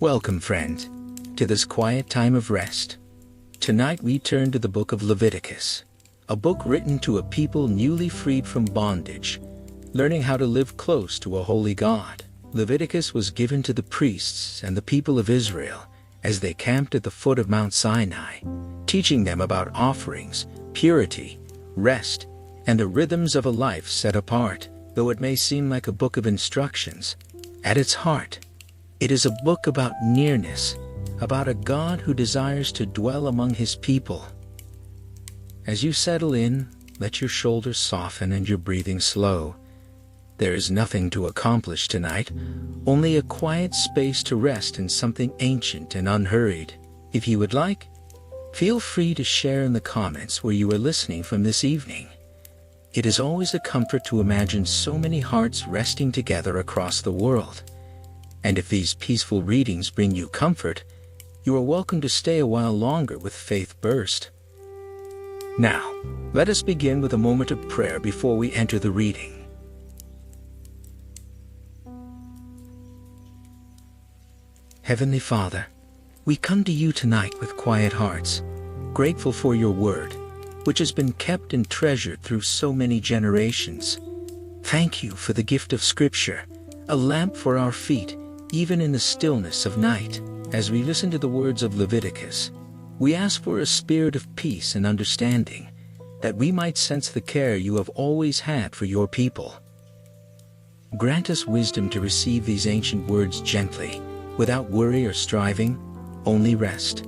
Welcome, friend, to this quiet time of rest. Tonight we turn to the Book of Leviticus, a book written to a people newly freed from bondage, learning how to live close to a holy God. Leviticus was given to the priests and the people of Israel as they camped at the foot of Mount Sinai, teaching them about offerings, purity, rest, and the rhythms of a life set apart. Though it may seem like a book of instructions, at its heart, it is a book about nearness, about a God who desires to dwell among his people. As you settle in, let your shoulders soften and your breathing slow. There is nothing to accomplish tonight, only a quiet space to rest in something ancient and unhurried. If you would like, feel free to share in the comments where you are listening from this evening. It is always a comfort to imagine so many hearts resting together across the world. And if these peaceful readings bring you comfort, you are welcome to stay a while longer with Faith Burst. Now, let us begin with a moment of prayer before we enter the reading. Heavenly Father, we come to you tonight with quiet hearts, grateful for your word, which has been kept and treasured through so many generations. Thank you for the gift of Scripture, a lamp for our feet, even in the stillness of night. As we listen to the words of Leviticus, we ask for a spirit of peace and understanding, that we might sense the care you have always had for your people. Grant us wisdom to receive these ancient words gently, without worry or striving, only rest.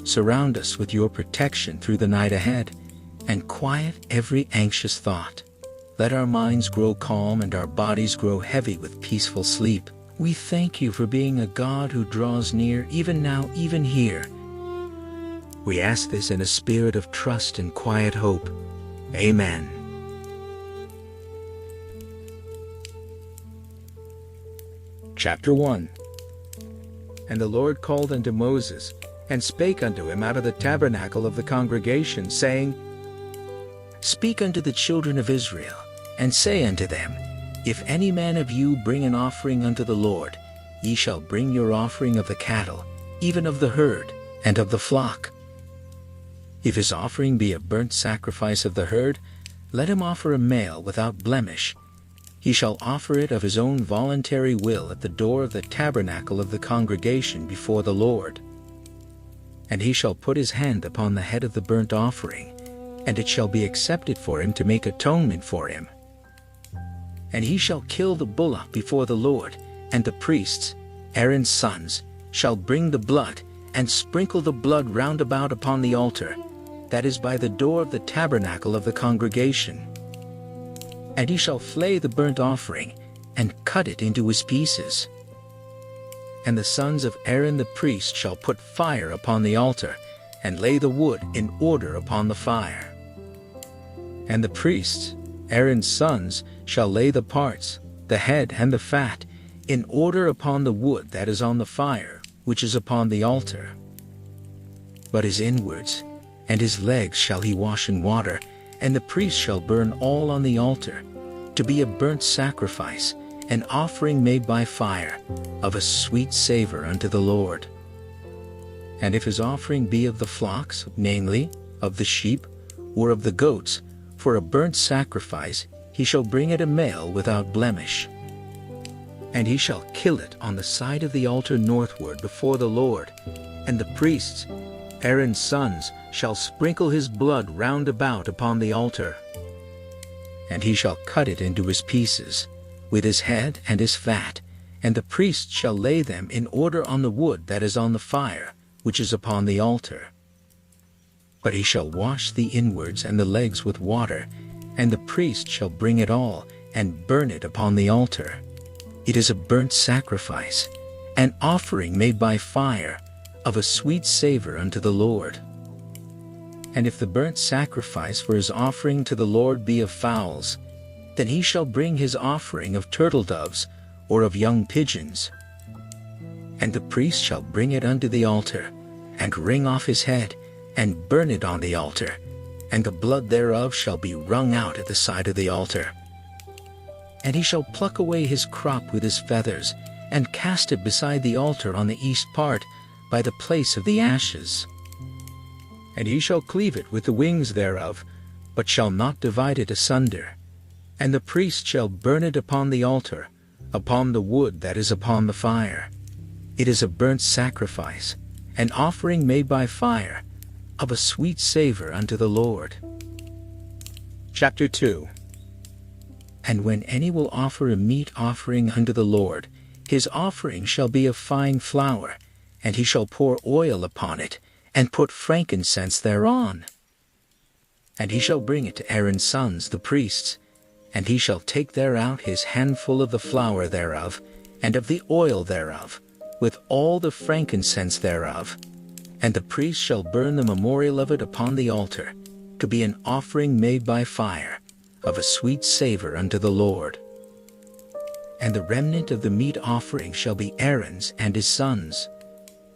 Surround us with your protection through the night ahead, and quiet every anxious thought. Let our minds grow calm and our bodies grow heavy with peaceful sleep. We thank you for being a God who draws near even now, even here. We ask this in a spirit of trust and quiet hope. Amen. Chapter 1. And the Lord called unto Moses, and spake unto him out of the tabernacle of the congregation, saying, Speak unto the children of Israel, and say unto them, If any man of you bring an offering unto the Lord, ye shall bring your offering of the cattle, even of the herd, and of the flock. If his offering be a burnt sacrifice of the herd, let him offer a male without blemish. He shall offer it of his own voluntary will at the door of the tabernacle of the congregation before the Lord. And he shall put his hand upon the head of the burnt offering, and it shall be accepted for him to make atonement for him. And he shall kill the bullock before the Lord, and the priests, Aaron's sons, shall bring the blood, and sprinkle the blood round about upon the altar, that is by the door of the tabernacle of the congregation. And he shall flay the burnt offering, and cut it into his pieces. And the sons of Aaron the priest shall put fire upon the altar, and lay the wood in order upon the fire. And the priests, Aaron's sons, shall lay the parts, the head and the fat, in order upon the wood that is on the fire, which is upon the altar. But his inwards and his legs shall he wash in water, and the priest shall burn all on the altar, to be a burnt sacrifice, an offering made by fire, of a sweet savor unto the Lord. And if his offering be of the flocks, namely, of the sheep, or of the goats, for a burnt sacrifice, he shall bring it a male without blemish. And he shall kill it on the side of the altar northward before the Lord, and the priests, Aaron's sons, shall sprinkle his blood round about upon the altar. And he shall cut it into his pieces, with his head and his fat, and the priest shall lay them in order on the wood that is on the fire, which is upon the altar. But he shall wash the inwards and the legs with water, and the priest shall bring it all, and burn it upon the altar. It is a burnt sacrifice, an offering made by fire, of a sweet savor unto the Lord. And if the burnt sacrifice for his offering to the Lord be of fowls, then he shall bring his offering of turtle doves, or of young pigeons. And the priest shall bring it unto the altar, and wring off his head, and burn it on the altar, and the blood thereof shall be wrung out at the side of the altar. And he shall pluck away his crop with his feathers, and cast it beside the altar on the east part, by the place of the ashes. And he shall cleave it with the wings thereof, but shall not divide it asunder. And the priest shall burn it upon the altar, upon the wood that is upon the fire. It is a burnt sacrifice, an offering made by fire, of a sweet savor unto the Lord. Chapter 2. And when any will offer a meat offering unto the Lord, his offering shall be of fine flour, and he shall pour oil upon it, and put frankincense thereon. And he shall bring it to Aaron's sons the priests, and he shall take thereout his handful of the flour thereof, and of the oil thereof, with all the frankincense thereof. And the priest shall burn the memorial of it upon the altar, to be an offering made by fire, of a sweet savor unto the Lord. And the remnant of the meat offering shall be Aaron's and his sons'.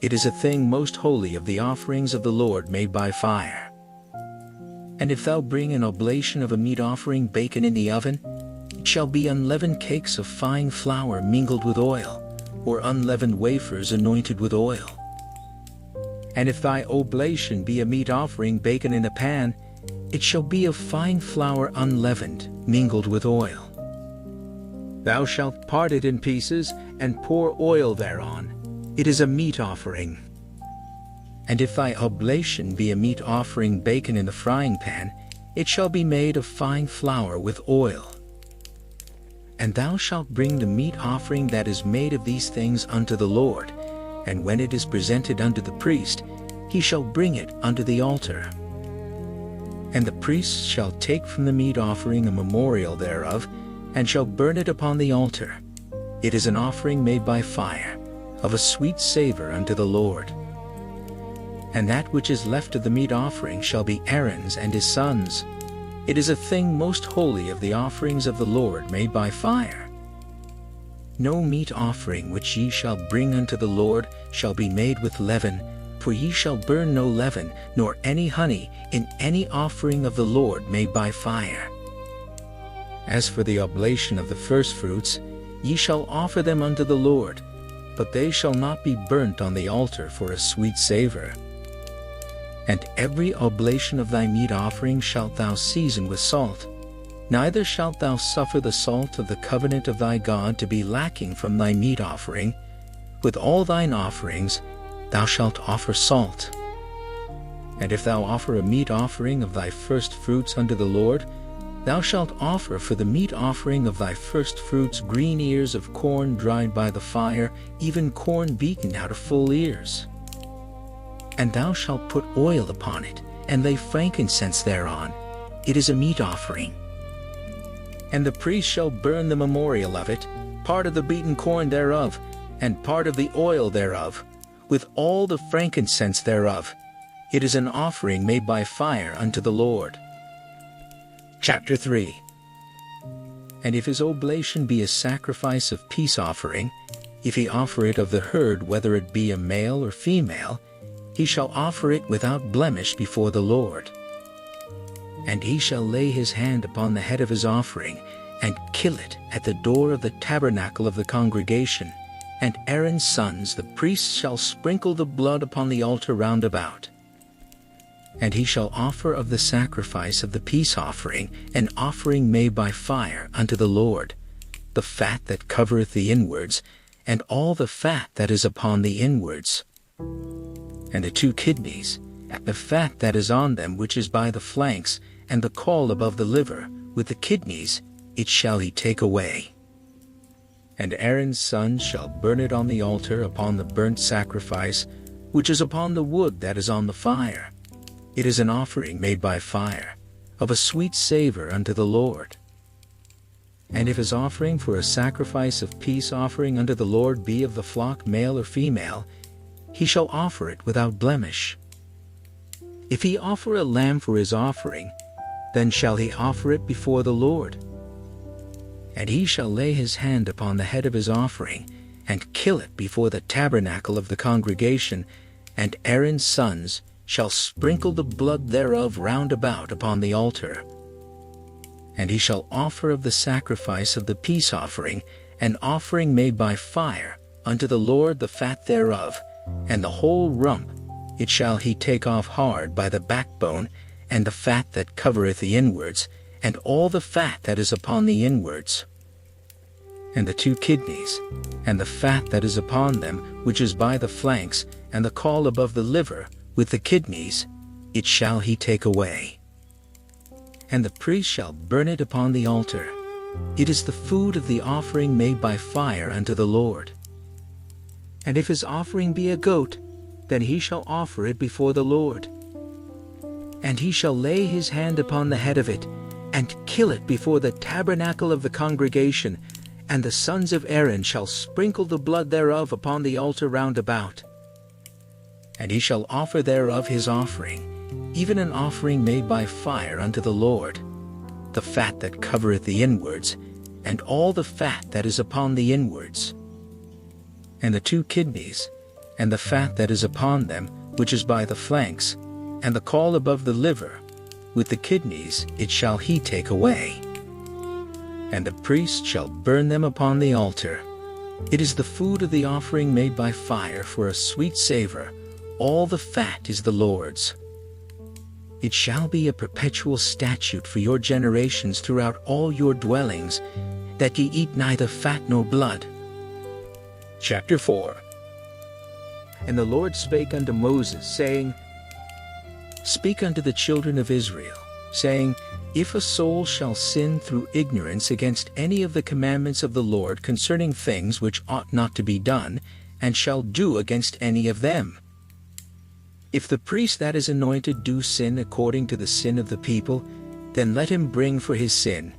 It is a thing most holy of the offerings of the Lord made by fire. And if thou bring an oblation of a meat offering baken in the oven, it shall be unleavened cakes of fine flour mingled with oil, or unleavened wafers anointed with oil. And if thy oblation be a meat offering baken in a pan, it shall be of fine flour unleavened, mingled with oil. Thou shalt part it in pieces, and pour oil thereon. It is a meat offering. And if thy oblation be a meat offering baken in the frying pan, it shall be made of fine flour with oil. And thou shalt bring the meat offering that is made of these things unto the Lord, and when it is presented unto the priest, he shall bring it unto the altar. And the priest shall take from the meat offering a memorial thereof, and shall burn it upon the altar. It is an offering made by fire, of a sweet savor unto the Lord. And that which is left of the meat offering shall be Aaron's and his sons'. It is a thing most holy of the offerings of the Lord made by fire. No meat offering which ye shall bring unto the Lord shall be made with leaven, for ye shall burn no leaven, nor any honey, in any offering of the Lord made by fire. As for the oblation of the firstfruits, ye shall offer them unto the Lord, but they shall not be burnt on the altar for a sweet savor. And every oblation of thy meat offering shalt thou season with salt. Neither shalt thou suffer the salt of the covenant of thy God to be lacking from thy meat offering. With all thine offerings thou shalt offer salt. And if thou offer a meat offering of thy firstfruits unto the Lord, thou shalt offer for the meat offering of thy firstfruits green ears of corn dried by the fire, even corn beaten out of full ears. And thou shalt put oil upon it, and lay frankincense thereon. It is a meat offering. And the priest shall burn the memorial of it, part of the beaten corn thereof, and part of the oil thereof, with all the frankincense thereof. It is an offering made by fire unto the Lord. Chapter 3. And if his oblation be a sacrifice of peace offering, if he offer it of the herd, whether it be a male or female, he shall offer it without blemish before the Lord. And he shall lay his hand upon the head of his offering, and kill it at the door of the tabernacle of the congregation. And Aaron's sons, the priests, shall sprinkle the blood upon the altar round about. And he shall offer of the sacrifice of the peace offering an offering made by fire unto the Lord, the fat that covereth the inwards, and all the fat that is upon the inwards, and the 2 kidneys, and the fat that is on them which is by the flanks, and the caul above the liver, with the kidneys, it shall he take away. And Aaron's sons shall burn it on the altar upon the burnt sacrifice, which is upon the wood that is on the fire. It is an offering made by fire, of a sweet savor unto the Lord. And if his offering for a sacrifice of peace offering unto the Lord be of the flock male or female, he shall offer it without blemish. If he offer a lamb for his offering, then shall he offer it before the Lord. And he shall lay his hand upon the head of his offering, and kill it before the tabernacle of the congregation, and Aaron's sons shall sprinkle the blood thereof round about upon the altar. And he shall offer of the sacrifice of the peace offering an offering made by fire unto the Lord the fat thereof, and the whole rump, it shall he take off hard by the backbone, and the fat that covereth the inwards, and all the fat that is upon the inwards, and the 2 kidneys, and the fat that is upon them, which is by the flanks, and the caul above the liver, with the kidneys, it shall he take away. And the priest shall burn it upon the altar. It is the food of the offering made by fire unto the Lord. And if his offering be a goat, then he shall offer it before the Lord. And he shall lay his hand upon the head of it, and kill it before the tabernacle of the congregation, and the sons of Aaron shall sprinkle the blood thereof upon the altar round about. And he shall offer thereof his offering, even an offering made by fire unto the Lord, the fat that covereth the inwards, and all the fat that is upon the inwards, and the 2 kidneys, and the fat that is upon them, which is by the flanks, and the caul above the liver, with the kidneys, it shall he take away. And the priest shall burn them upon the altar. It is the food of the offering made by fire for a sweet savor. All the fat is the Lord's. It shall be a perpetual statute for your generations throughout all your dwellings, that ye eat neither fat nor blood. Chapter 4. And the Lord spake unto Moses, saying, Speak unto the children of Israel, saying, If a soul shall sin through ignorance against any of the commandments of the Lord concerning things which ought not to be done, and shall do against any of them, if the priest that is anointed do sin according to the sin of the people, then let him bring for his sin,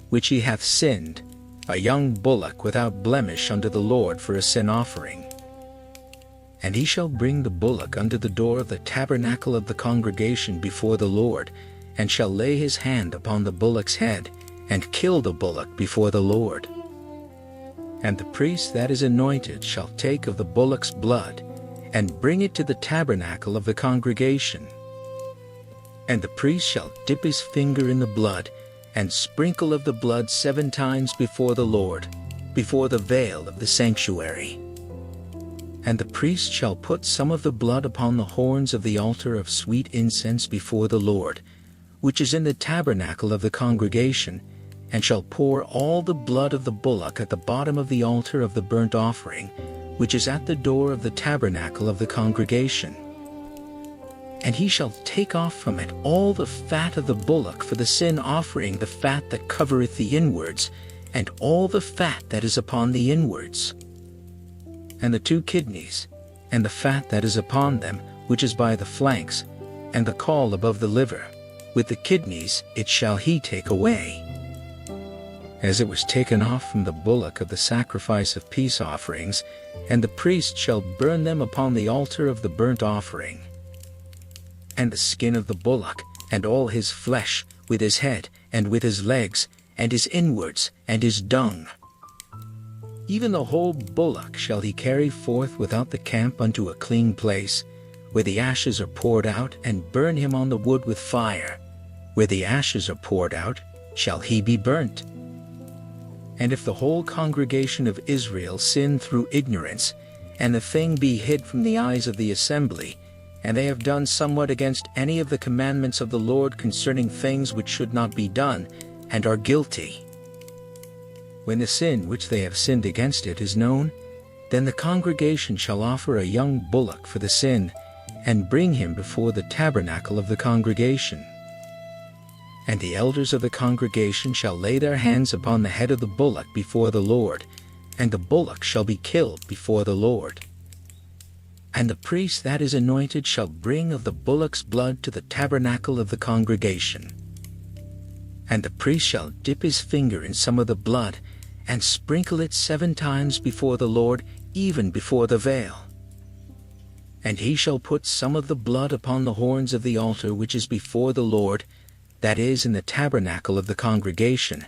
which he hath sinned, a young bullock without blemish unto the Lord for a sin offering. And he shall bring the bullock unto the door of the tabernacle of the congregation before the Lord, and shall lay his hand upon the bullock's head, and kill the bullock before the Lord. And the priest that is anointed shall take of the bullock's blood, and bring it to the tabernacle of the congregation. And the priest shall dip his finger in the blood, and sprinkle of the blood 7 times before the Lord, before the veil of the sanctuary. And the priest shall put some of the blood upon the horns of the altar of sweet incense before the Lord, which is in the tabernacle of the congregation, and shall pour all the blood of the bullock at the bottom of the altar of the burnt offering, which is at the door of the tabernacle of the congregation. And he shall take off from it all the fat of the bullock for the sin offering, the fat that covereth the inwards, and all the fat that is upon the inwards, and the 2 kidneys, and the fat that is upon them, which is by the flanks, and the caul above the liver, with the kidneys, it shall he take away, as it was taken off from the bullock of the sacrifice of peace offerings, and the priest shall burn them upon the altar of the burnt offering. And the skin of the bullock, and all his flesh, with his head, and with his legs, and his inwards, and his dung, even the whole bullock shall he carry forth without the camp unto a clean place, where the ashes are poured out, and burn him on the wood with fire. Where the ashes are poured out, shall he be burnt. And if the whole congregation of Israel sin through ignorance, and the thing be hid from the eyes of the assembly, and they have done somewhat against any of the commandments of the Lord concerning things which should not be done, and are guilty, when the sin which they have sinned against it is known, then the congregation shall offer a young bullock for the sin, and bring him before the tabernacle of the congregation. And the elders of the congregation shall lay their hands upon the head of the bullock before the Lord, and the bullock shall be killed before the Lord. And the priest that is anointed shall bring of the bullock's blood to the tabernacle of the congregation. And the priest shall dip his finger in some of the blood, and sprinkle it 7 times before the Lord, even before the veil. And he shall put some of the blood upon the horns of the altar which is before the Lord, that is in the tabernacle of the congregation,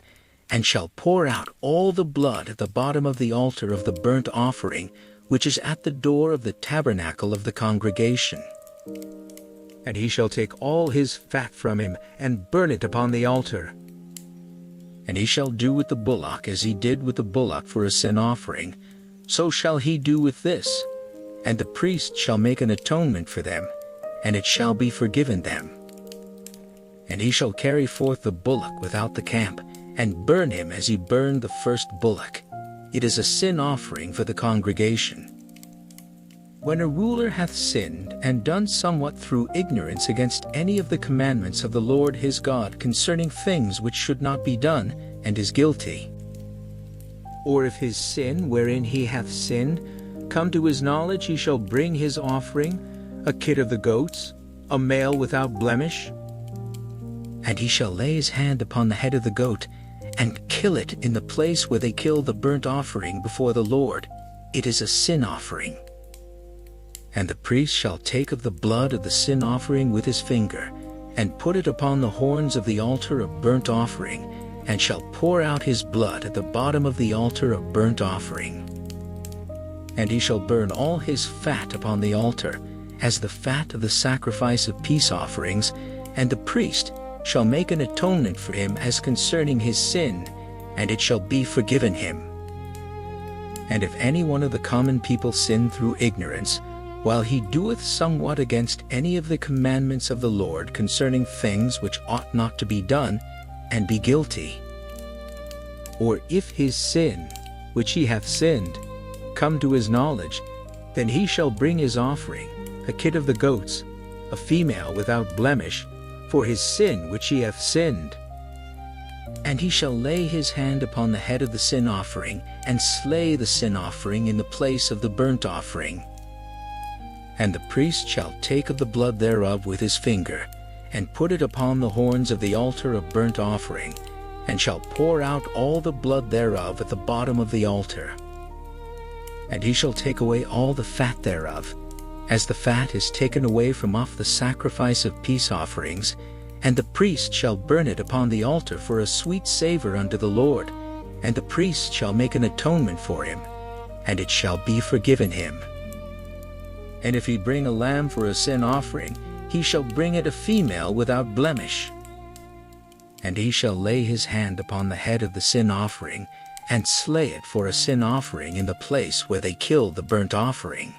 and shall pour out all the blood at the bottom of the altar of the burnt offering, which is at the door of the tabernacle of the congregation. And he shall take all his fat from him, and burn it upon the altar. And he shall do with the bullock as he did with the bullock for a sin offering, so shall he do with this. And the priest shall make an atonement for them, and it shall be forgiven them. And he shall carry forth the bullock without the camp, and burn him as he burned the first bullock. It is a sin offering for the congregation. When a ruler hath sinned, and done somewhat through ignorance against any of the commandments of the Lord his God concerning things which should not be done, and is guilty, or if his sin wherein he hath sinned come to his knowledge, he shall bring his offering, a kid of the goats, a male without blemish. And he shall lay his hand upon the head of the goat, and kill it in the place where they kill the burnt offering before the Lord. It is a sin offering. And the priest shall take of the blood of the sin offering with his finger, and put it upon the horns of the altar of burnt offering, and shall pour out his blood at the bottom of the altar of burnt offering. And he shall burn all his fat upon the altar, as the fat of the sacrifice of peace offerings, and the priest shall make an atonement for him as concerning his sin, and it shall be forgiven him. And if any one of the common people sin through ignorance, while he doeth somewhat against any of the commandments of the Lord concerning things which ought not to be done, and be guilty, or if his sin, which he hath sinned, come to his knowledge, then he shall bring his offering, a kid of the goats, a female without blemish, for his sin which he hath sinned. And he shall lay his hand upon the head of the sin offering, and slay the sin offering in the place of the burnt offering. And the priest shall take of the blood thereof with his finger, and put it upon the horns of the altar of burnt offering, and shall pour out all the blood thereof at the bottom of the altar. And he shall take away all the fat thereof, as the fat is taken away from off the sacrifice of peace offerings, and the priest shall burn it upon the altar for a sweet savor unto the Lord, and the priest shall make an atonement for him, and it shall be forgiven him. And if he bring a lamb for a sin offering, he shall bring it a female without blemish. And he shall lay his hand upon the head of the sin offering, and slay it for a sin offering in the place where they kill the burnt offering.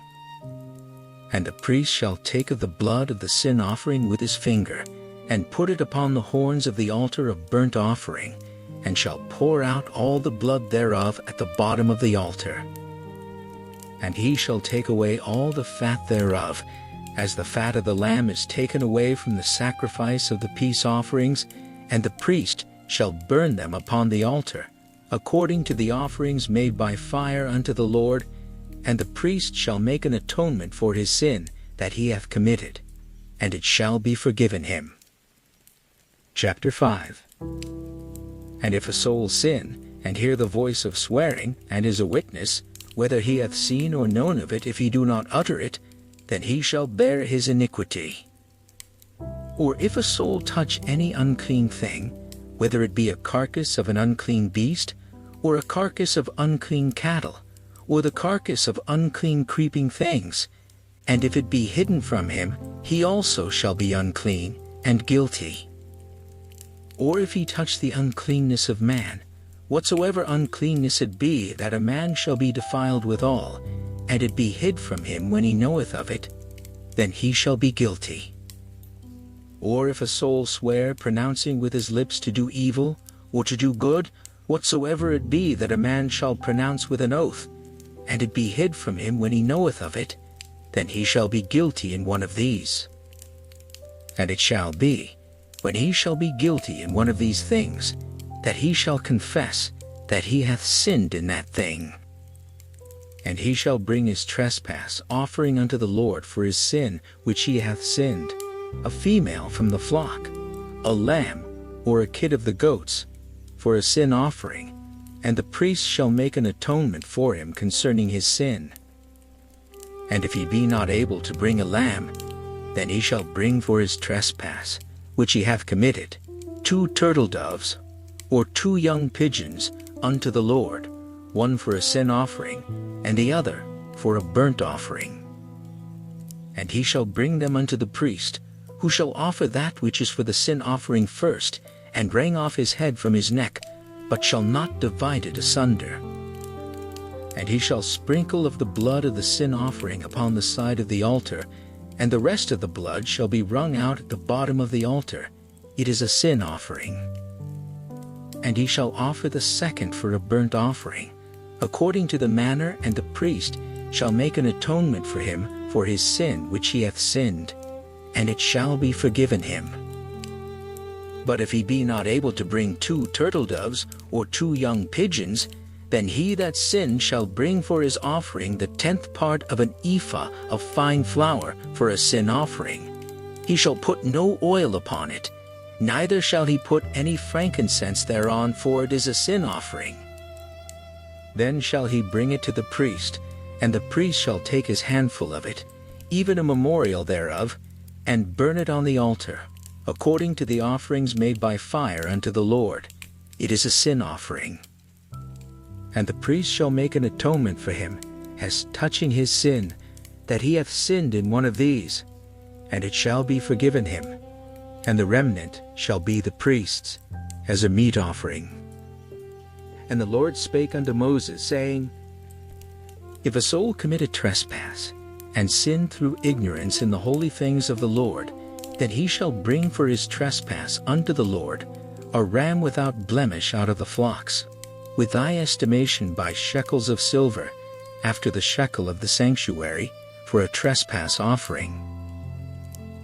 And the priest shall take of the blood of the sin offering with his finger, and put it upon the horns of the altar of burnt offering, and shall pour out all the blood thereof at the bottom of the altar. And he shall take away all the fat thereof, as the fat of the lamb is taken away from the sacrifice of the peace offerings, and the priest shall burn them upon the altar, according to the offerings made by fire unto the Lord, and the priest shall make an atonement for his sin that he hath committed, and it shall be forgiven him. Chapter 5. And if a soul sin, and hear the voice of swearing, and is a witness, whether he hath seen or known of it, if he do not utter it, then he shall bear his iniquity. Or if a soul touch any unclean thing, whether it be a carcass of an unclean beast, or a carcass of unclean cattle, or the carcass of unclean creeping things, and if it be hidden from him, he also shall be unclean, and guilty. Or if he touch the uncleanness of man, whatsoever uncleanness it be, that a man shall be defiled withal, and it be hid from him when he knoweth of it, then he shall be guilty. Or if a soul swear, pronouncing with his lips to do evil, or to do good, whatsoever it be that a man shall pronounce with an oath, and it be hid from him when he knoweth of it, then he shall be guilty in one of these. And it shall be, when he shall be guilty in one of these things, that he shall confess that he hath sinned in that thing. And he shall bring his trespass offering unto the Lord for his sin which he hath sinned, a female from the flock, a lamb, or a kid of the goats, for a sin offering, and the priest shall make an atonement for him concerning his sin. And if he be not able to bring a lamb, then he shall bring for his trespass, which he hath committed, 2 turtle doves, or 2 young pigeons, unto the Lord, one for a sin offering, and the other for a burnt offering. And he shall bring them unto the priest, who shall offer that which is for the sin offering first, and wring off his head from his neck, but shall not divide it asunder. And he shall sprinkle of the blood of the sin offering upon the side of the altar, and the rest of the blood shall be wrung out at the bottom of the altar. It is a sin offering. And he shall offer the second for a burnt offering, according to the manner, and the priest shall make an atonement for him for his sin which he hath sinned, and it shall be forgiven him. But if he be not able to bring 2 turtle doves or 2 young pigeons, then he that sinned shall bring for his offering the 10th part of an ephah of fine flour for a sin offering. He shall put no oil upon it, neither shall he put any frankincense thereon, for it is a sin offering. Then shall he bring it to the priest, and the priest shall take his handful of it, even a memorial thereof, and burn it on the altar, according to the offerings made by fire unto the Lord. It is a sin offering. And the priest shall make an atonement for him, as touching his sin, that he hath sinned in one of these, and it shall be forgiven him, and the remnant shall be the priest's, as a meat offering. And the Lord spake unto Moses, saying, If a soul commit a trespass, and sin through ignorance in the holy things of the Lord, then he shall bring for his trespass unto the Lord a ram without blemish out of the flocks, with thy estimation by shekels of silver, after the shekel of the sanctuary, for a trespass offering.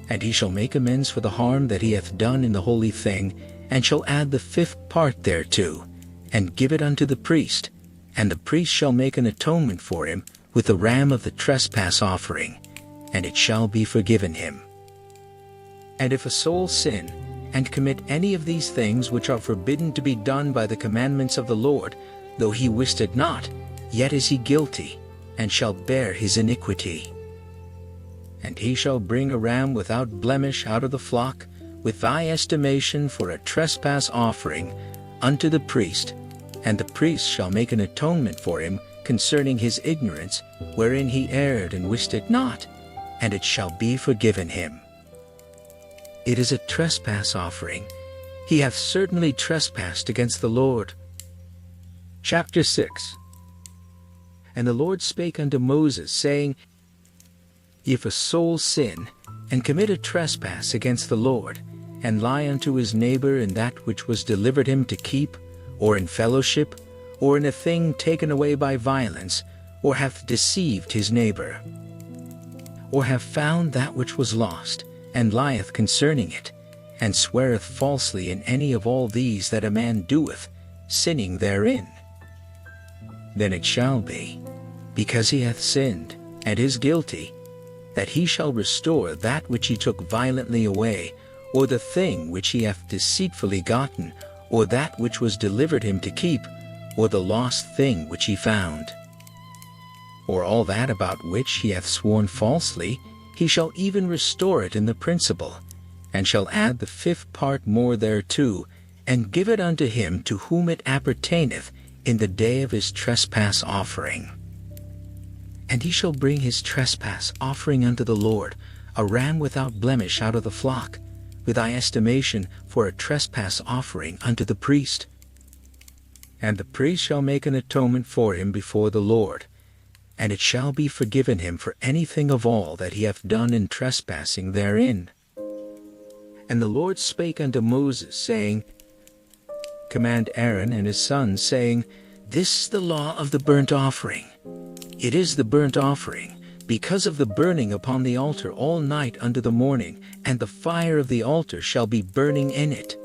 And he shall make amends for the harm that he hath done in the holy thing, and shall add the 5th part thereto, and give it unto the priest, and the priest shall make an atonement for him with the ram of the trespass offering, and it shall be forgiven him. And if a soul sin, and commit any of these things which are forbidden to be done by the commandments of the Lord, though he wist it not, yet is he guilty, and shall bear his iniquity. And he shall bring a ram without blemish out of the flock, with thy estimation for a trespass offering, unto the priest, and the priest shall make an atonement for him concerning his ignorance, wherein he erred and wist it not, and it shall be forgiven him. It is a trespass offering. He hath certainly trespassed against the Lord. Chapter 6. And the Lord spake unto Moses, saying, If a soul sin, and commit a trespass against the Lord, and lie unto his neighbor in that which was delivered him to keep, or in fellowship, or in a thing taken away by violence, or hath deceived his neighbor, or have found that which was lost, and lieth concerning it, and sweareth falsely in any of all these that a man doeth, sinning therein, then it shall be, because he hath sinned, and is guilty, that he shall restore that which he took violently away, or the thing which he hath deceitfully gotten, or that which was delivered him to keep, or the lost thing which he found. Or all that about which he hath sworn falsely, he shall even restore it in the principal, and shall add the 5th part more thereto, and give it unto him to whom it appertaineth in the day of his trespass offering. And he shall bring his trespass offering unto the Lord, a ram without blemish out of the flock, with thy estimation for a trespass offering unto the priest. And the priest shall make an atonement for him before the Lord, and it shall be forgiven him for anything of all that he hath done in trespassing therein. And the Lord spake unto Moses, saying, Command Aaron and his sons, saying, This is the law of the burnt offering. It is the burnt offering, because of the burning upon the altar all night unto the morning, and the fire of the altar shall be burning in it.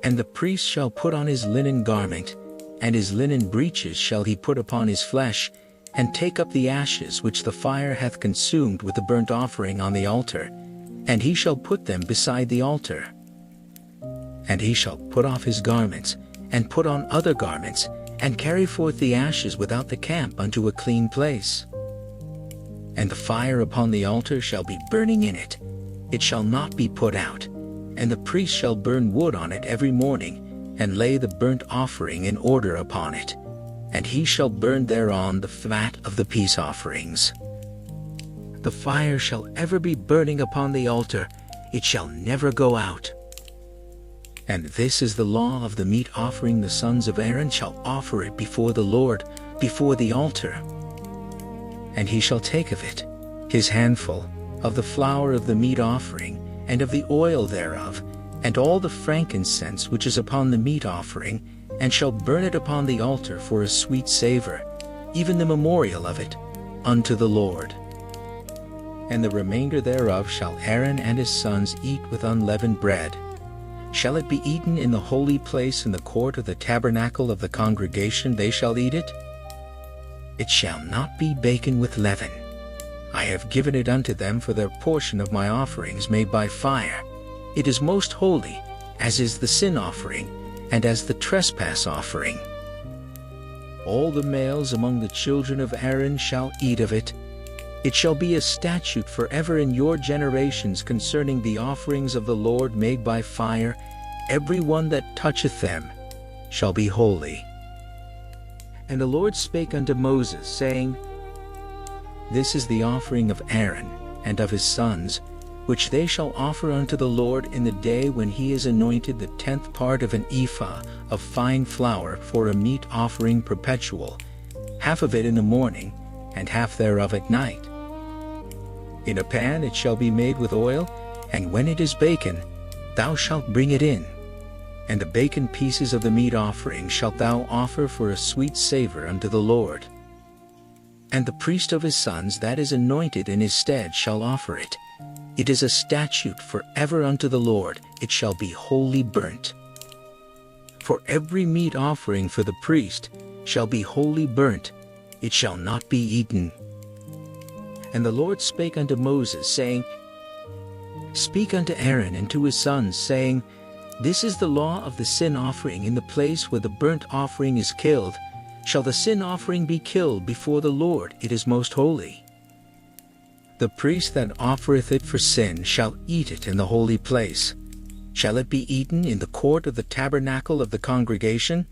And the priest shall put on his linen garment, and his linen breeches shall he put upon his flesh, and take up the ashes which the fire hath consumed with the burnt offering on the altar, and he shall put them beside the altar. And he shall put off his garments, and put on other garments, and carry forth the ashes without the camp unto a clean place. And the fire upon the altar shall be burning in it, it shall not be put out, and the priest shall burn wood on it every morning, and lay the burnt offering in order upon it, and he shall burn thereon the fat of the peace offerings. The fire shall ever be burning upon the altar, it shall never go out. And this is the law of the meat offering. The sons of Aaron shall offer it before the Lord before the altar. And he shall take of it, his handful, of the flour of the meat offering, and of the oil thereof, and all the frankincense which is upon the meat offering, and shall burn it upon the altar for a sweet savor, even the memorial of it, unto the Lord. And the remainder thereof shall Aaron and his sons eat with unleavened bread. Shall it be eaten in the holy place in the court of the tabernacle of the congregation, they shall eat it? It shall not be baken with leaven. I have given it unto them for their portion of my offerings made by fire. It is most holy, as is the sin offering, and as the trespass offering. All the males among the children of Aaron shall eat of it. It shall be a statute forever in your generations concerning the offerings of the Lord made by fire. Every one that toucheth them shall be holy. And the Lord spake unto Moses, saying, This is the offering of Aaron and of his sons, which they shall offer unto the Lord in the day when he is anointed, the 10th part of an ephah of fine flour for a meat offering perpetual, half of it in the morning, and half thereof at night. In a pan it shall be made with oil, and when it is baken, thou shalt bring it in. And the baken pieces of the meat offering shalt thou offer for a sweet savor unto the Lord. And the priest of his sons that is anointed in his stead shall offer it. It is a statute forever unto the Lord, it shall be wholly burnt. For every meat offering for the priest shall be wholly burnt, it shall not be eaten. And the Lord spake unto Moses, saying, Speak unto Aaron and to his sons, saying, This is the law of the sin offering in the place where the burnt offering is killed. Shall the sin offering be killed before the Lord? It is most holy. The priest that offereth it for sin shall eat it in the holy place. Shall it be eaten in the court of the tabernacle of the congregation?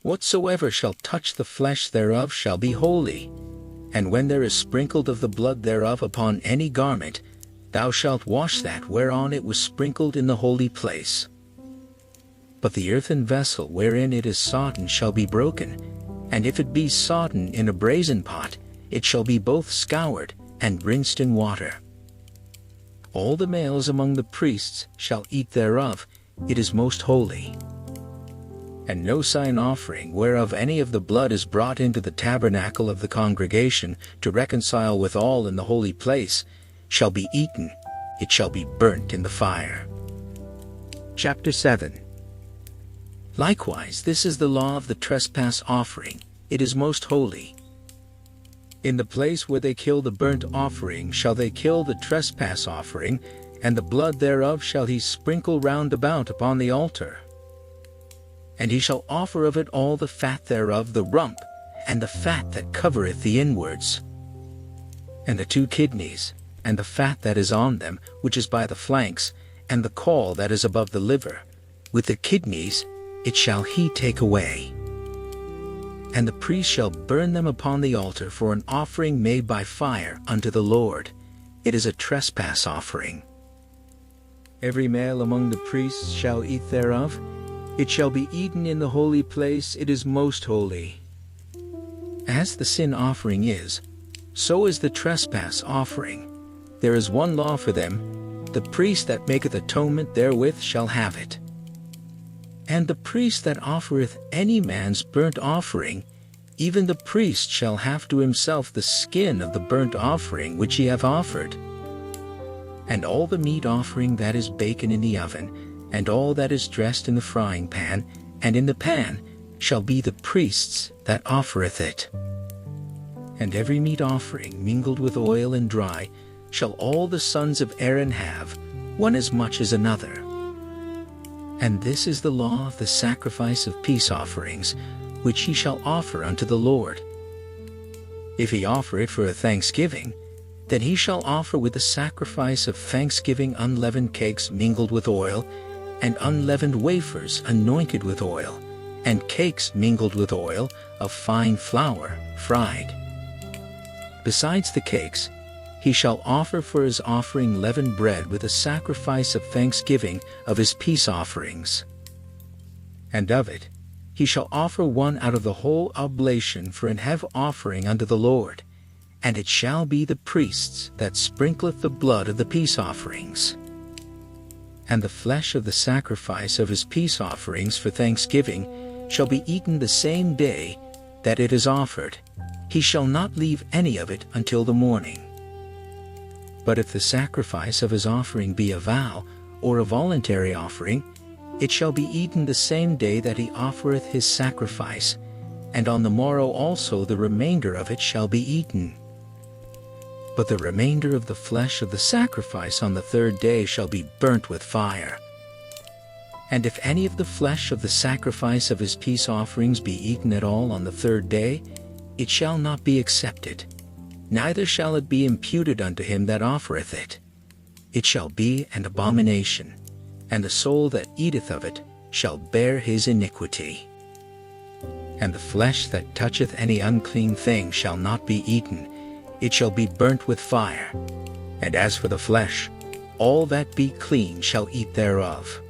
Whatsoever shall touch the flesh thereof shall be holy. And when there is sprinkled of the blood thereof upon any garment, thou shalt wash that whereon it was sprinkled in the holy place. But the earthen vessel wherein it is sodden shall be broken, and if it be sodden in a brazen pot, it shall be both scoured and rinsed in water. All the males among the priests shall eat thereof, it is most holy. And no sign offering whereof any of the blood is brought into the tabernacle of the congregation to reconcile withal in the holy place shall be eaten, it shall be burnt in the fire. Chapter 7. Likewise, this is the law of the trespass offering, it is most holy. In the place where they kill the burnt offering shall they kill the trespass offering, and the blood thereof shall he sprinkle round about upon the altar. And he shall offer of it all the fat thereof, the rump, and the fat that covereth the inwards, and the 2 kidneys, and the fat that is on them, which is by the flanks, and the caul that is above the liver. With the kidneys it shall he take away. And the priest shall burn them upon the altar for an offering made by fire unto the Lord. It is a trespass offering. Every male among the priests shall eat thereof. It shall be eaten in the holy place, it is most holy. As the sin offering is, so is the trespass offering. There is one law for them, the priest that maketh atonement therewith shall have it. And the priest that offereth any man's burnt offering, even the priest shall have to himself the skin of the burnt offering which he hath offered. And all the meat offering that is baken in the oven, and all that is dressed in the frying pan, and in the pan, shall be the priest's that offereth it. And every meat offering mingled with oil and dry shall all the sons of Aaron have, one as much as another. And this is the law of the sacrifice of peace offerings, which he shall offer unto the Lord. If he offer it for a thanksgiving, then he shall offer with the sacrifice of thanksgiving unleavened cakes mingled with oil, and unleavened wafers anointed with oil, and cakes mingled with oil of fine flour fried. Besides the cakes, he shall offer for his offering leavened bread with a sacrifice of thanksgiving of his peace offerings. And of it he shall offer one out of the whole oblation for an heave offering unto the Lord, and it shall be the priest's that sprinkleth the blood of the peace offerings. And the flesh of the sacrifice of his peace offerings for thanksgiving shall be eaten the same day that it is offered. He shall not leave any of it until the morning. But if the sacrifice of his offering be a vow, or a voluntary offering, it shall be eaten the same day that he offereth his sacrifice, and on the morrow also the remainder of it shall be eaten. But the remainder of the flesh of the sacrifice on the third day shall be burnt with fire. And if any of the flesh of the sacrifice of his peace offerings be eaten at all on the third day, it shall not be accepted, neither shall it be imputed unto him that offereth it. It shall be an abomination, and the soul that eateth of it shall bear his iniquity. And the flesh that toucheth any unclean thing shall not be eaten, it shall be burnt with fire. And as for the flesh, all that be clean shall eat thereof.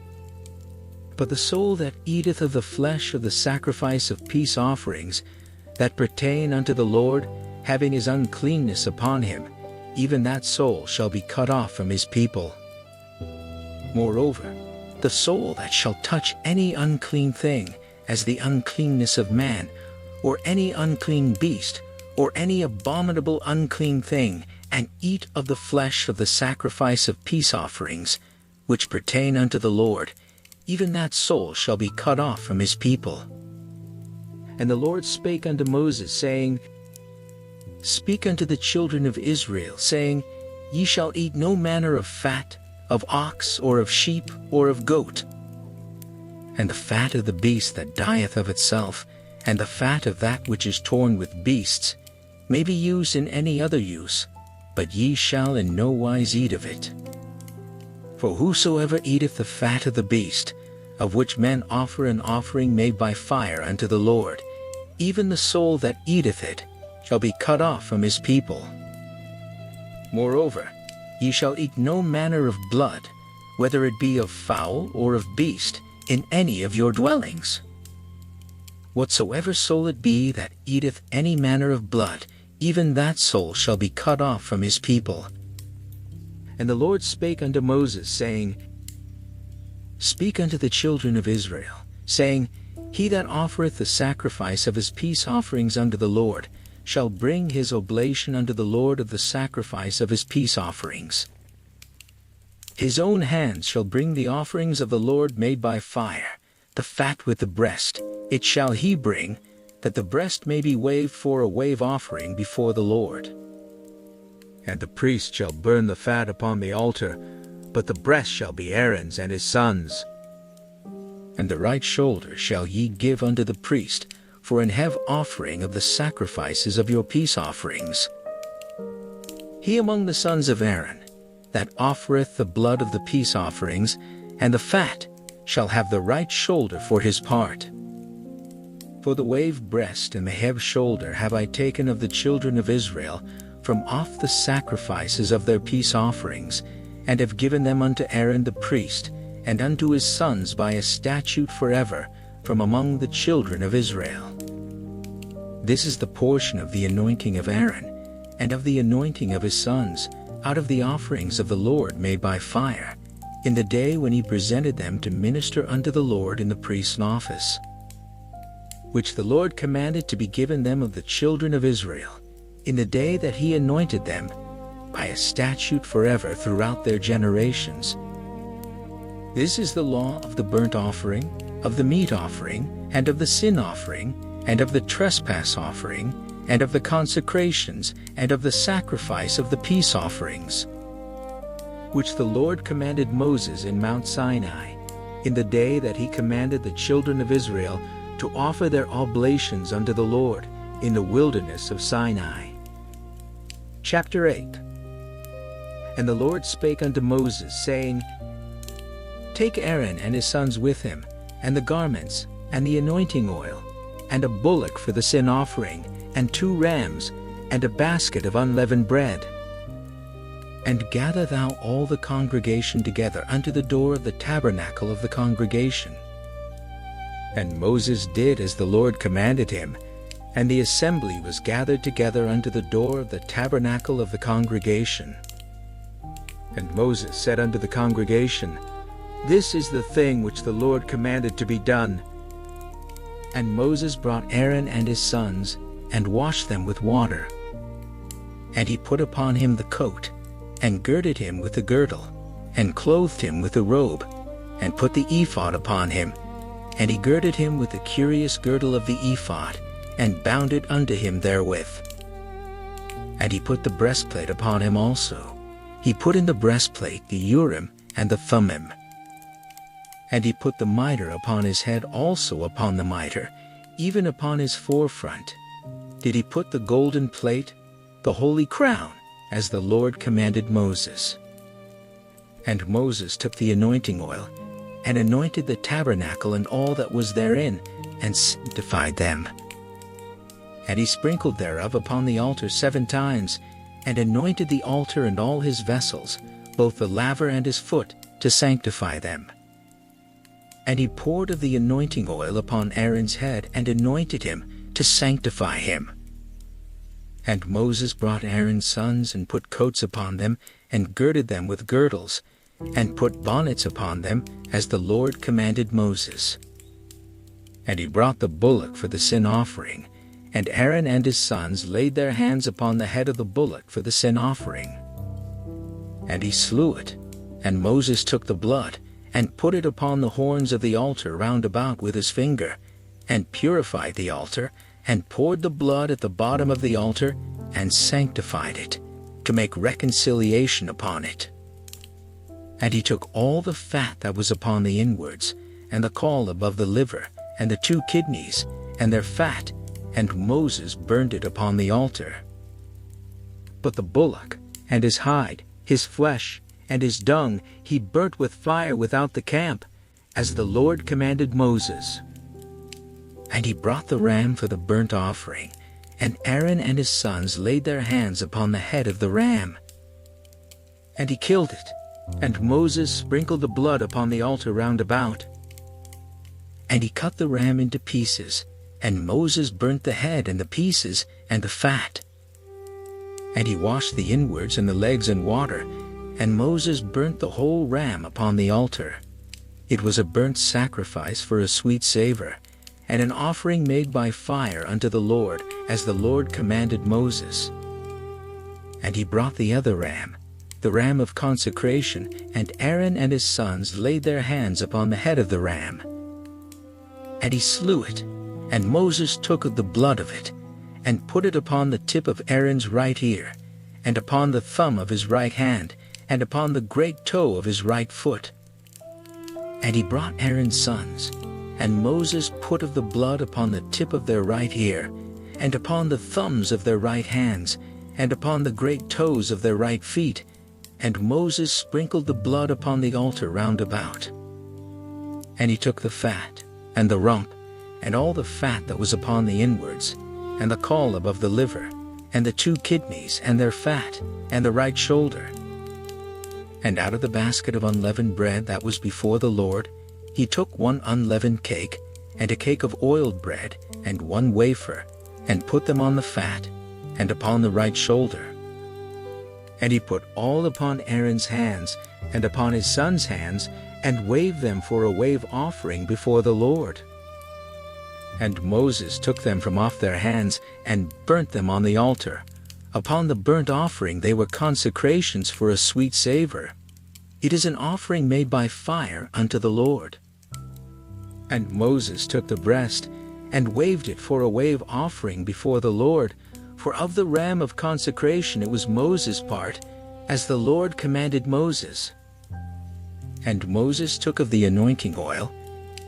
But the soul that eateth of the flesh of the sacrifice of peace offerings, that pertain unto the Lord, having his uncleanness upon him, even that soul shall be cut off from his people. Moreover, the soul that shall touch any unclean thing, as the uncleanness of man, or any unclean beast, or any abominable unclean thing, and eat of the flesh of the sacrifice of peace offerings, which pertain unto the Lord, even that soul shall be cut off from his people. And the Lord spake unto Moses, saying, Speak unto the children of Israel, saying, Ye shall eat no manner of fat, of ox, or of sheep, or of goat. And the fat of the beast that dieth of itself, and the fat of that which is torn with beasts, may be used in any other use, but ye shall in no wise eat of it. For whosoever eateth the fat of the beast, of which men offer an offering made by fire unto the Lord, even the soul that eateth it shall be cut off from his people. Moreover, ye shall eat no manner of blood, whether it be of fowl or of beast, in any of your dwellings. Whatsoever soul it be that eateth any manner of blood, even that soul shall be cut off from his people. And the Lord spake unto Moses, saying, Speak unto the children of Israel, saying, He that offereth the sacrifice of his peace offerings unto the Lord shall bring his oblation unto the Lord of the sacrifice of his peace offerings. His own hands shall bring the offerings of the Lord made by fire, the fat with the breast, it shall he bring, that the breast may be waved for a wave offering before the Lord. And the priest shall burn the fat upon the altar, but the breast shall be Aaron's and his sons'. And the right shoulder shall ye give unto the priest, for an heave offering of the sacrifices of your peace offerings. He among the sons of Aaron, that offereth the blood of the peace offerings, and the fat, shall have the right shoulder for his part. For the wave breast and the heave shoulder have I taken of the children of Israel from off the sacrifices of their peace offerings, and have given them unto Aaron the priest, and unto his sons by a statute forever, from among the children of Israel. This is the portion of the anointing of Aaron, and of the anointing of his sons, out of the offerings of the Lord made by fire, in the day when he presented them to minister unto the Lord in the priest's office, which the Lord commanded to be given them of the children of Israel, in the day that he anointed them, by a statute forever throughout their generations. This is the law of the burnt offering, of the meat offering, and of the sin offering, and of the trespass offering, and of the consecrations, and of the sacrifice of the peace offerings, which the Lord commanded Moses in Mount Sinai, in the day that he commanded the children of Israel to offer their oblations unto the Lord in the wilderness of Sinai. Chapter 8. And the Lord spake unto Moses, saying, Take Aaron and his sons with him, and the garments, and the anointing oil, and a bullock for the sin offering, and 2 rams, and a basket of unleavened bread. And gather thou all the congregation together unto the door of the tabernacle of the congregation. And Moses did as the Lord commanded him, and the assembly was gathered together unto the door of the tabernacle of the congregation. And Moses said unto the congregation, This is the thing which the Lord commanded to be done. And Moses brought Aaron and his sons, and washed them with water. And he put upon him the coat, and girded him with the girdle, and clothed him with the robe, and put the ephod upon him. And he girded him with the curious girdle of the ephod, and bound it unto him therewith. And he put the breastplate upon him also. He put in the breastplate the Urim and the Thummim. And he put the mitre upon his head also upon the mitre, even upon his forefront. Did he put the golden plate, the holy crown, as the Lord commanded Moses. And Moses took the anointing oil, and anointed the tabernacle and all that was therein, and sanctified them. And he sprinkled thereof upon the altar 7 times, and anointed the altar and all his vessels, both the laver and his foot, to sanctify them. And he poured of the anointing oil upon Aaron's head, and anointed him, to sanctify him. And Moses brought Aaron's sons, and put coats upon them, and girded them with girdles, and put bonnets upon them, as the Lord commanded Moses. And he brought the bullock for the sin offering, and Aaron and his sons laid their hands upon the head of the bullock for the sin offering. And he slew it, and Moses took the blood, and put it upon the horns of the altar round about with his finger, and purified the altar, and poured the blood at the bottom of the altar, and sanctified it, to make reconciliation upon it. And he took all the fat that was upon the inwards, and the caul above the liver, and the 2 kidneys, and their fat, and Moses burned it upon the altar. But the bullock, and his hide, his flesh, and his dung, he burnt with fire without the camp, as the Lord commanded Moses. And he brought the ram for the burnt offering, and Aaron and his sons laid their hands upon the head of the ram. And he killed it, and Moses sprinkled the blood upon the altar round about. And he cut the ram into pieces, and Moses burnt the head and the pieces and the fat. And he washed the inwards and the legs in water, and Moses burnt the whole ram upon the altar. It was a burnt sacrifice for a sweet savor, and an offering made by fire unto the Lord, as the Lord commanded Moses. And he brought the other ram, the ram of consecration, and Aaron and his sons laid their hands upon the head of the ram. And he slew it, and Moses took of the blood of it, and put it upon the tip of Aaron's right ear, and upon the thumb of his right hand, and upon the great toe of his right foot. And he brought Aaron's sons, and Moses put of the blood upon the tip of their right ear, and upon the thumbs of their right hands, and upon the great toes of their right feet, and Moses sprinkled the blood upon the altar round about. And he took the fat, and the rump, and all the fat that was upon the inwards, and the caul above the liver, and the 2 kidneys and their fat, and the right shoulder. And out of the basket of unleavened bread that was before the Lord, he took 1 unleavened cake, and a cake of oiled bread, and 1 wafer, and put them on the fat, and upon the right shoulder. And he put all upon Aaron's hands, and upon his sons' hands, and waved them for a wave offering before the Lord. And Moses took them from off their hands, and burnt them on the altar. Upon the burnt offering they were consecrations for a sweet savor. It is an offering made by fire unto the Lord. And Moses took the breast, and waved it for a wave offering before the Lord, for of the ram of consecration it was Moses' part, as the Lord commanded Moses. And Moses took of the anointing oil,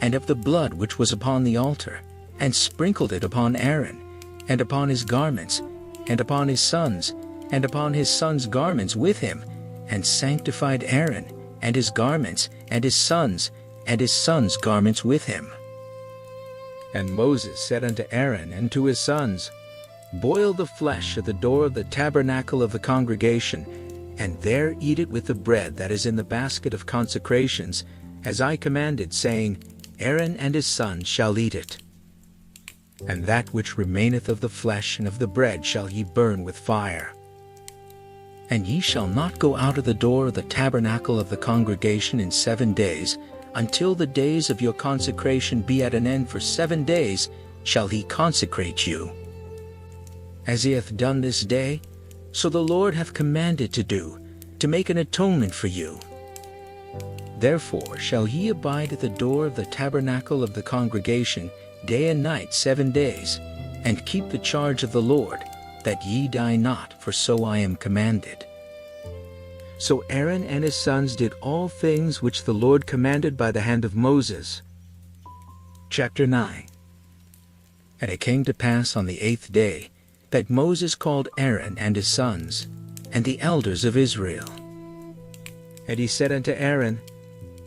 and of the blood which was upon the altar, and sprinkled it upon Aaron, and upon his garments, and upon his sons, and upon his sons' garments with him, and sanctified Aaron, and his garments, and his sons' garments with him. And Moses said unto Aaron and to his sons, Boil the flesh at the door of the tabernacle of the congregation, and there eat it with the bread that is in the basket of consecrations, as I commanded, saying, Aaron and his sons shall eat it. And that which remaineth of the flesh and of the bread shall ye burn with fire. And ye shall not go out of the door of the tabernacle of the congregation in 7 days, until the days of your consecration be at an end. For 7 days shall he consecrate you. As he hath done this day, so the Lord hath commanded to do, to make an atonement for you. Therefore shall ye abide at the door of the tabernacle of the congregation day and night 7 days, and keep the charge of the Lord, that ye die not, for so I am commanded. So Aaron and his sons did all things which the Lord commanded by the hand of Moses. Chapter 9. And it came to pass on the 8th day, that Moses called Aaron and his sons, and the elders of Israel. And he said unto Aaron,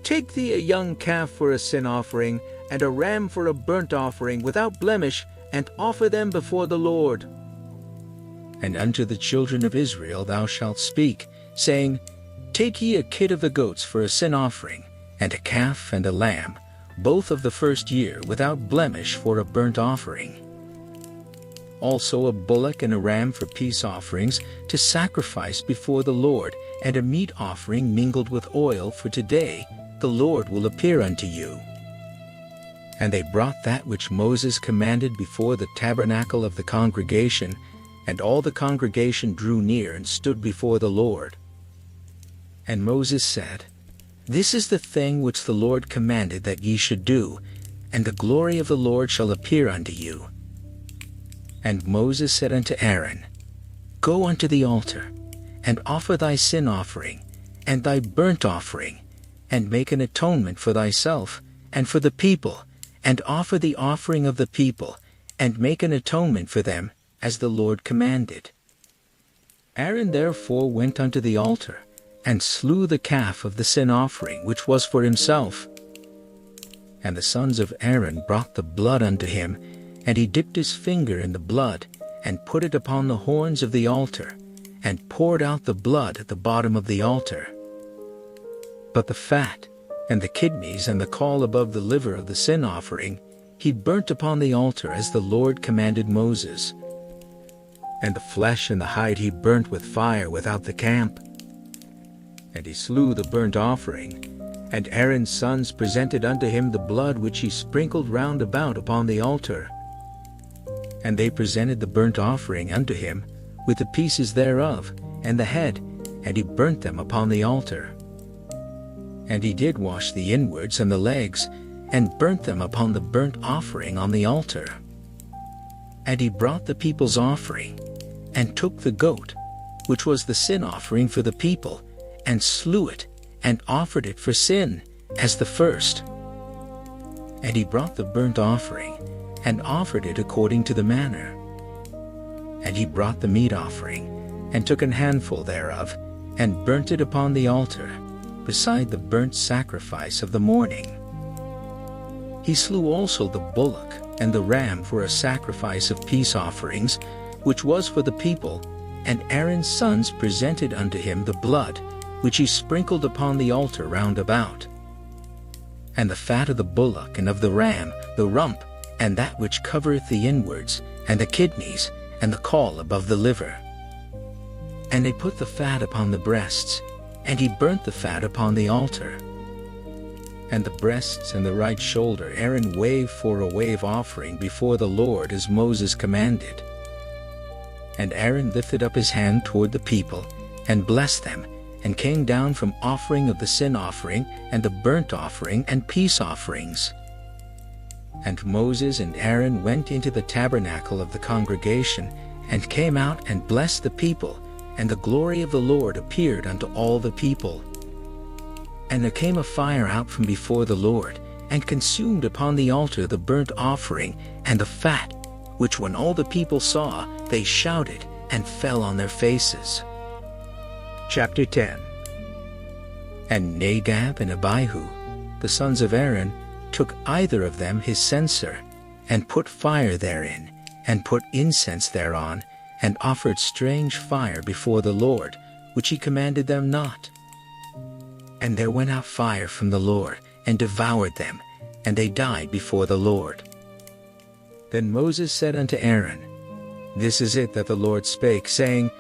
Take thee a young calf for a sin offering, and a ram for a burnt offering without blemish, and offer them before the Lord. And unto the children of Israel thou shalt speak, saying, Take ye a kid of the goats for a sin offering, and a calf and a lamb, both of the first year, without blemish, for a burnt offering. Also a bullock and a ram for peace offerings, to sacrifice before the Lord, and a meat offering mingled with oil, for today the Lord will appear unto you. And they brought that which Moses commanded before the tabernacle of the congregation, and all the congregation drew near and stood before the Lord. And Moses said, This is the thing which the Lord commanded that ye should do, and the glory of the Lord shall appear unto you. And Moses said unto Aaron, Go unto the altar, and offer thy sin offering, and thy burnt offering, and make an atonement for thyself, and for the people, and offer the offering of the people, and make an atonement for them, as the Lord commanded. Aaron therefore went unto the altar, and slew the calf of the sin offering, which was for himself. And the sons of Aaron brought the blood unto him, and he dipped his finger in the blood, and put it upon the horns of the altar, and poured out the blood at the bottom of the altar. But the fat, and the kidneys, and the caul above the liver of the sin offering, he burnt upon the altar, as the Lord commanded Moses. And the flesh and the hide he burnt with fire without the camp. And he slew the burnt offering, and Aaron's sons presented unto him the blood which he sprinkled round about upon the altar. And they presented the burnt offering unto him, with the pieces thereof, and the head, and he burnt them upon the altar. And he did wash the inwards and the legs, and burnt them upon the burnt offering on the altar. And he brought the people's offering, and took the goat, which was the sin offering for the people, and slew it, and offered it for sin, as the first. And he brought the burnt offering, and offered it according to the manner. And he brought the meat offering, and took an handful thereof, and burnt it upon the altar, beside the burnt sacrifice of the morning. He slew also the bullock and the ram for a sacrifice of peace offerings, which was for the people, and Aaron's sons presented unto him the blood, which he sprinkled upon the altar round about. And the fat of the bullock and of the ram, the rump, and that which covereth the inwards, and the kidneys, and the caul above the liver. And they put the fat upon the breasts, and he burnt the fat upon the altar. And the breasts and the right shoulder Aaron waved for a wave offering before the Lord, as Moses commanded. And Aaron lifted up his hand toward the people, and blessed them, and came down from offering of the sin offering, and the burnt offering, and peace offerings. And Moses and Aaron went into the tabernacle of the congregation, and came out and blessed the people, and the glory of the Lord appeared unto all the people. And there came a fire out from before the Lord, and consumed upon the altar the burnt offering and the fat, which when all the people saw, they shouted, and fell on their faces. Chapter 10. And Nadab and Abihu, the sons of Aaron, took either of them his censer, and put fire therein, and put incense thereon, and offered strange fire before the Lord, which he commanded them not. And there went out fire from the Lord, and devoured them, and they died before the Lord. Then Moses said unto Aaron, This is it that the Lord spake, saying,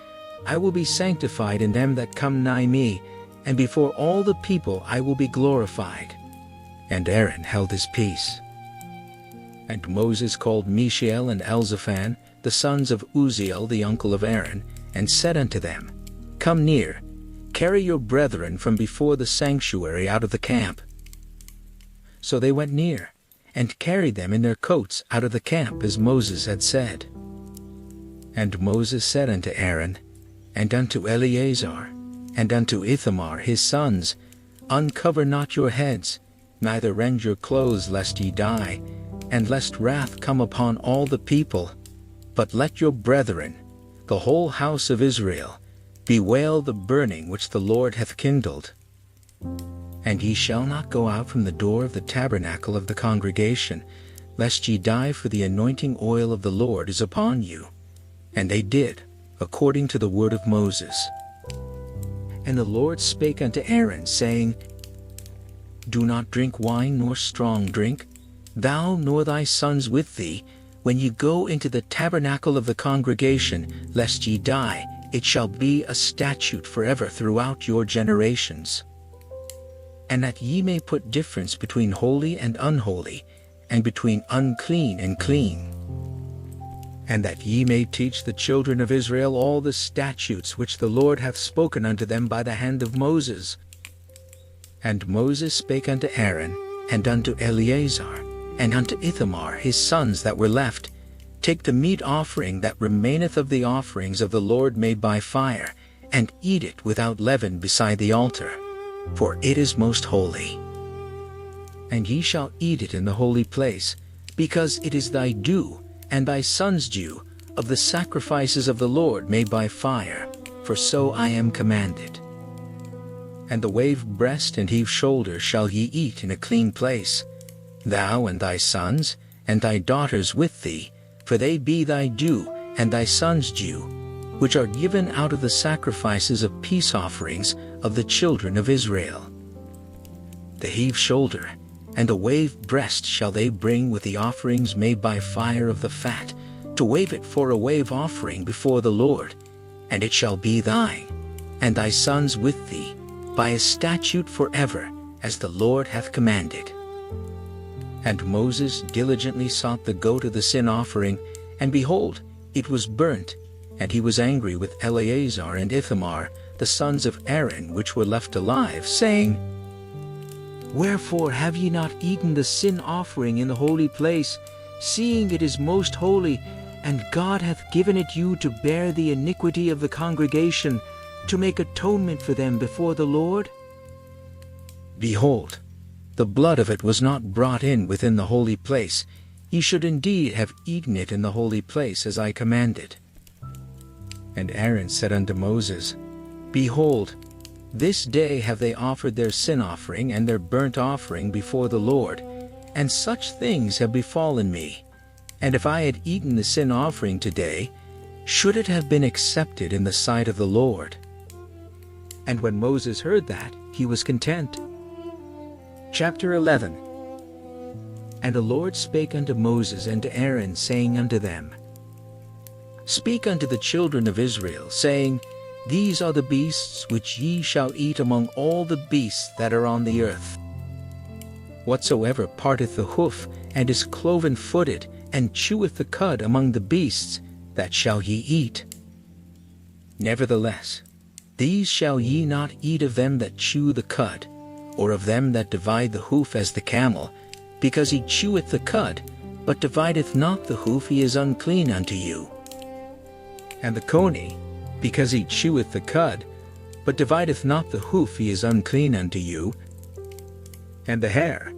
I will be sanctified in them that come nigh me, and before all the people I will be glorified. And Aaron held his peace. And Moses called Mishael and Elzaphan, the sons of Uzziel the uncle of Aaron, and said unto them, Come near, carry your brethren from before the sanctuary out of the camp. So they went near, and carried them in their coats out of the camp, as Moses had said. And Moses said unto Aaron, and unto Eleazar, and unto Ithamar his sons, Uncover not your heads, neither rend your clothes, lest ye die, and lest wrath come upon all the people, but let your brethren, the whole house of Israel, bewail the burning which the Lord hath kindled. And ye shall not go out from the door of the tabernacle of the congregation, lest ye die, for the anointing oil of the Lord is upon you. And they did, according to the word of Moses. And the Lord spake unto Aaron, saying, Do not drink wine nor strong drink, thou nor thy sons with thee, when ye go into the tabernacle of the congregation, lest ye die. It shall be a statute forever throughout your generations. And that ye may put difference between holy and unholy, and between unclean and clean. And that ye may teach the children of Israel all the statutes which the Lord hath spoken unto them by the hand of Moses. And Moses spake unto Aaron, and unto Eleazar, and unto Ithamar his sons that were left, Take the meat offering that remaineth of the offerings of the Lord made by fire, and eat it without leaven beside the altar, for it is most holy. And ye shall eat it in the holy place, because it is thy due, and thy son's due, of the sacrifices of the Lord made by fire, for so I am commanded. And the wave breast and heave shoulder shall ye eat in a clean place, thou and thy sons, and thy daughters with thee, for they be thy due, and thy son's due, which are given out of the sacrifices of peace offerings of the children of Israel. The heave shoulder and the wave breast shall they bring with the offerings made by fire of the fat, to wave it for a wave offering before the Lord, and it shall be thine, and thy sons with thee, by a statute forever, as the Lord hath commanded. And Moses diligently sought the goat of the sin offering, and behold, it was burnt, and he was angry with Eleazar and Ithamar, the sons of Aaron, which were left alive, saying, Wherefore have ye not eaten the sin offering in the holy place, seeing it is most holy, and God hath given it you to bear the iniquity of the congregation, to make atonement for them before the Lord? Behold, the blood of it was not brought in within the holy place. Ye should indeed have eaten it in the holy place, as I commanded. And Aaron said unto Moses, Behold, this day have they offered their sin offering and their burnt offering before the Lord, and such things have befallen me. And if I had eaten the sin offering today, should it have been accepted in the sight of the Lord? And when Moses heard that, he was content. Chapter 11. And the Lord spake unto Moses and to Aaron, saying unto them, Speak unto the children of Israel, saying, These are the beasts which ye shall eat among all the beasts that are on the earth. Whatsoever parteth the hoof, and is cloven-footed, and cheweth the cud among the beasts, that shall ye eat. Nevertheless, these shall ye not eat of them that chew the cud, or of them that divide the hoof as the camel, because he cheweth the cud, but divideth not the hoof, he is unclean unto you. And the coney, because he cheweth the cud, but divideth not the hoof, he is unclean unto you. And the hare,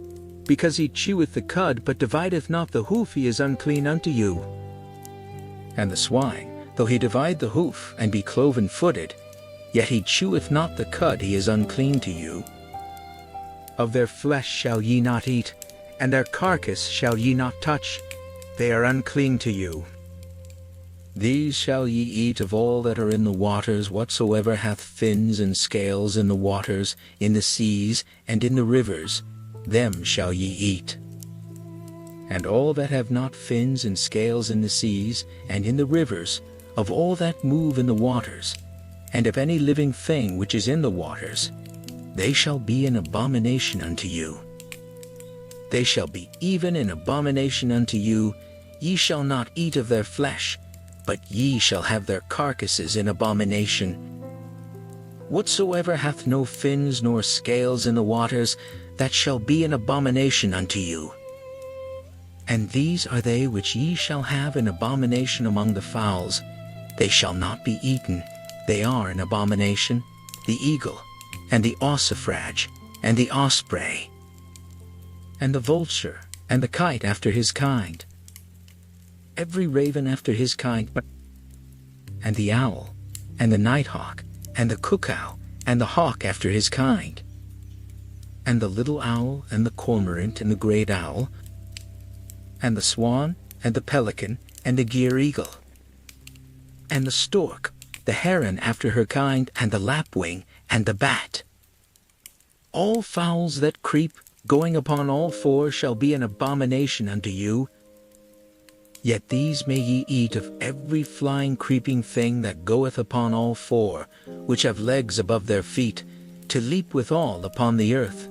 because he cheweth the cud, but divideth not the hoof, he is unclean unto you. And the swine, though he divide the hoof, and be cloven-footed, yet he cheweth not the cud, he is unclean to you. Of their flesh shall ye not eat, and their carcass shall ye not touch, they are unclean to you. These shall ye eat of all that are in the waters, whatsoever hath fins and scales in the waters, in the seas, and in the rivers, them shall ye eat. and all that have not fins and scales in the seas and in the rivers, of all that move in the waters, and of any living thing which is in the waters, they shall be an abomination unto you. They shall be even an abomination unto you. Ye shall not eat of their flesh, but ye shall have their carcasses in abomination. Whatsoever hath no fins nor scales in the waters, that shall be an abomination unto you. And these are they which ye shall have an abomination among the fowls. They shall not be eaten. They are an abomination: the eagle, and the ossifrage, and the osprey, and the vulture, and the kite after his kind, every raven after his kind, and the owl, and the nighthawk, and the cuckoo, and the hawk after his kind, and the little owl, and the cormorant, and the great owl, and the swan, and the pelican, and the gier eagle, and the stork, the heron after her kind, and the lapwing, and the bat. All fowls that creep, going upon all four, shall be an abomination unto you. Yet these may ye eat of every flying creeping thing that goeth upon all four, which have legs above their feet, to leap withal upon the earth.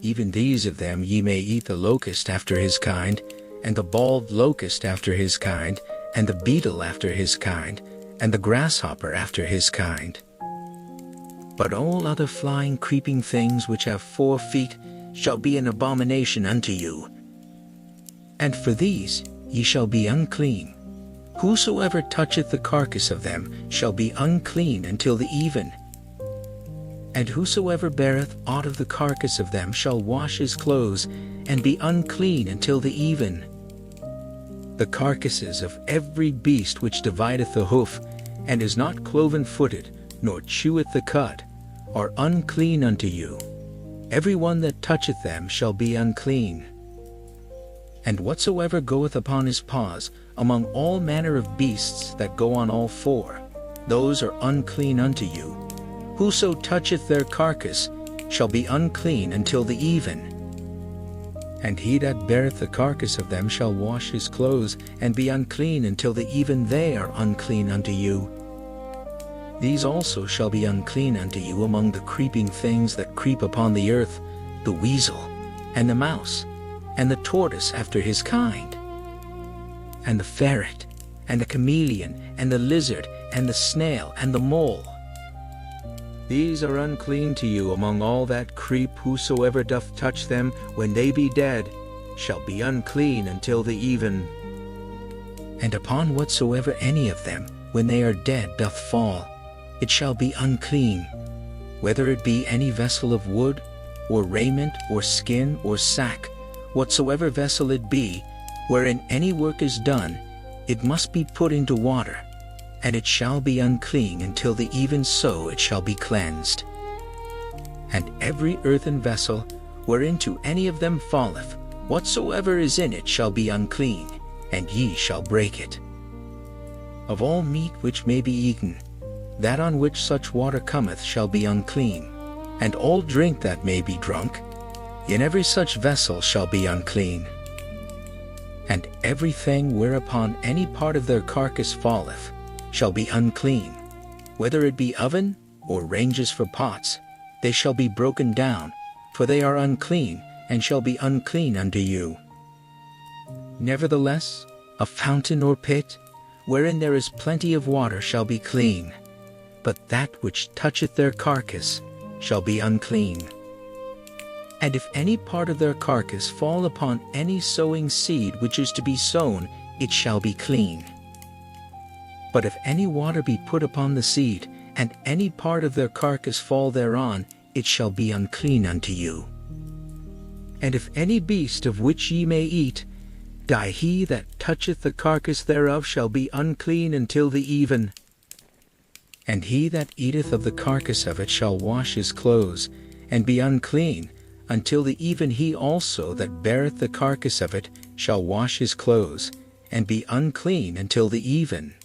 Even these of them ye may eat: the locust after his kind, and the bald locust after his kind, and the beetle after his kind, and the grasshopper after his kind. But all other flying creeping things which have 4 feet shall be an abomination unto you. And for these ye shall be unclean. Whosoever toucheth the carcass of them shall be unclean until the even. And whosoever beareth aught of the carcass of them shall wash his clothes, and be unclean until the even. The carcasses of every beast which divideth the hoof, and is not cloven-footed, nor cheweth the cud, are unclean unto you. Every one that toucheth them shall be unclean. And whatsoever goeth upon his paws, among all manner of beasts that go on all four, those are unclean unto you. Whoso toucheth their carcass shall be unclean until the even. And he that beareth the carcass of them shall wash his clothes, and be unclean until the even. They are unclean unto you. These also shall be unclean unto you among the creeping things that creep upon the earth: the weasel, and the mouse, and the tortoise after his kind, and the ferret, and the chameleon, and the lizard, and the snail, and the mole. These are unclean to you among all that creep. Whosoever doth touch them when they be dead shall be unclean until the even. And upon whatsoever any of them, when they are dead, doth fall, it shall be unclean, whether it be any vessel of wood, or raiment, or skin, or sack, whatsoever vessel it be, wherein any work is done, it must be put into water, and it shall be unclean until the even. So it shall be cleansed. And every earthen vessel, whereinto any of them falleth, whatsoever is in it shall be unclean, and ye shall break it. Of all meat which may be eaten, that on which such water cometh shall be unclean, and all drink that may be drunk, in every such vessel shall be unclean. And everything whereupon any part of their carcass falleth shall be unclean, whether it be oven, or ranges for pots, they shall be broken down, for they are unclean, and shall be unclean unto you. Nevertheless, a fountain or pit, wherein there is plenty of water, shall be clean, but that which toucheth their carcass shall be unclean. And if any part of their carcass fall upon any sowing seed which is to be sown, it shall be clean. But if any water be put upon the seed, and any part of their carcass fall thereon, it shall be unclean unto you. And if any beast of which ye may eat die, he that toucheth the carcass thereof shall be unclean until the even. And he that eateth of the carcass of it shall wash his clothes, and be unclean until the even. He also that beareth the carcass of it shall wash his clothes, and be unclean until the even.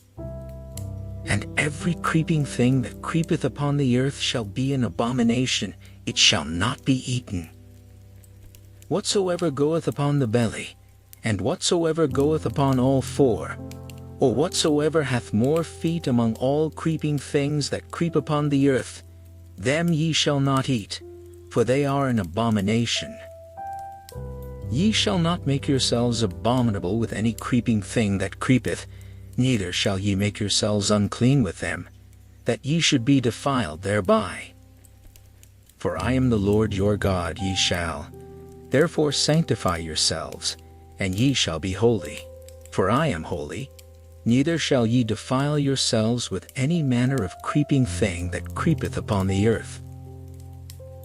And every creeping thing that creepeth upon the earth shall be an abomination: it shall not be eaten. Whatsoever goeth upon the belly, And whatsoever goeth upon all four, or whatsoever hath more feet among all creeping things that creep upon the earth, them ye shall not eat, for they are an abomination. Ye shall not make yourselves abominable with any creeping thing that creepeth, neither shall ye make yourselves unclean with them, that ye should be defiled thereby. For I am the Lord your God. Ye shall therefore sanctify yourselves, and ye shall be holy, for I am holy. Neither shall ye defile yourselves with any manner of creeping thing that creepeth upon the earth.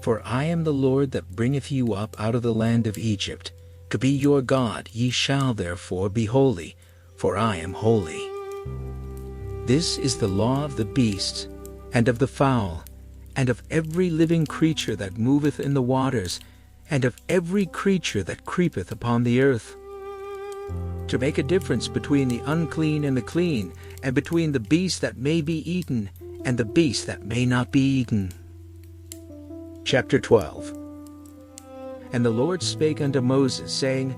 For I am the Lord that bringeth you up out of the land of Egypt, to be your God. Ye shall therefore be holy, for I am holy. This is the law of the beasts, and of the fowl, and of every living creature that moveth in the waters, and of every creature that creepeth upon the earth, to make a difference between the unclean and the clean, and between the beast that may be eaten, and the beast that may not be eaten. Chapter 12. And the Lord spake unto Moses, saying,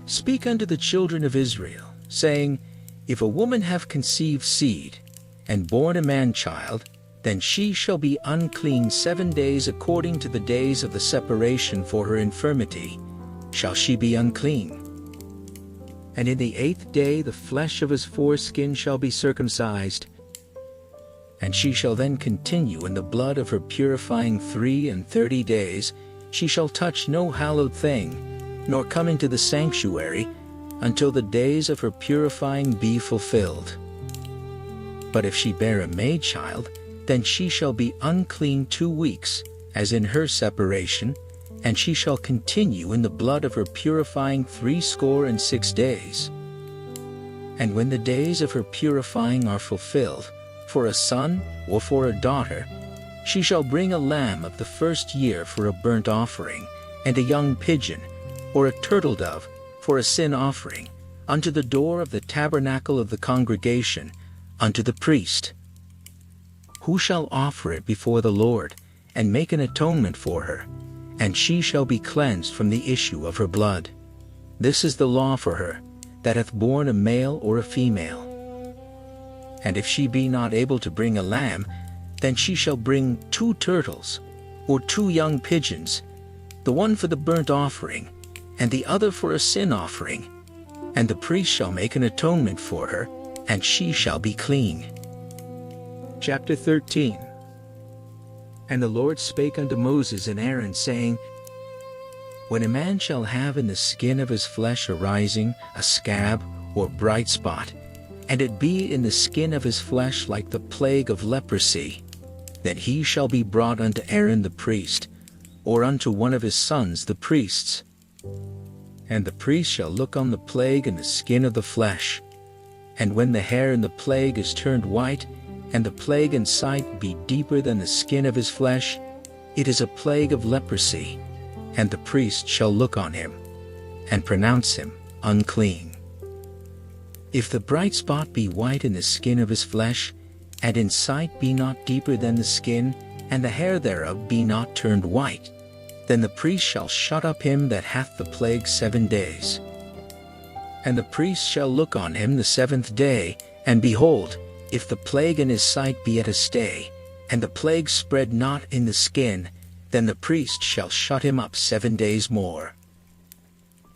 Speak unto the children of Israel, saying, If a woman have conceived seed, and born a man-child, then she shall be unclean 7 days according to the days of the separation for her infirmity, shall she be unclean. And in the 8th day the flesh of his foreskin shall be circumcised, and she shall then continue in the blood of her purifying 33 days. She shall touch no hallowed thing, nor come into the sanctuary, until the days of her purifying be fulfilled. But if she bear a maid child, then she shall be unclean 2 weeks, as in her separation, and she shall continue in the blood of her purifying 66 days. And when the days of her purifying are fulfilled, for a son or for a daughter, she shall bring a lamb of the first year for a burnt offering, and a young pigeon, or a turtle dove, for a sin offering, unto the door of the tabernacle of the congregation, unto the priest, who shall offer it before the Lord, and make an atonement for her, and she shall be cleansed from the issue of her blood. This is the law for her, that hath borne a male or a female. And if she be not able to bring a lamb, then she shall bring 2 turtles, or 2 young pigeons, the one for the burnt offering, and the other for a sin offering, and the priest shall make an atonement for her, and she shall be clean. Chapter 13. And the Lord spake unto Moses and Aaron, saying, When a man shall have in the skin of his flesh arising a scab or bright spot, and it be in the skin of his flesh like the plague of leprosy, then he shall be brought unto Aaron the priest, or unto one of his sons the priests. And the priest shall look on the plague in the skin of the flesh. And when the hair in the plague is turned white, and the plague in sight be deeper than the skin of his flesh, it is a plague of leprosy, and the priest shall look on him, and pronounce him unclean. If the bright spot be white in the skin of his flesh, and in sight be not deeper than the skin, and the hair thereof be not turned white, then the priest shall shut up him that hath the plague 7 days. And the priest shall look on him the 7th day, and behold, if the plague in his sight be at a stay, and the plague spread not in the skin, then the priest shall shut him up 7 days more.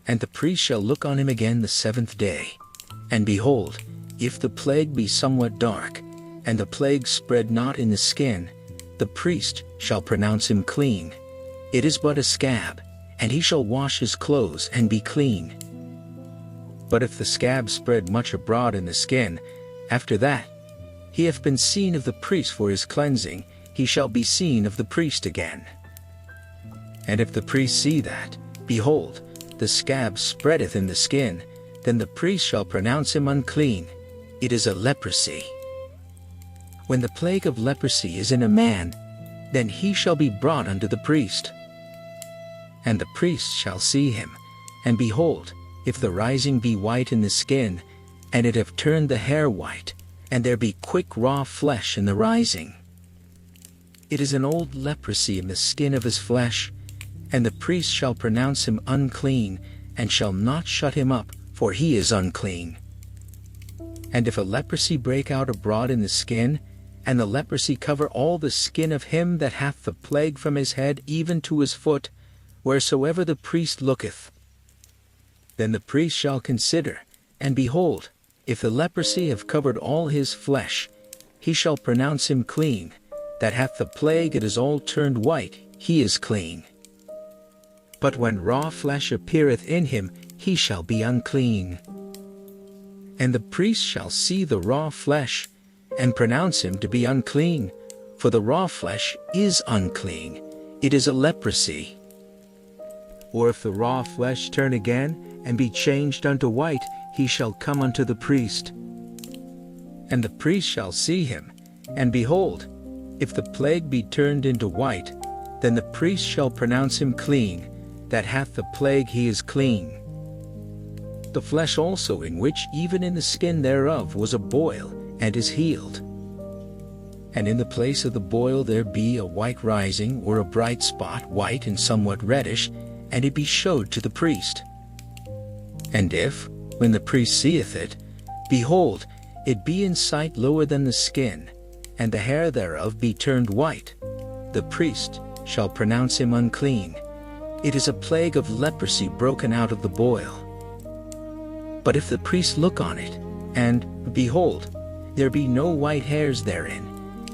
And the priest shall look on him again the 7th day, and behold, if the plague be somewhat dark, and the plague spread not in the skin, the priest shall pronounce him clean. It is but a scab, and he shall wash his clothes and be clean. But if the scab spread much abroad in the skin, after that he hath been seen of the priest for his cleansing, he shall be seen of the priest again. And if the priest see that, behold, the scab spreadeth in the skin, then the priest shall pronounce him unclean. It is a leprosy. When the plague of leprosy is in a man, then he shall be brought unto the priest. And the priest shall see him, and behold, if the rising be white in the skin, and it have turned the hair white, and there be quick raw flesh in the rising, it is an old leprosy in the skin of his flesh, and the priest shall pronounce him unclean, and shall not shut him up, for he is unclean. And if a leprosy break out abroad in the skin, and the leprosy cover all the skin of him that hath the plague from his head even to his foot, wheresoever the priest looketh, then the priest shall consider, and behold, if the leprosy have covered all his flesh, he shall pronounce him clean. That hath the plague, it is all turned white, he is clean. But when raw flesh appeareth in him, he shall be unclean. And the priest shall see the raw flesh, and pronounce him to be unclean, for the raw flesh is unclean, it is a leprosy. Or if the raw flesh turn again, and be changed unto white, he shall come unto the priest. And the priest shall see him, and behold, if the plague be turned into white, then the priest shall pronounce him clean. That hath the plague, he is clean. The flesh also in which even in the skin thereof was a boil, and is healed. And in the place of the boil there be a white rising, or a bright spot, white and somewhat reddish, and it be showed to the priest. And if, when the priest seeth it, behold, it be in sight lower than the skin, and the hair thereof be turned white, the priest shall pronounce him unclean. It is a plague of leprosy broken out of the boil. But if the priest look on it, and, behold, there be no white hairs therein,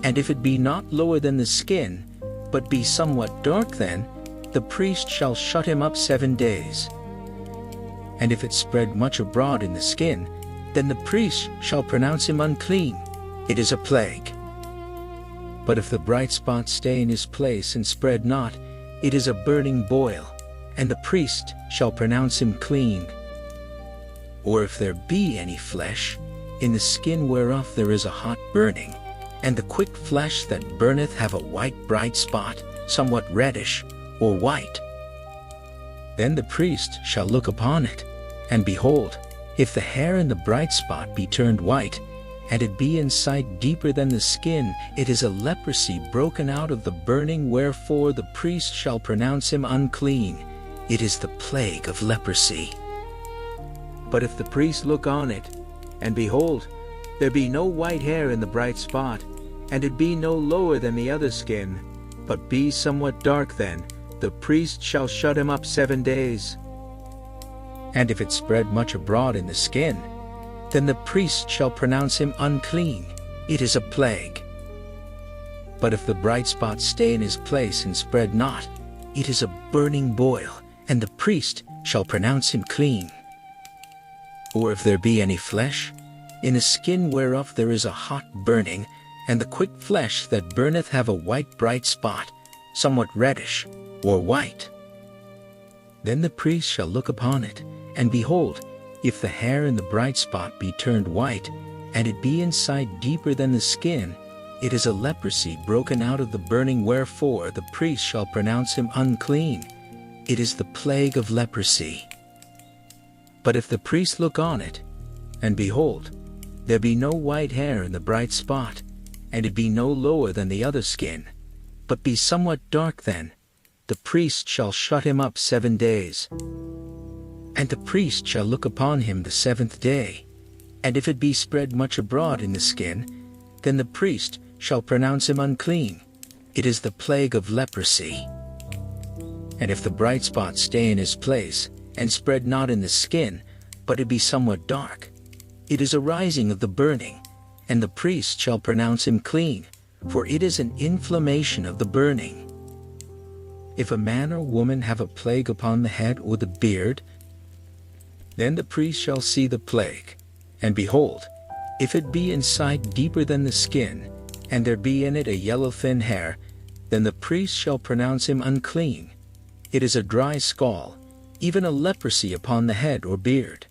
and if it be not lower than the skin, but be somewhat dark, then the priest shall shut him up 7 days. And if it spread much abroad in the skin, then the priest shall pronounce him unclean. It is a plague. But if the bright spot stay in his place and spread not, it is a burning boil, and the priest shall pronounce him clean. Or if there be any flesh, in the skin whereof there is a hot burning, and the quick flesh that burneth have a white bright spot, somewhat reddish, or white, then the priest shall look upon it, and behold, if the hair in the bright spot be turned white, and it be in sight deeper than the skin, it is a leprosy broken out of the burning, wherefore the priest shall pronounce him unclean. It is the plague of leprosy. But if the priest look on it, and behold, there be no white hair in the bright spot, and it be no lower than the other skin, but be somewhat dark, then the priest shall shut him up 7 days. And if it spread much abroad in the skin, then the priest shall pronounce him unclean. It is a plague. But if the bright spot stay in his place and spread not, it is a burning boil, and the priest shall pronounce him clean. Or if there be any flesh, in a skin whereof there is a hot burning, and the quick flesh that burneth have a white bright spot, somewhat reddish, or white, then the priest shall look upon it, and behold, if the hair in the bright spot be turned white, and it be in sight deeper than the skin, it is a leprosy broken out of the burning, wherefore the priest shall pronounce him unclean. It is the plague of leprosy. But if the priest look on it, and behold, there be no white hair in the bright spot, and it be no lower than the other skin, but be somewhat dark, then the priest shall shut him up 7 days. And the priest shall look upon him the 7th day, and if it be spread much abroad in the skin, then the priest shall pronounce him unclean. It is the plague of leprosy. And if the bright spot stay in his place, and spread not in the skin, but it be somewhat dark, it is a rising of the burning, and the priest shall pronounce him clean, for it is an inflammation of the burning. If a man or woman have a plague upon the head or the beard, then the priest shall see the plague, and behold, if it be in sight deeper than the skin, and there be in it a yellow thin hair, then the priest shall pronounce him unclean. It is a dry scall, even a leprosy upon the head or beard.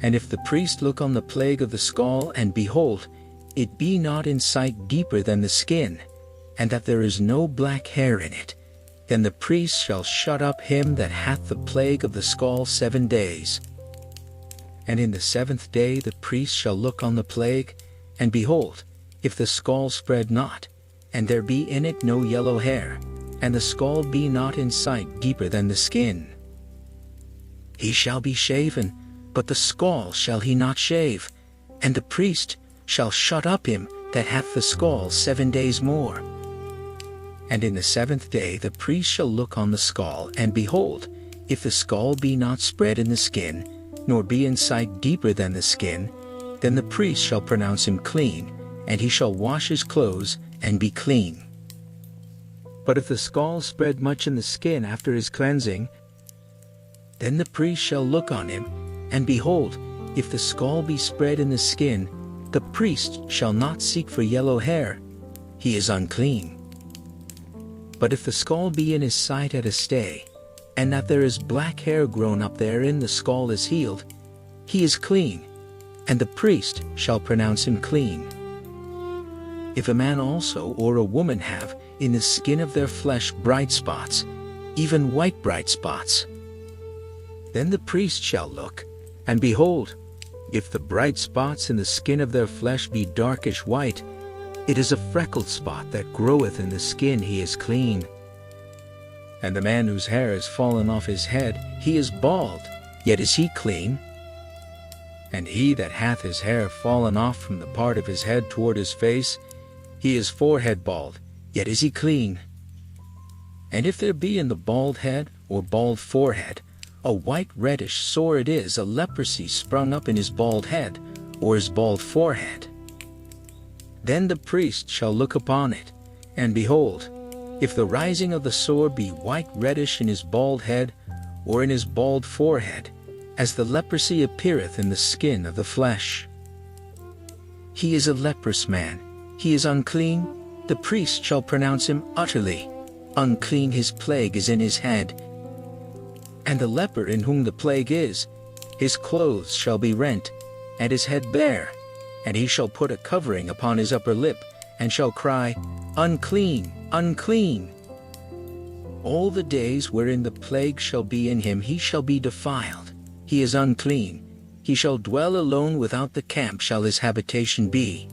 And if the priest look on the plague of the scall, and behold, it be not in sight deeper than the skin, and that there is no black hair in it, then the priest shall shut up him that hath the plague of the scall 7 days. And in the 7th day the priest shall look on the plague, and behold, if the scall spread not, and there be in it no yellow hair, and the scall be not in sight deeper than the skin, he shall be shaven, but the scall shall he not shave. And the priest shall shut up him that hath the scall 7 days more. And in the 7th day the priest shall look on the scall, and behold, if the scall be not spread in the skin, nor be in sight deeper than the skin, then the priest shall pronounce him clean, and he shall wash his clothes, and be clean. But if the scall spread much in the skin after his cleansing, then the priest shall look on him, and behold, if the scall be spread in the skin, the priest shall not seek for yellow hair, he is unclean. But if the scall be in his sight at a stay, and that there is black hair grown up therein, the scall is healed, he is clean, and the priest shall pronounce him clean. If a man also or a woman have in the skin of their flesh bright spots, even white bright spots, then the priest shall look, and behold, if the bright spots in the skin of their flesh be darkish white, it is a freckled spot that groweth in the skin, he is clean. And the man whose hair is fallen off his head, he is bald, yet is he clean. And he that hath his hair fallen off from the part of his head toward his face, he is forehead bald, yet is he clean. And if there be in the bald head or bald forehead a white reddish sore, it is a leprosy sprung up in his bald head or his bald forehead. Then the priest shall look upon it, and behold, if the rising of the sore be white reddish in his bald head or in his bald forehead, as the leprosy appeareth in the skin of the flesh, he is a leprous man, he is unclean, the priest shall pronounce him utterly unclean, his plague is in his head. And the leper in whom the plague is, his clothes shall be rent, and his head bare, and he shall put a covering upon his upper lip, and shall cry, Unclean, unclean. All the days wherein the plague shall be in him, he shall be defiled, he is unclean, he shall dwell alone without the camp shall his habitation be.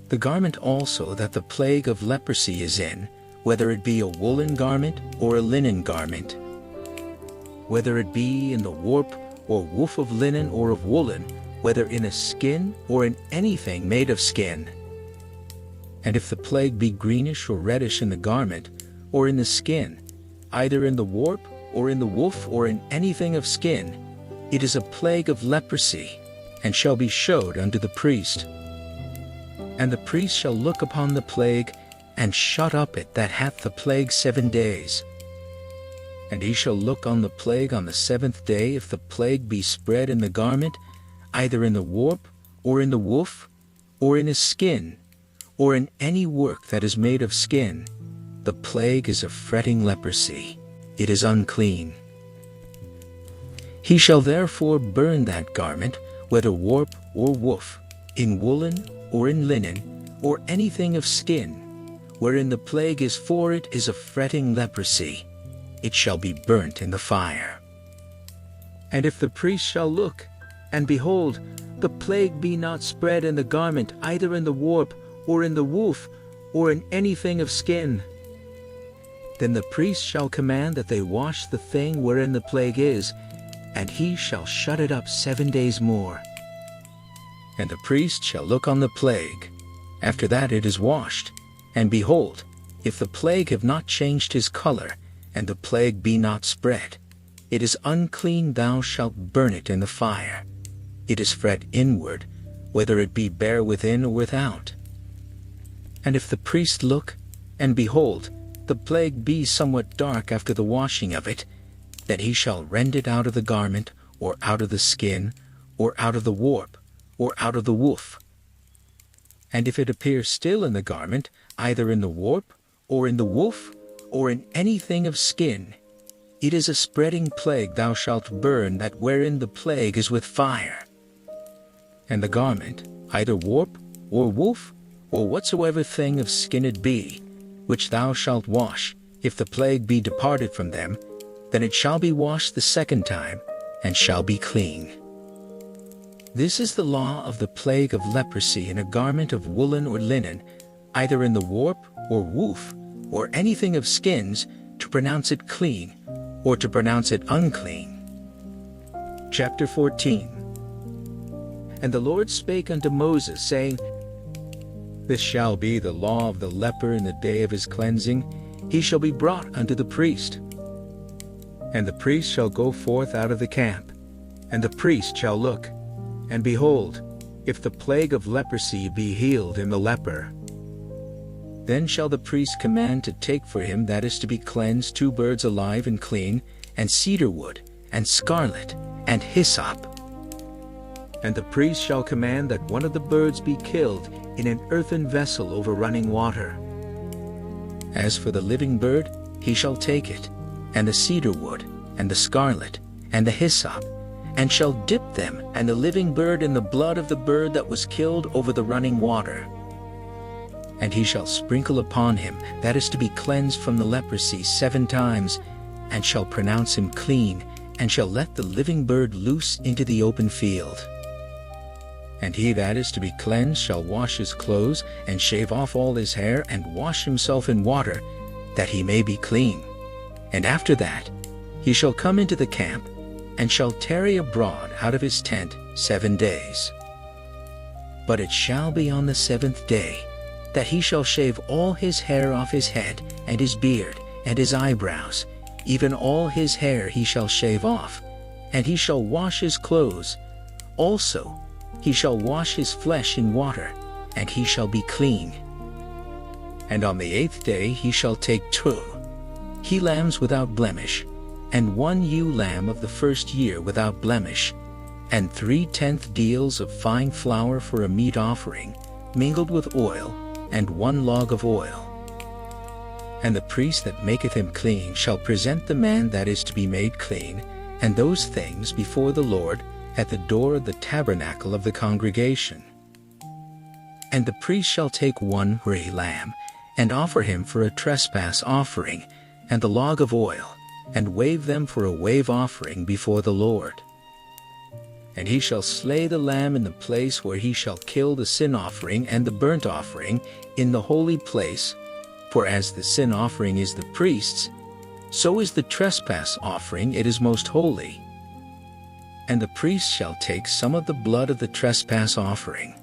The garment also that the plague of leprosy is in, whether it be a woolen garment or a linen garment, whether it be in the warp or woof of linen or of woolen, whether in a skin or in anything made of skin. And if the plague be greenish or reddish in the garment, or in the skin, either in the warp or in the woof or in anything of skin, it is a plague of leprosy, and shall be showed unto the priest. And the priest shall look upon the plague, and shut up it that hath the plague 7 days. And he shall look on the plague on the 7th day, if the plague be spread in the garment, either in the warp, or in the woof, or in his skin, or in any work that is made of skin, the plague is a fretting leprosy, it is unclean. He shall therefore burn that garment, whether warp or woof, in woolen or in linen, or anything of skin, wherein the plague is, for it is a fretting leprosy, it shall be burnt in the fire. And if the priest shall look, and behold, the plague be not spread in the garment, either in the warp, or in the woof, or in anything of skin, then the priest shall command that they wash the thing wherein the plague is, and he shall shut it up 7 days more. And the priest shall look on the plague, after that it is washed, and behold, if the plague have not changed his color, and the plague be not spread, it is unclean, thou shalt burn it in the fire. It is fret inward, whether it be bare within or without. And if the priest look, and behold, the plague be somewhat dark after the washing of it, then he shall rend it out of the garment, or out of the skin, or out of the warp, or out of the woof. And if it appear still in the garment, either in the warp, or in the woof, or in anything of skin, it is a spreading plague, thou shalt burn that wherein the plague is with fire. And the garment, either warp, or woof, or whatsoever thing of skin it be, which thou shalt wash, if the plague be departed from them, then it shall be washed the 2nd time, and shall be clean. This is the law of the plague of leprosy in a garment of woolen or linen, either in the warp, or woof, or anything of skins, to pronounce it clean, or to pronounce it unclean. Chapter 14. And the Lord spake unto Moses, saying, This shall be the law of the leper in the day of his cleansing. He shall be brought unto the priest. And the priest shall go forth out of the camp, and the priest shall look, and behold, if the plague of leprosy be healed in the leper. Then shall the priest command to take for him that is to be cleansed 2 birds alive and clean, and cedar wood, and scarlet, and hyssop. And the priest shall command that one of the birds be killed in an earthen vessel over running water. As for the living bird, he shall take it, and the cedar wood, and the scarlet, and the hyssop, and shall dip them and the living bird in the blood of the bird that was killed over the running water. And he shall sprinkle upon him that is to be cleansed from the leprosy 7 times, and shall pronounce him clean, and shall let the living bird loose into the open field. And he that is to be cleansed shall wash his clothes, and shave off all his hair, and wash himself in water, that he may be clean. And after that he shall come into the camp, and shall tarry abroad out of his tent 7 days. But it shall be on the 7th day, that he shall shave all his hair off his head, and his beard, and his eyebrows, even all his hair he shall shave off, and he shall wash his clothes. Also he shall wash his flesh in water, and he shall be clean. And on the 8th day he shall take 2 he-lambs without blemish, and 1 ewe lamb of the first year without blemish, and 3/10 deals of fine flour for a meat offering, mingled with oil, and 1 log of oil. And the priest that maketh him clean shall present the man that is to be made clean, and those things before the Lord at the door of the tabernacle of the congregation. And the priest shall take 1 gray lamb, and offer him for a trespass offering, and the log of oil, and wave them for a wave offering before the Lord. And he shall slay the lamb in the place where he shall kill the sin offering and the burnt offering in the holy place, for as the sin offering is the priest's, so is the trespass offering, it is most holy. And the priest shall take some of the blood of the trespass offering,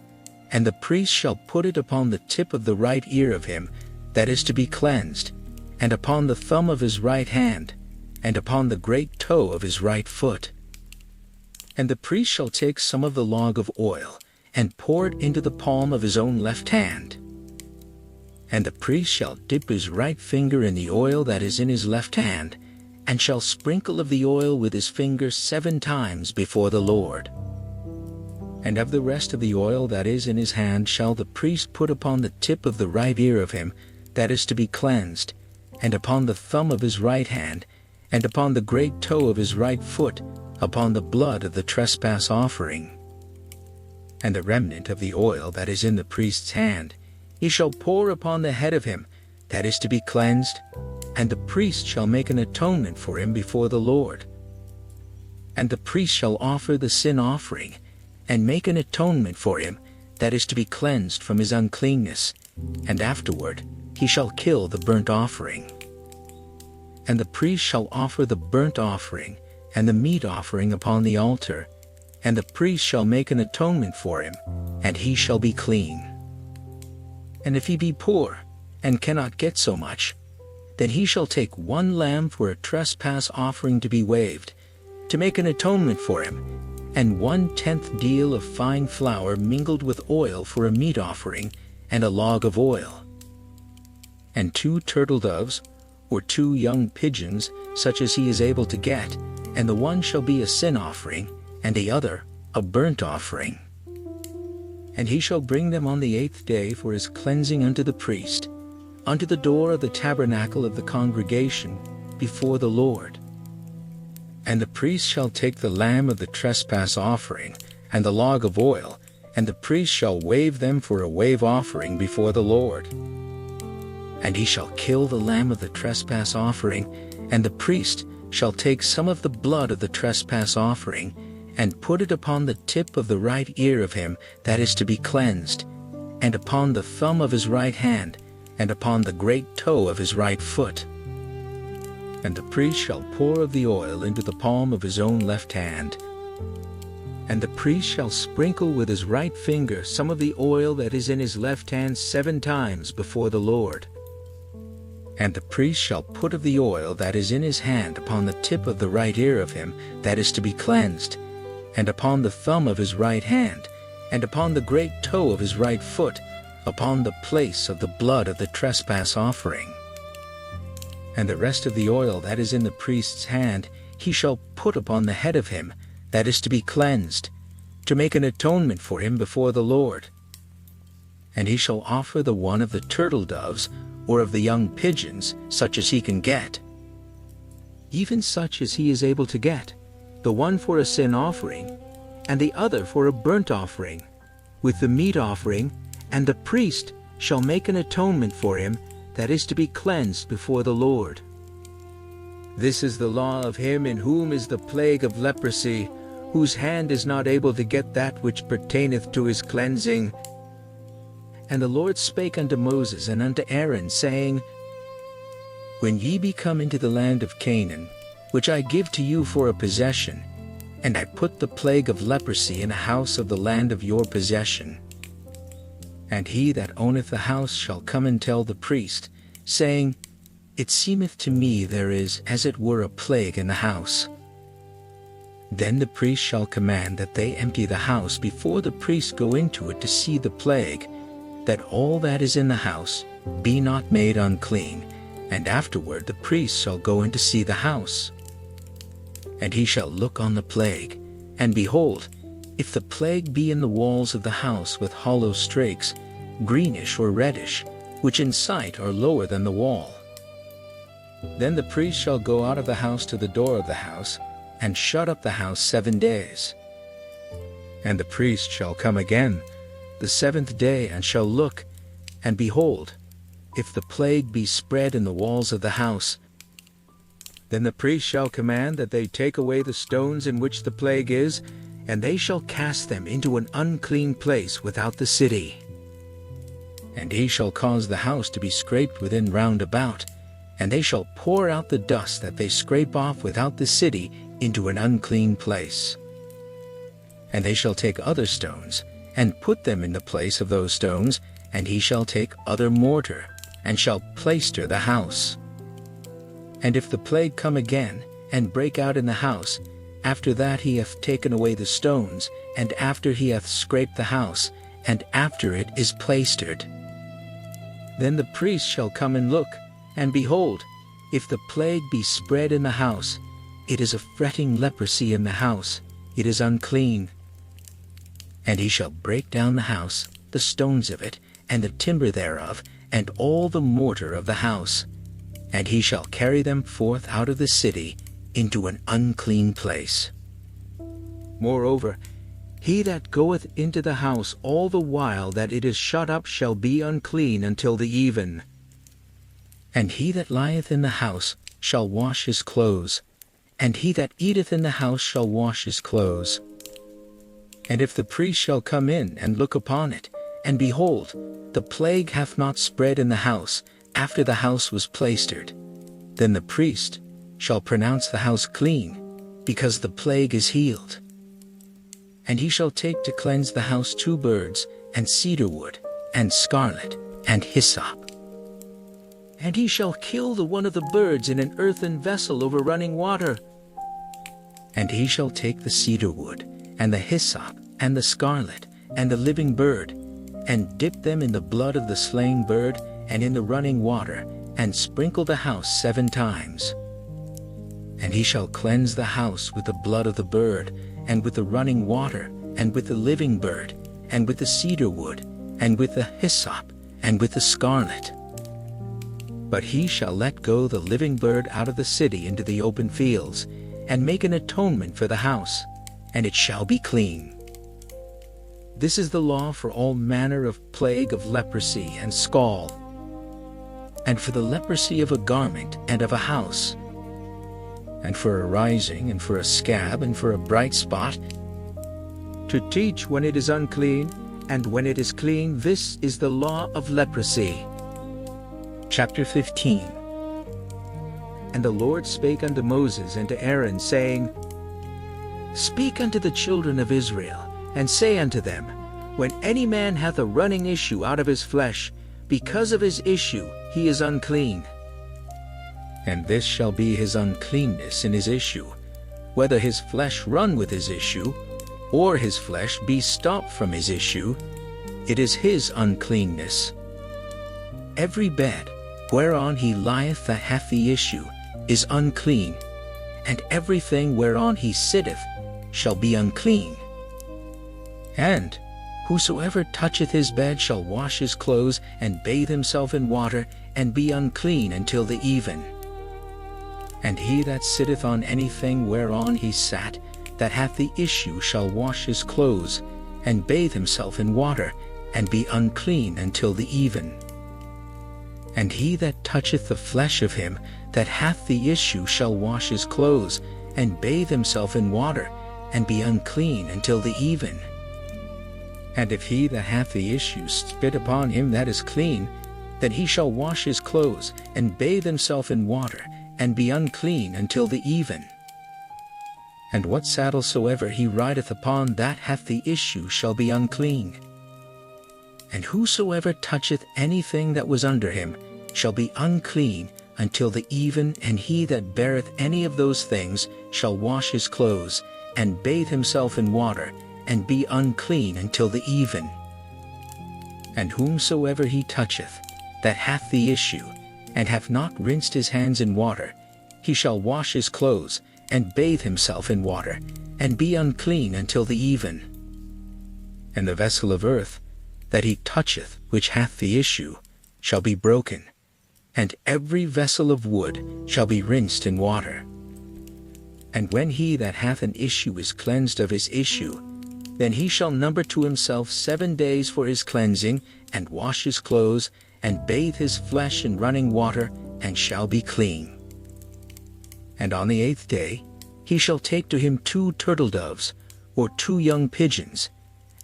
and the priest shall put it upon the tip of the right ear of him that is to be cleansed, and upon the thumb of his right hand, and upon the great toe of his right foot. And the priest shall take some of the log of oil, and pour it into the palm of his own left hand. And the priest shall dip his right finger in the oil that is in his left hand, and shall sprinkle of the oil with his finger 7 times before the Lord. And of the rest of the oil that is in his hand shall the priest put upon the tip of the right ear of him that is to be cleansed, and upon the thumb of his right hand, and upon the great toe of his right foot, upon the blood of the trespass offering. And the remnant of the oil that is in the priest's hand he shall pour upon the head of him that is to be cleansed, and the priest shall make an atonement for him before the Lord. And the priest shall offer the sin offering, and make an atonement for him that is to be cleansed from his uncleanness, and afterward he shall kill the burnt offering. And the priest shall offer the burnt offering and the meat offering upon the altar, and the priest shall make an atonement for him, and he shall be clean. And if he be poor, and cannot get so much, then he shall take 1 lamb for a trespass offering to be waved, to make an atonement for him, and 1/10 deal of fine flour mingled with oil for a meat offering, and a log of oil. And 2 turtle doves, or 2 young pigeons, such as he is able to get, and the one shall be a sin offering, and the other a burnt offering. And he shall bring them on the 8th day for his cleansing unto the priest, unto the door of the tabernacle of the congregation, before the Lord. And the priest shall take the lamb of the trespass offering, and the log of oil, and the priest shall wave them for a wave offering before the Lord. And he shall kill the lamb of the trespass offering, and the priest shall take some of the blood of the trespass offering, and put it upon the tip of the right ear of him that is to be cleansed, and upon the thumb of his right hand, and upon the great toe of his right foot. And the priest shall pour of the oil into the palm of his own left hand, And the priest shall sprinkle with his right finger some of the oil that is in his left hand 7 times before the Lord. And the priest shall put of the oil that is in his hand upon the tip of the right ear of him that is to be cleansed, and upon the thumb of his right hand, and upon the great toe of his right foot, upon the place of the blood of the trespass offering. And the rest of the oil that is in the priest's hand he shall put upon the head of him that is to be cleansed, to make an atonement for him before the Lord. And he shall offer the one of the turtle doves, or of the young pigeons, such as he can get, even such as he is able to get, the one for a sin offering, and the other for a burnt offering, with the meat offering, and the priest shall make an atonement for him that is to be cleansed before the Lord. This is the law of him in whom is the plague of leprosy, whose hand is not able to get that which pertaineth to his cleansing. And the Lord spake unto Moses and unto Aaron, saying, When ye be come into the land of Canaan, which I give to you for a possession, and I put the plague of leprosy in a house of the land of your possession, and he that owneth the house shall come and tell the priest, saying, It seemeth to me there is as it were a plague in the house. Then the priest shall command that they empty the house before the priest go into it to see the plague, that all that is in the house be not made unclean, and afterward the priest shall go in to see the house. And he shall look on the plague, and behold, if the plague be in the walls of the house with hollow strakes, greenish or reddish, which in sight are lower than the wall, then the priest shall go out of the house to the door of the house, and shut up the house 7 days. And the priest shall come again the 7th day, and shall look, and behold, if the plague be spread in the walls of the house, then the priest shall command that they take away the stones in which the plague is, and they shall cast them into an unclean place without the city. And he shall cause the house to be scraped within round about, and they shall pour out the dust that they scrape off without the city into an unclean place. And they shall take other stones, and put them in the place of those stones, and he shall take other mortar, and shall plaister the house. And if the plague come again, and break out in the house, after that he hath taken away the stones, and after he hath scraped the house, and after it is plaistered, then the priest shall come and look, and behold, if the plague be spread in the house, it is a fretting leprosy in the house, it is unclean. And he shall break down the house, the stones of it, and the timber thereof, and all the mortar of the house, and he shall carry them forth out of the city into an unclean place. Moreover, he that goeth into the house all the while that it is shut up shall be unclean until the even. And he that lieth in the house shall wash his clothes, and he that eateth in the house shall wash his clothes. And if the priest shall come in and look upon it, and behold, the plague hath not spread in the house, after the house was plaistered, then the priest shall pronounce the house clean, because the plague is healed. And he shall take to cleanse the house 2 birds, and cedar wood, and scarlet, and hyssop. And he shall kill the one of the birds in an earthen vessel over running water. And he shall take the cedar wood, and the hyssop, and the scarlet, and the living bird, and dip them in the blood of the slain bird, and in the running water, and sprinkle the house 7 times. And he shall cleanse the house with the blood of the bird, and with the running water, and with the living bird, and with the cedar wood, and with the hyssop, and with the scarlet. But he shall let go the living bird out of the city into the open fields, and make an atonement for the house, and it shall be clean. This is the law for all manner of plague of leprosy and scall, and for the leprosy of a garment and of a house, and for a rising, and for a scab, and for a bright spot, to teach when it is unclean, and when it is clean. This is the law of leprosy. Chapter 15. And the Lord spake unto Moses and to Aaron, saying, Speak unto the children of Israel, and say unto them, When any man hath a running issue out of his flesh, because of his issue he is unclean. And this shall be his uncleanness in his issue, whether his flesh run with his issue, or his flesh be stopped from his issue, it is his uncleanness. Every bed whereon he lieth that hath the issue is unclean, and everything whereon he sitteth shall be unclean. And whosoever toucheth his bed shall wash his clothes, and bathe himself in water, and be unclean until the even. And he that sitteth on anything whereon he sat, that hath the issue, shall wash his clothes, and bathe himself in water, and be unclean until the even. And he that toucheth the flesh of him that hath the issue shall wash his clothes, and bathe himself in water, and be unclean until the even. And if he that hath the issue spit upon him that is clean, then he shall wash his clothes, and bathe himself in water, and be unclean until the even. And what saddle soever he rideth upon that hath the issue shall be unclean. And whosoever toucheth anything that was under him shall be unclean until the even, and he that beareth any of those things shall wash his clothes, and bathe himself in water, and be unclean until the even. And whomsoever he toucheth that hath the issue, and hath not rinsed his hands in water, he shall wash his clothes, and bathe himself in water, and be unclean until the even. And the vessel of earth that he toucheth which hath the issue shall be broken, and every vessel of wood shall be rinsed in water. And when he that hath an issue is cleansed of his issue, then he shall number to himself 7 days for his cleansing, and wash his clothes, and bathe his flesh in running water, and shall be clean. And on the 8th day he shall take to him 2 turtle doves, or 2 young pigeons,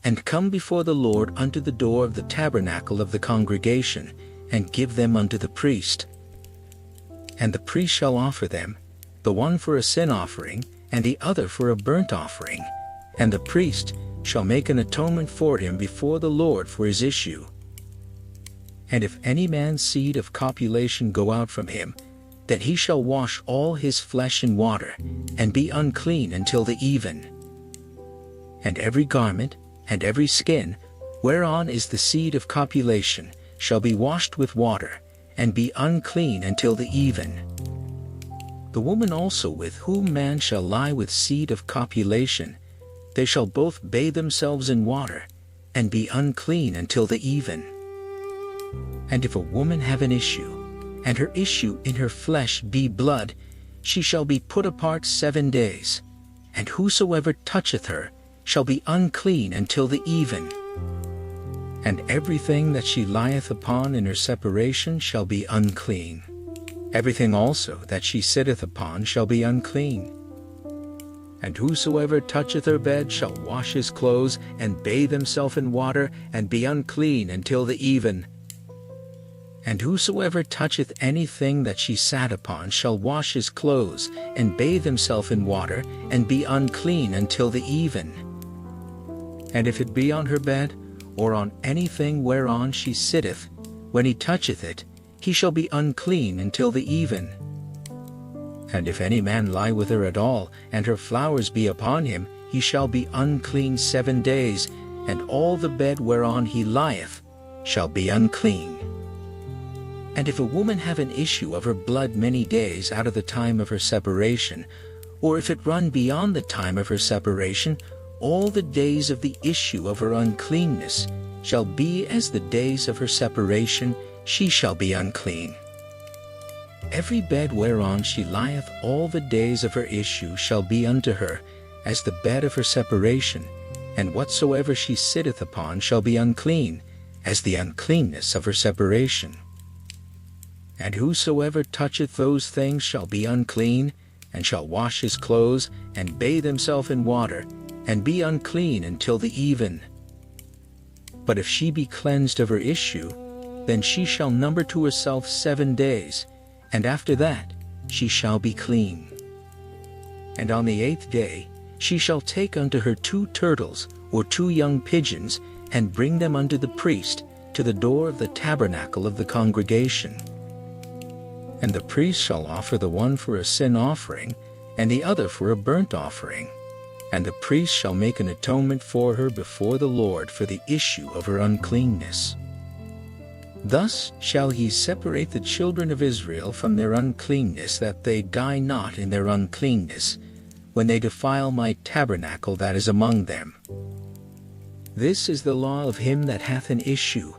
and come before the Lord unto the door of the tabernacle of the congregation, and give them unto the priest. And the priest shall offer them, the one for a sin offering, and the other for a burnt offering. And the priest shall make an atonement for him before the Lord for his issue. And if any man's seed of copulation go out from him, then he shall wash all his flesh in water, and be unclean until the even. And every garment, and every skin, whereon is the seed of copulation, shall be washed with water, and be unclean until the even. The woman also with whom man shall lie with seed of copulation, they shall both bathe themselves in water, and be unclean until the even. And if a woman have an issue, and her issue in her flesh be blood, she shall be put apart 7 days, and whosoever toucheth her shall be unclean until the even. And everything that she lieth upon in her separation shall be unclean. Everything also that she sitteth upon shall be unclean. And whosoever toucheth her bed shall wash his clothes, and bathe himself in water, and be unclean until the even. And whosoever toucheth anything that she sat upon shall wash his clothes, and bathe himself in water, and be unclean until the even. And if it be on her bed, or on anything whereon she sitteth, when he toucheth it, he shall be unclean until the even. And if any man lie with her at all, and her flowers be upon him, he shall be unclean 7 days, and all the bed whereon he lieth shall be unclean. And if a woman have an issue of her blood many days out of the time of her separation, or if it run beyond the time of her separation, all the days of the issue of her uncleanness shall be as the days of her separation, she shall be unclean. Every bed whereon she lieth all the days of her issue shall be unto her as the bed of her separation, and whatsoever she sitteth upon shall be unclean, as the uncleanness of her separation. And whosoever toucheth those things shall be unclean, and shall wash his clothes, and bathe himself in water, and be unclean until the even. But if she be cleansed of her issue, then she shall number to herself 7 days, and after that she shall be clean. And on the 8th day she shall take unto her 2 turtles or 2 young pigeons, and bring them unto the priest to the door of the tabernacle of the congregation. And the priest shall offer the one for a sin offering, and the other for a burnt offering. And the priest shall make an atonement for her before the Lord for the issue of her uncleanness. Thus shall ye separate the children of Israel from their uncleanness, that they die not in their uncleanness, when they defile my tabernacle that is among them. This is the law of him that hath an issue,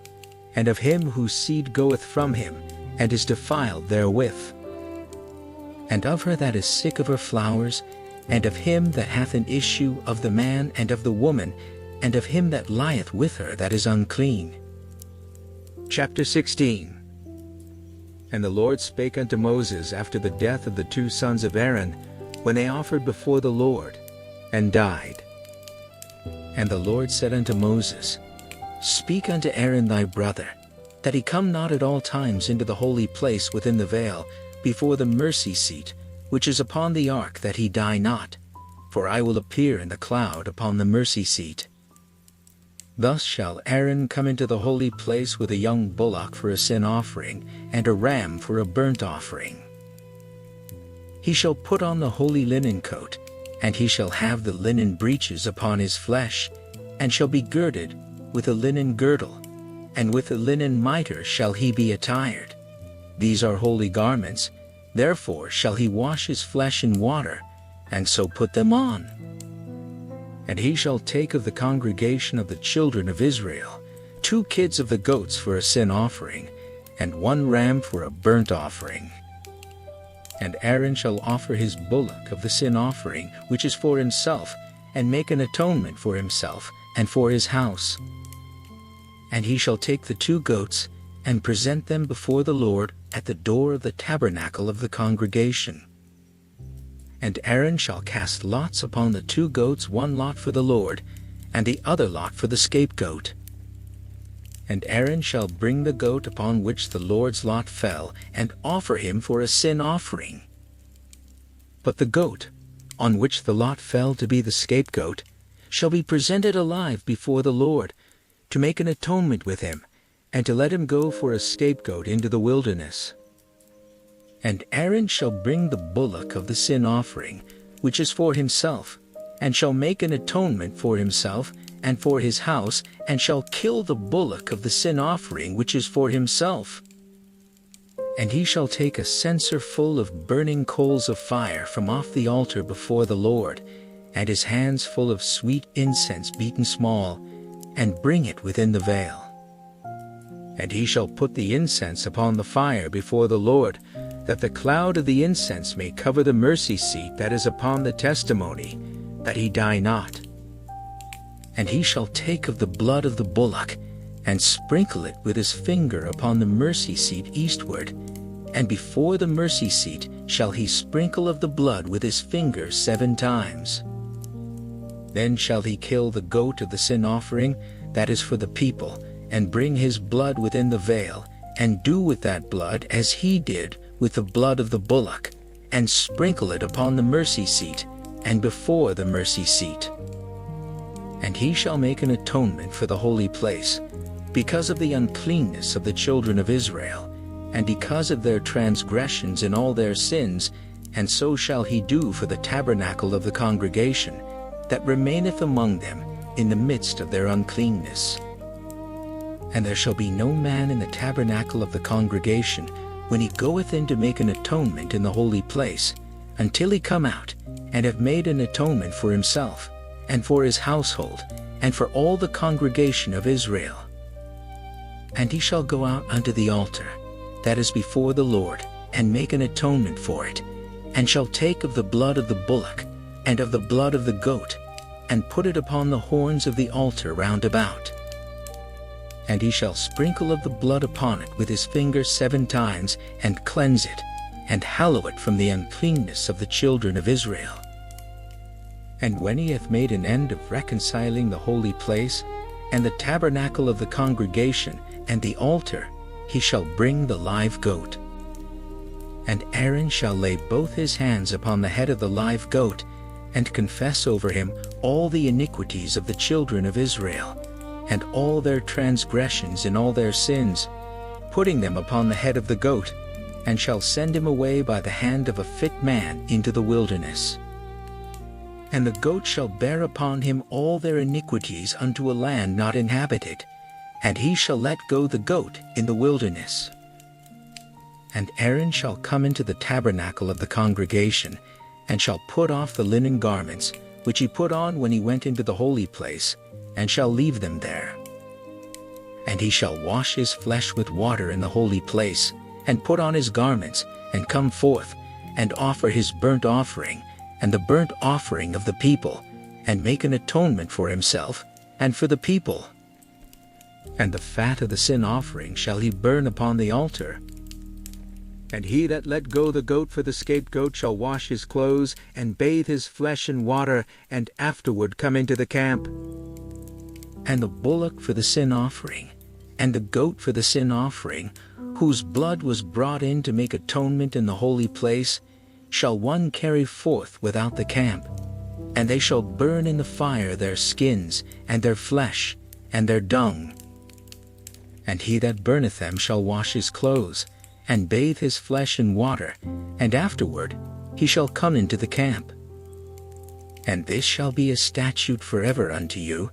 and of him whose seed goeth from him, and is defiled therewith, and of her that is sick of her flowers, and of him that hath an issue, of the man and of the woman, and of him that lieth with her that is unclean. Chapter 16. And the Lord spake unto Moses after the death of the 2 sons of Aaron, when they offered before the Lord, and died. And the Lord said unto Moses, Speak unto Aaron thy brother, that he come not at all times into the holy place within the veil, before the mercy seat, which is upon the ark, that he die not, for I will appear in the cloud upon the mercy seat. Thus shall Aaron come into the holy place with a young bullock for a sin offering, and a ram for a burnt offering. He shall put on the holy linen coat, and he shall have the linen breeches upon his flesh, and shall be girded with a linen girdle, and with a linen mitre shall he be attired. These are holy garments, therefore shall he wash his flesh in water, and so put them on. And he shall take of the congregation of the children of Israel 2 kids of the goats for a sin offering, and 1 ram for a burnt offering. And Aaron shall offer his bullock of the sin offering, which is for himself, and make an atonement for himself and for his house. And he shall take the 2 goats, and present them before the Lord at the door of the tabernacle of the congregation. And Aaron shall cast lots upon the 2 goats, 1 lot for the Lord, and the other lot for the scapegoat. And Aaron shall bring the goat upon which the Lord's lot fell, and offer him for a sin offering. But the goat, on which the lot fell to be the scapegoat, shall be presented alive before the Lord, to make an atonement with him, and to let him go for a scapegoat into the wilderness. And Aaron shall bring the bullock of the sin offering, which is for himself, and shall make an atonement for himself and for his house, and shall kill the bullock of the sin offering which is for himself. And he shall take a censer full of burning coals of fire from off the altar before the Lord, and his hands full of sweet incense beaten small, and bring it within the veil. And he shall put the incense upon the fire before the Lord, that the cloud of the incense may cover the mercy seat that is upon the testimony, that he die not. And he shall take of the blood of the bullock, and sprinkle it with his finger upon the mercy seat eastward, and before the mercy seat shall he sprinkle of the blood with his finger 7 times. Then shall he kill the goat of the sin offering, that is for the people, and bring his blood within the veil, and do with that blood as he did with the blood of the bullock, and sprinkle it upon the mercy seat, and before the mercy seat. And he shall make an atonement for the holy place, because of the uncleanness of the children of Israel, and because of their transgressions in all their sins, and so shall he do for the tabernacle of the congregation, that remaineth among them in the midst of their uncleanness. And there shall be no man in the tabernacle of the congregation, when he goeth in to make an atonement in the holy place, until he come out, and have made an atonement for himself, and for his household, and for all the congregation of Israel. And he shall go out unto the altar, that is before the Lord, and make an atonement for it, and shall take of the blood of the bullock, and of the blood of the goat, and put it upon the horns of the altar round about. And he shall sprinkle of the blood upon it with his finger 7 times, and cleanse it, and hallow it from the uncleanness of the children of Israel. And when he hath made an end of reconciling the holy place, and the tabernacle of the congregation, and the altar, he shall bring the live goat. And Aaron shall lay both his hands upon the head of the live goat, and confess over him all the iniquities of the children of Israel, and all their transgressions and all their sins, putting them upon the head of the goat, and shall send him away by the hand of a fit man into the wilderness. And the goat shall bear upon him all their iniquities unto a land not inhabited, and he shall let go the goat in the wilderness. And Aaron shall come into the tabernacle of the congregation, and shall put off the linen garments, which he put on when he went into the holy place, and shall leave them there. And he shall wash his flesh with water in the holy place, and put on his garments, and come forth, and offer his burnt offering, and the burnt offering of the people, and make an atonement for himself, and for the people. And the fat of the sin offering shall he burn upon the altar. And he that let go the goat for the scapegoat shall wash his clothes, and bathe his flesh in water, and afterward come into the camp. And the bullock for the sin offering, and the goat for the sin offering, whose blood was brought in to make atonement in the holy place, shall one carry forth without the camp. And they shall burn in the fire their skins, and their flesh, and their dung. And he that burneth them shall wash his clothes, and bathe his flesh in water, and afterward he shall come into the camp. And this shall be a statute forever unto you,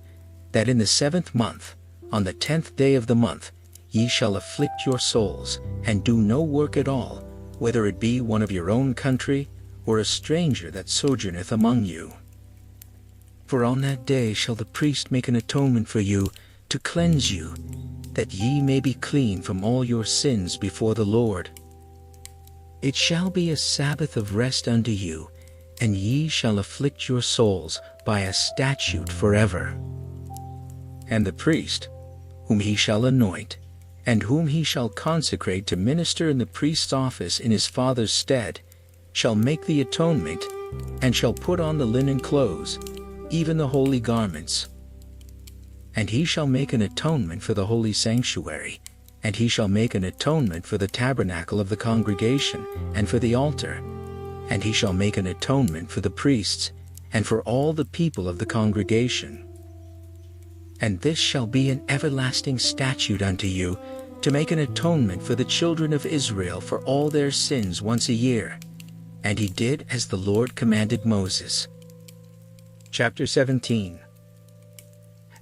that in the 7th month, on the 10th day of the month, ye shall afflict your souls, and do no work at all, whether it be one of your own country, or a stranger that sojourneth among you. For on that day shall the priest make an atonement for you, to cleanse you, that ye may be clean from all your sins before the Lord. It shall be a Sabbath of rest unto you, and ye shall afflict your souls by a statute forever. And the priest, whom he shall anoint, and whom he shall consecrate to minister in the priest's office in his father's stead, shall make the atonement, and shall put on the linen clothes, even the holy garments. And he shall make an atonement for the holy sanctuary, and he shall make an atonement for the tabernacle of the congregation, and for the altar. And he shall make an atonement for the priests, and for all the people of the congregation. And this shall be an everlasting statute unto you, to make an atonement for the children of Israel for all their sins once a year. And he did as the Lord commanded Moses. Chapter 17.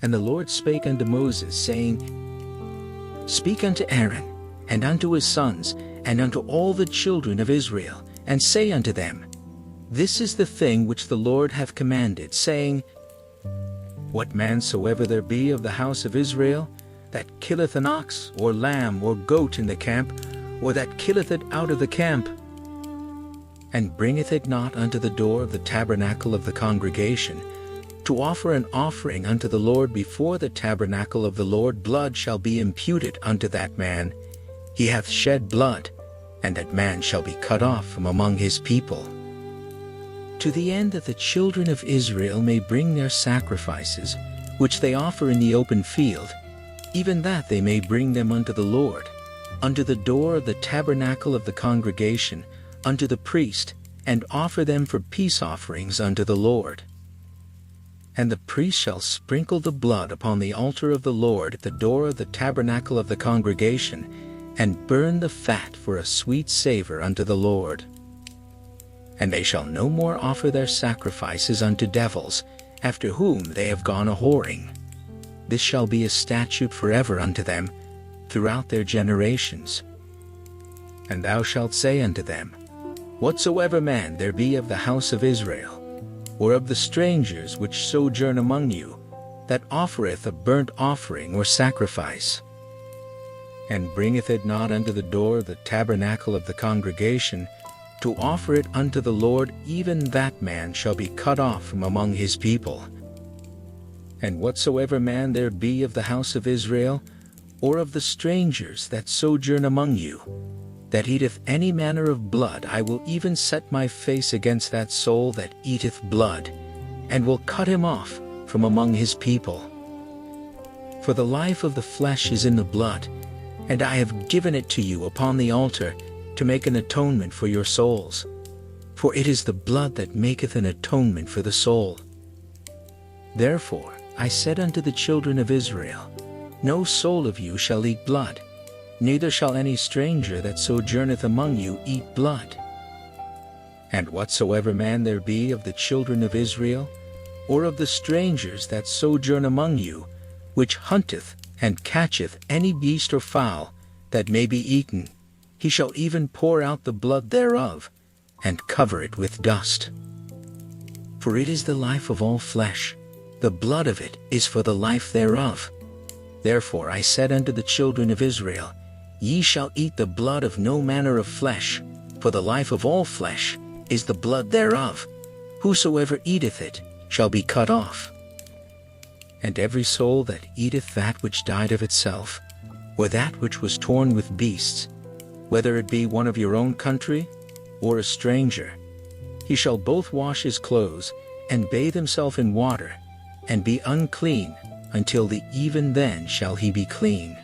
And the Lord spake unto Moses, saying, Speak unto Aaron, and unto his sons, and unto all the children of Israel, and say unto them, This is the thing which the Lord hath commanded, saying, What man soever there be of the house of Israel, that killeth an ox, or lamb, or goat in the camp, or that killeth it out of the camp, and bringeth it not unto the door of the tabernacle of the congregation, to offer an offering unto the Lord before the tabernacle of the Lord, blood shall be imputed unto that man. He hath shed blood, and that man shall be cut off from among his people. To the end that the children of Israel may bring their sacrifices, which they offer in the open field, even that they may bring them unto the Lord, unto the door of the tabernacle of the congregation, unto the priest, and offer them for peace offerings unto the Lord. And the priest shall sprinkle the blood upon the altar of the Lord at the door of the tabernacle of the congregation, and burn the fat for a sweet savor unto the Lord. And they shall no more offer their sacrifices unto devils, after whom they have gone a-whoring. This shall be a statute forever unto them, throughout their generations. And thou shalt say unto them, Whatsoever man there be of the house of Israel, or of the strangers which sojourn among you, that offereth a burnt offering or sacrifice, and bringeth it not unto the door of the tabernacle of the congregation, to offer it unto the Lord, even that man shall be cut off from among his people. And whatsoever man there be of the house of Israel, or of the strangers that sojourn among you, that eateth any manner of blood, I will even set my face against that soul that eateth blood, and will cut him off from among his people. For the life of the flesh is in the blood, and I have given it to you upon the altar, to make an atonement for your souls. for it is the blood that maketh an atonement for the soul. Therefore I said unto the children of Israel, No soul of you shall eat blood, neither shall any stranger that sojourneth among you eat blood. And whatsoever man there be of the children of Israel, or of the strangers that sojourn among you, which hunteth and catcheth any beast or fowl that may be eaten, he shall even pour out the blood thereof, and cover it with dust. For it is the life of all flesh, the blood of it is for the life thereof. Therefore I said unto the children of Israel, Ye shall eat the blood of no manner of flesh, for the life of all flesh is the blood thereof. Whosoever eateth it shall be cut off. And every soul that eateth that which died of itself, or that which was torn with beasts, whether it be one of your own country, or a stranger, he shall both wash his clothes, and bathe himself in water, and be unclean, until the even then shall he be clean.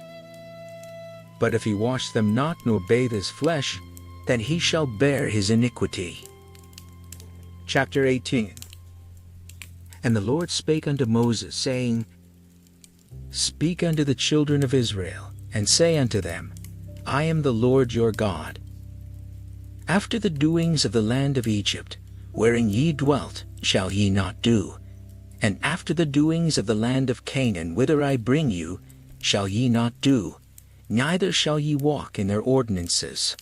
But if he wash them not, nor bathe his flesh, then he shall bear his iniquity. Chapter 18. And the Lord spake unto Moses, saying, Speak unto the children of Israel, and say unto them, I am the Lord your God. After the doings of the land of Egypt, wherein ye dwelt, shall ye not do, and after the doings of the land of Canaan, whither I bring you, shall ye not do, neither shall ye walk in their ordinances.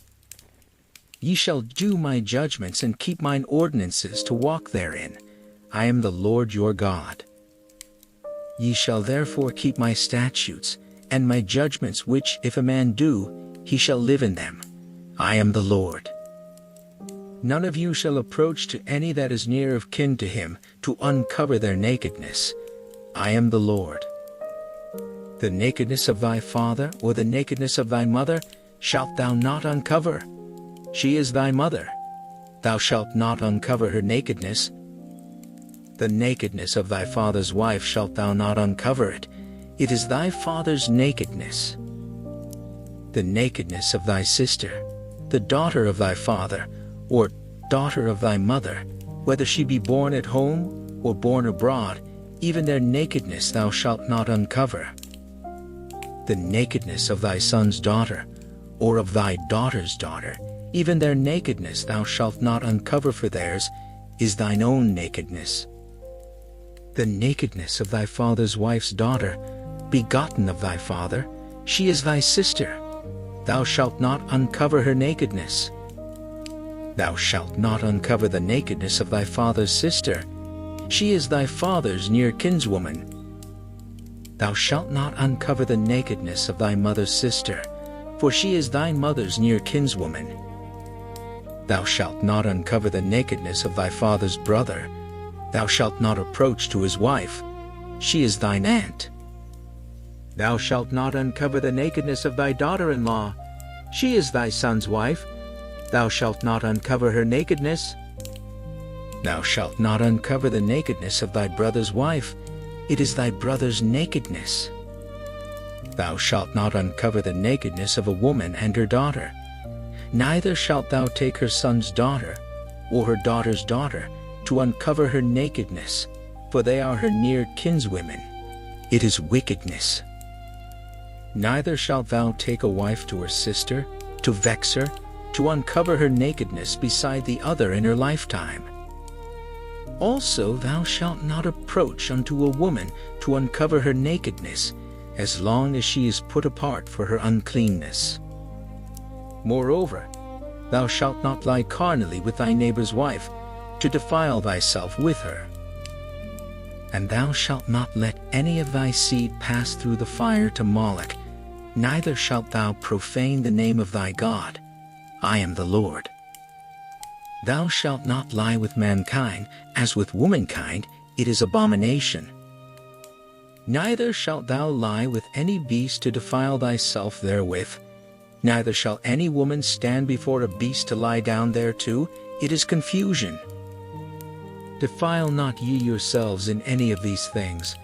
Ye shall do my judgments and keep mine ordinances to walk therein. I am the Lord your God. Ye shall therefore keep my statutes, and my judgments, which if a man do, he shall live in them. I am the Lord. None of you shall approach to any that is near of kin to him, to uncover their nakedness. I am the Lord. The nakedness of thy father, or the nakedness of thy mother, shalt thou not uncover. She is thy mother. Thou shalt not uncover her nakedness. The nakedness of thy father's wife shalt thou not uncover it. It is thy father's nakedness. The nakedness of thy sister, the daughter of thy father, or daughter of thy mother, whether she be born at home or born abroad, even their nakedness thou shalt not uncover. The nakedness of thy son's daughter, or of thy daughter's daughter, even their nakedness thou shalt not uncover, for theirs is thine own nakedness. The nakedness of thy father's wife's daughter, begotten of thy father, she is thy sister. Thou shalt not uncover her nakedness. Thou shalt not uncover the nakedness of thy father's sister. She is thy father's near kinswoman. Thou shalt not uncover the nakedness of thy mother's sister, for she is thy mother's near kinswoman. Thou shalt not uncover the nakedness of thy father's brother. Thou shalt not approach to his wife. She is thine aunt. Thou shalt not uncover the nakedness of thy daughter-in-law. She is thy son's wife. Thou shalt not uncover her nakedness. Thou shalt not uncover the nakedness of thy brother's wife. It is thy brother's nakedness. Thou shalt not uncover the nakedness of a woman and her daughter. Neither shalt thou take her son's daughter, or her daughter's daughter, to uncover her nakedness, for they are her near kinswomen. It is wickedness. Neither shalt thou take a wife to her sister, to vex her, to uncover her nakedness beside the other in her lifetime. Also thou shalt not approach unto a woman to uncover her nakedness, as long as she is put apart for her uncleanness. Moreover, thou shalt not lie carnally with thy neighbor's wife, to defile thyself with her. And thou shalt not let any of thy seed pass through the fire to Moloch, neither shalt thou profane the name of thy God. I am the Lord. Thou shalt not lie with mankind, as with womankind, it is abomination. Neither shalt thou lie with any beast to defile thyself therewith. Neither shall any woman stand before a beast to lie down thereto, it is confusion. Defile not ye yourselves in any of these things,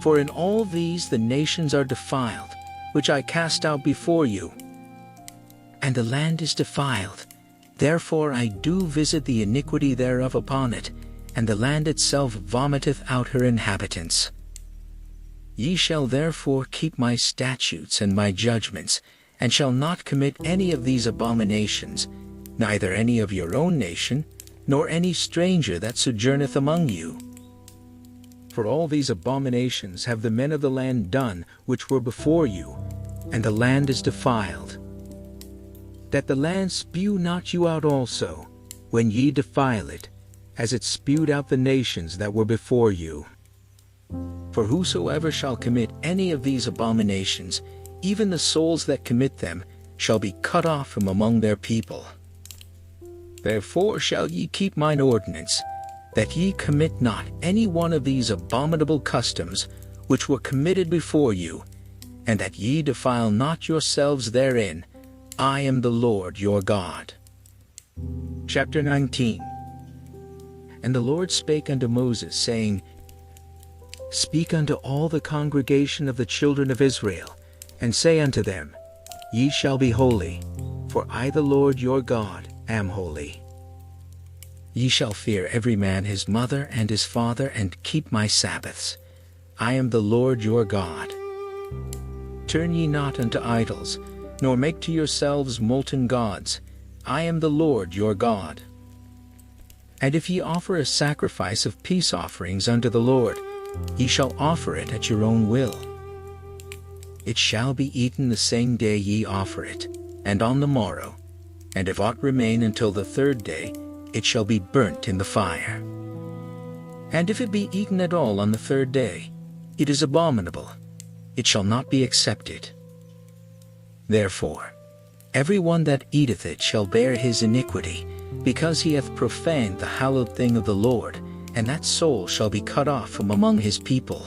for in all these the nations are defiled, which I cast out before you. And the land is defiled, Therefore I do visit the iniquity thereof upon it, and the land itself vomiteth out her inhabitants. Ye shall therefore keep my statutes and my judgments, and shall not commit any of these abominations, neither any of your own nation, nor any stranger that sojourneth among you. For all these abominations have the men of the land done which were before you, and the land is defiled. That the land spew not you out also, when ye defile it, as it spewed out the nations that were before you. For whosoever shall commit any of these abominations, even the souls that commit them, shall be cut off from among their people. Therefore shall ye keep mine ordinance, that ye commit not any one of these abominable customs which were committed before you, and that ye defile not yourselves therein. I am the Lord your God. Chapter 19. And the Lord spake unto Moses, saying, Speak unto all the congregation of the children of Israel, and say unto them, Ye shall be holy, for I the Lord your God am holy. Ye shall fear every man his mother and his father, and keep my Sabbaths. I am the Lord your God. Turn ye not unto idols, nor make to yourselves molten gods. I am the Lord your God. And if ye offer a sacrifice of peace offerings unto the Lord, ye shall offer it at your own will. It shall be eaten the same day ye offer it, and on the morrow, and if aught remain until the third day, it shall be burnt in the fire. And if it be eaten at all on the third day, it is abominable, it shall not be accepted. Therefore, every one that eateth it shall bear his iniquity, because he hath profaned the hallowed thing of the Lord, and that soul shall be cut off from among his people.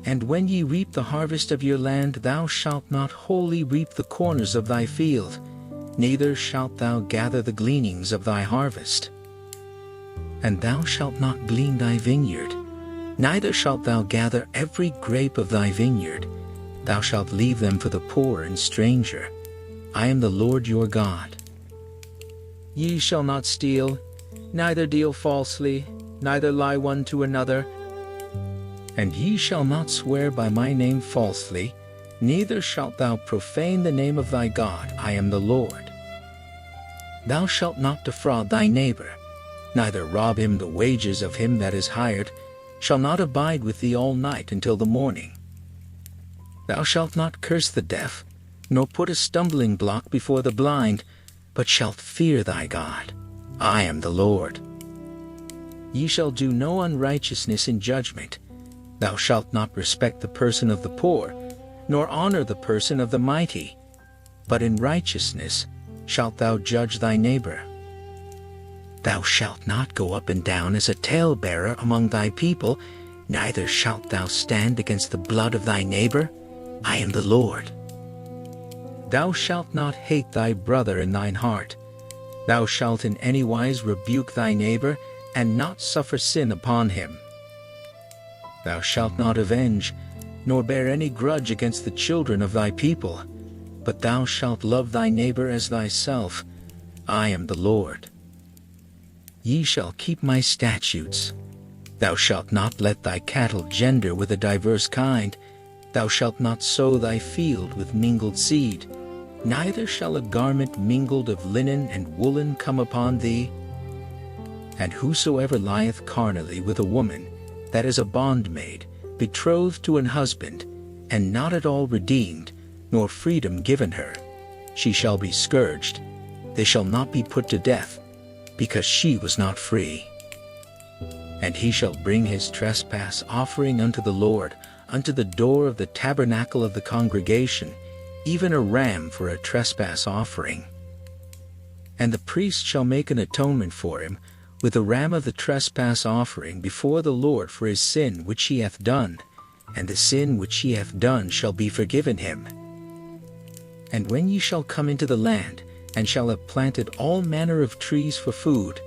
And when ye reap the harvest of your land, thou shalt not wholly reap the corners of thy field, neither shalt thou gather the gleanings of thy harvest. And thou shalt not glean thy vineyard, neither shalt thou gather every grape of thy vineyard. Thou shalt leave them for the poor and stranger. I am the Lord your God. Ye shall not steal, neither deal falsely, neither lie one to another. And ye shall not swear by my name falsely, neither shalt thou profane the name of thy God. I am the Lord. Thou shalt not defraud thy neighbor, neither rob him. The wages of him that is hired shall not abide with thee all night until the morning. Thou shalt not curse the deaf, nor put a stumbling block before the blind, but shalt fear thy God. I am the Lord. Ye shall do no unrighteousness in judgment. Thou shalt not respect the person of the poor, nor honor the person of the mighty, but in righteousness shalt thou judge thy neighbor. Thou shalt not go up and down as a talebearer among thy people, neither shalt thou stand against the blood of thy neighbor. I am the Lord. Thou shalt not hate thy brother in thine heart. Thou shalt in any wise rebuke thy neighbor, and not suffer sin upon him. Thou shalt not avenge, nor bear any grudge against the children of thy people, but thou shalt love thy neighbor as thyself. I am the Lord. Ye shall keep my statutes. Thou shalt not let thy cattle gender with a diverse kind. Thou shalt not sow thy field with mingled seed, neither shall a garment mingled of linen and woolen come upon thee. And whosoever lieth carnally with a woman, that is a bondmaid, betrothed to an husband, and not at all redeemed, nor freedom given her, she shall be scourged. They shall not be put to death, because she was not free. And he shall bring his trespass offering unto the Lord, unto the door of the tabernacle of the congregation, even a ram for a trespass offering. And the priest shall make an atonement for him, with the ram of the trespass offering before the Lord for his sin which he hath done, and the sin which he hath done shall be forgiven him. And when ye shall come into the land, and shall have planted all manner of trees for food,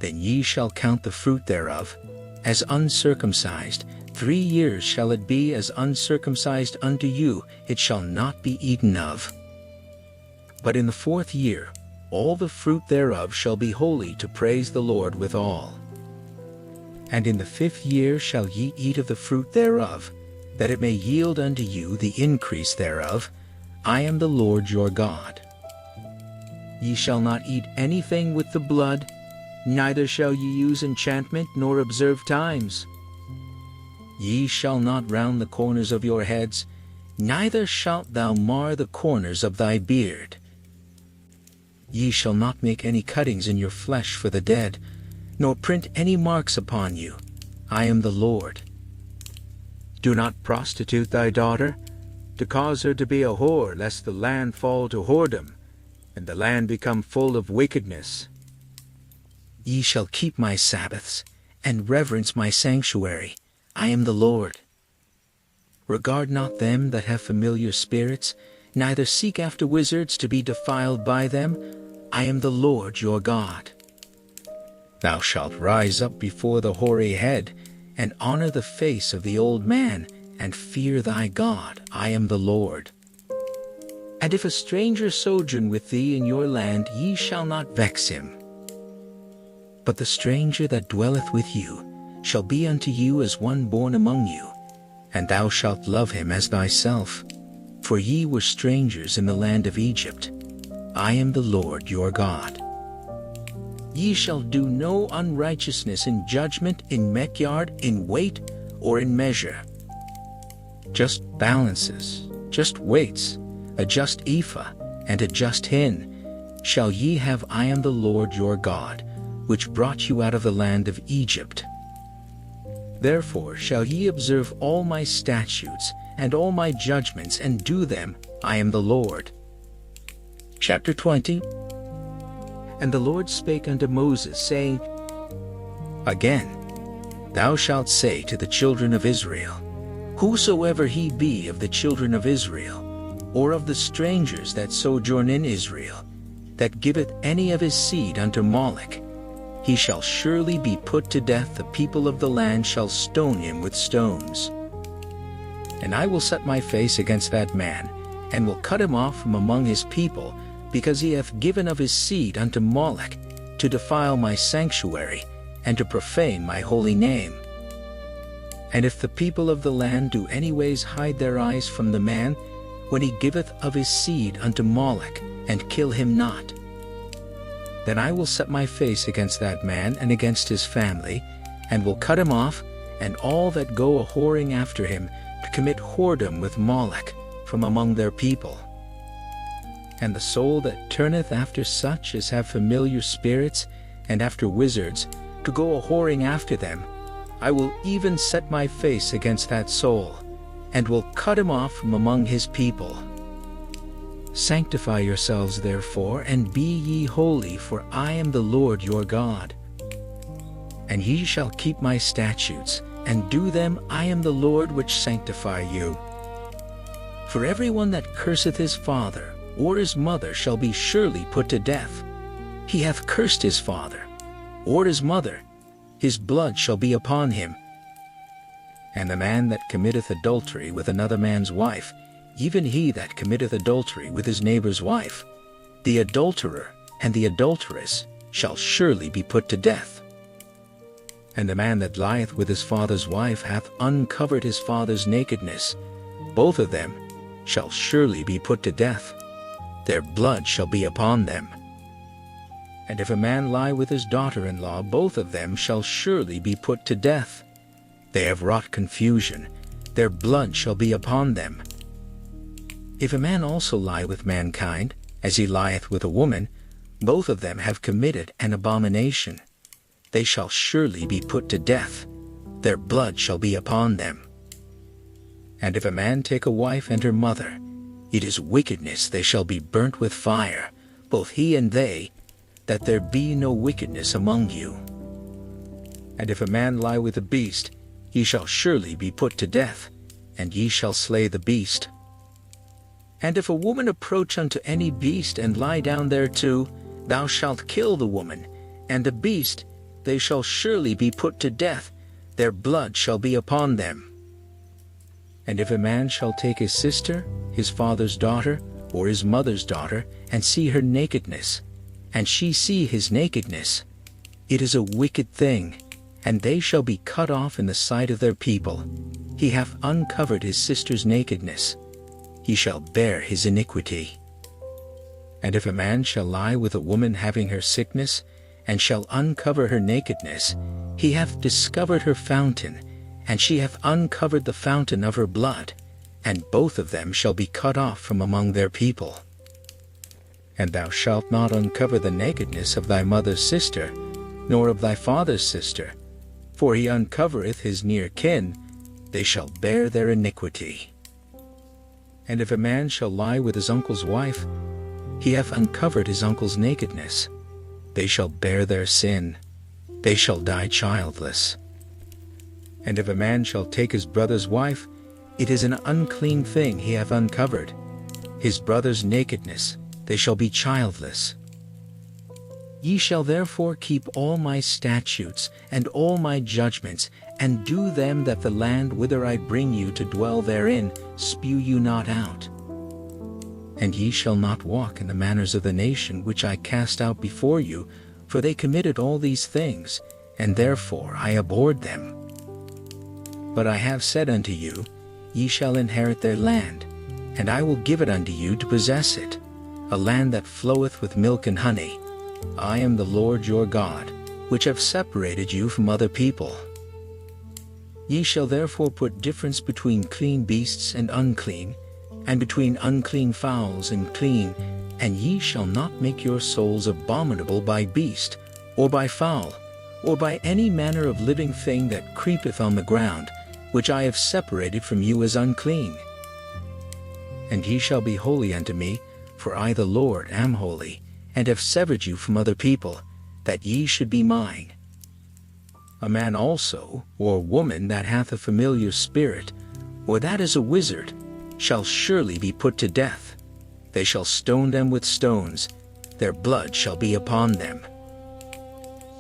then ye shall count the fruit thereof as uncircumcised. 3 years shall it be as uncircumcised unto you, it shall not be eaten of. But in the 4th year, all the fruit thereof shall be holy to praise the Lord withal. And in the 5th year shall ye eat of the fruit thereof, that it may yield unto you the increase thereof. I am the Lord your God. Ye shall not eat anything with the blood, neither shall ye use enchantment nor observe times. Ye shall not round the corners of your heads, neither shalt thou mar the corners of thy beard. Ye shall not make any cuttings in your flesh for the dead, nor print any marks upon you. I am the Lord. Do not prostitute thy daughter, to cause her to be a whore, lest the land fall to whoredom, and the land become full of wickedness. Ye shall keep my Sabbaths, and reverence my sanctuary. I am the Lord. Regard not them that have familiar spirits, neither seek after wizards to be defiled by them. I am the Lord your God. Thou shalt rise up before the hoary head, and honor the face of the old man, and fear thy God. I am the Lord. And if a stranger sojourn with thee in your land, ye shall not vex him. But the stranger that dwelleth with you shall be unto you as one born among you, and thou shalt love him as thyself. For ye were strangers in the land of Egypt. I am the Lord your God. Ye shall do no unrighteousness in judgment, in mekyard, in weight, or in measure. Just balances, just weights, a just ephah, and a just hin, shall ye have. I am the Lord your God, which brought you out of the land of Egypt. Therefore shall ye observe all my statutes, and all my judgments, and do them. I am the Lord. Chapter 20. And the Lord spake unto Moses, saying, Again, thou shalt say to the children of Israel, Whosoever he be of the children of Israel, or of the strangers that sojourn in Israel, that giveth any of his seed unto Moloch, he shall surely be put to death. The people of the land shall stone him with stones. And I will set my face against that man, and will cut him off from among his people, because he hath given of his seed unto Moloch, to defile my sanctuary, and to profane my holy name. And if the people of the land do anyways hide their eyes from the man, when he giveth of his seed unto Moloch, and kill him not, then I will set my face against that man and against his family, and will cut him off, and all that go a-whoring after him, to commit whoredom with Moloch, from among their people. And the soul that turneth after such as have familiar spirits, and after wizards, to go a-whoring after them, I will even set my face against that soul, and will cut him off from among his people. Sanctify yourselves therefore, and be ye holy, for I am the Lord your God. And ye shall keep my statutes, and do them. I am the Lord which sanctify you. For everyone that curseth his father or his mother shall be surely put to death. He hath cursed his father or his mother, his blood shall be upon him. And the man that committeth adultery with another man's wife, even he that committeth adultery with his neighbor's wife, the adulterer and the adulteress shall surely be put to death. And the man that lieth with his father's wife hath uncovered his father's nakedness. Both of them shall surely be put to death. Their blood shall be upon them. And if a man lie with his daughter-in-law, both of them shall surely be put to death. They have wrought confusion. Their blood shall be upon them. If a man also lie with mankind, as he lieth with a woman, both of them have committed an abomination. They shall surely be put to death. Their blood shall be upon them. And if a man take a wife and her mother, it is wickedness. They shall be burnt with fire, both he and they, that there be no wickedness among you. And if a man lie with a beast, he shall surely be put to death, and ye shall slay the beast. And if a woman approach unto any beast and lie down thereto, thou shalt kill the woman, and the beast. They shall surely be put to death. Their blood shall be upon them. And if a man shall take his sister, his father's daughter, or his mother's daughter, and see her nakedness, and she see his nakedness, it is a wicked thing, and they shall be cut off in the sight of their people. He hath uncovered his sister's nakedness, he shall bear his iniquity. And if a man shall lie with a woman having her sickness, and shall uncover her nakedness, he hath discovered her fountain, and she hath uncovered the fountain of her blood, and both of them shall be cut off from among their people. And thou shalt not uncover the nakedness of thy mother's sister, nor of thy father's sister, for he uncovereth his near kin, they shall bear their iniquity. And if a man shall lie with his uncle's wife, he hath uncovered his uncle's nakedness, they shall bear their sin, they shall die childless. And if a man shall take his brother's wife, it is an unclean thing he hath uncovered, his brother's nakedness, they shall be childless. Ye shall therefore keep all my statutes and all my judgments, and do them, that the land whither I bring you to dwell therein spew you not out. And ye shall not walk in the manners of the nation which I cast out before you, for they committed all these things, and therefore I abhorred them. But I have said unto you, ye shall inherit their land, and I will give it unto you to possess it, a land that floweth with milk and honey. I am the Lord your God, which have separated you from other people. Ye shall therefore put difference between clean beasts and unclean, and between unclean fowls and clean, and ye shall not make your souls abominable by beast, or by fowl, or by any manner of living thing that creepeth on the ground, which I have separated from you as unclean. And ye shall be holy unto me, for I the Lord am holy, and have severed you from other people, that ye should be mine. A man also, or woman that hath a familiar spirit, or that is a wizard, shall surely be put to death. They shall stone them with stones, their blood shall be upon them.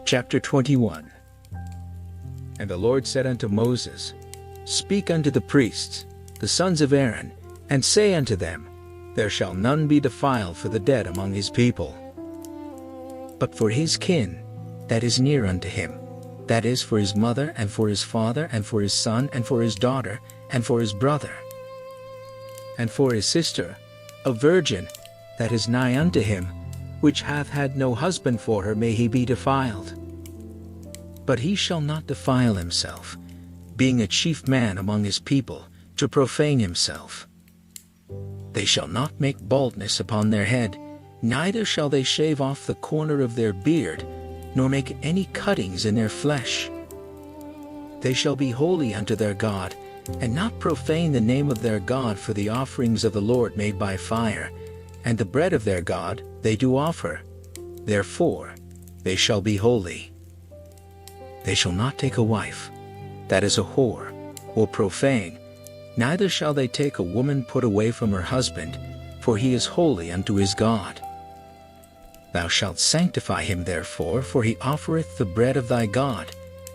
Chapter 21. And the Lord said unto Moses, Speak unto the priests, the sons of Aaron, and say unto them, There shall none be defiled for the dead among his people. But for his kin, that is near unto him, that is for his mother, and for his father, and for his son, and for his daughter, and for his brother, and for his sister, a virgin, that is nigh unto him, which hath had no husband for her, may he be defiled. But he shall not defile himself, being a chief man among his people, to profane himself. They shall not make baldness upon their head, neither shall they shave off the corner of their beard, nor make any cuttings in their flesh. They shall be holy unto their God, and not profane the name of their God for the offerings of the Lord made by fire, and the bread of their God they do offer. Therefore they shall be holy. They shall not take a wife, that is a whore, or profane, neither shall they take a woman put away from her husband, for he is holy unto his God. Thou shalt sanctify him therefore, for he offereth the bread of thy God.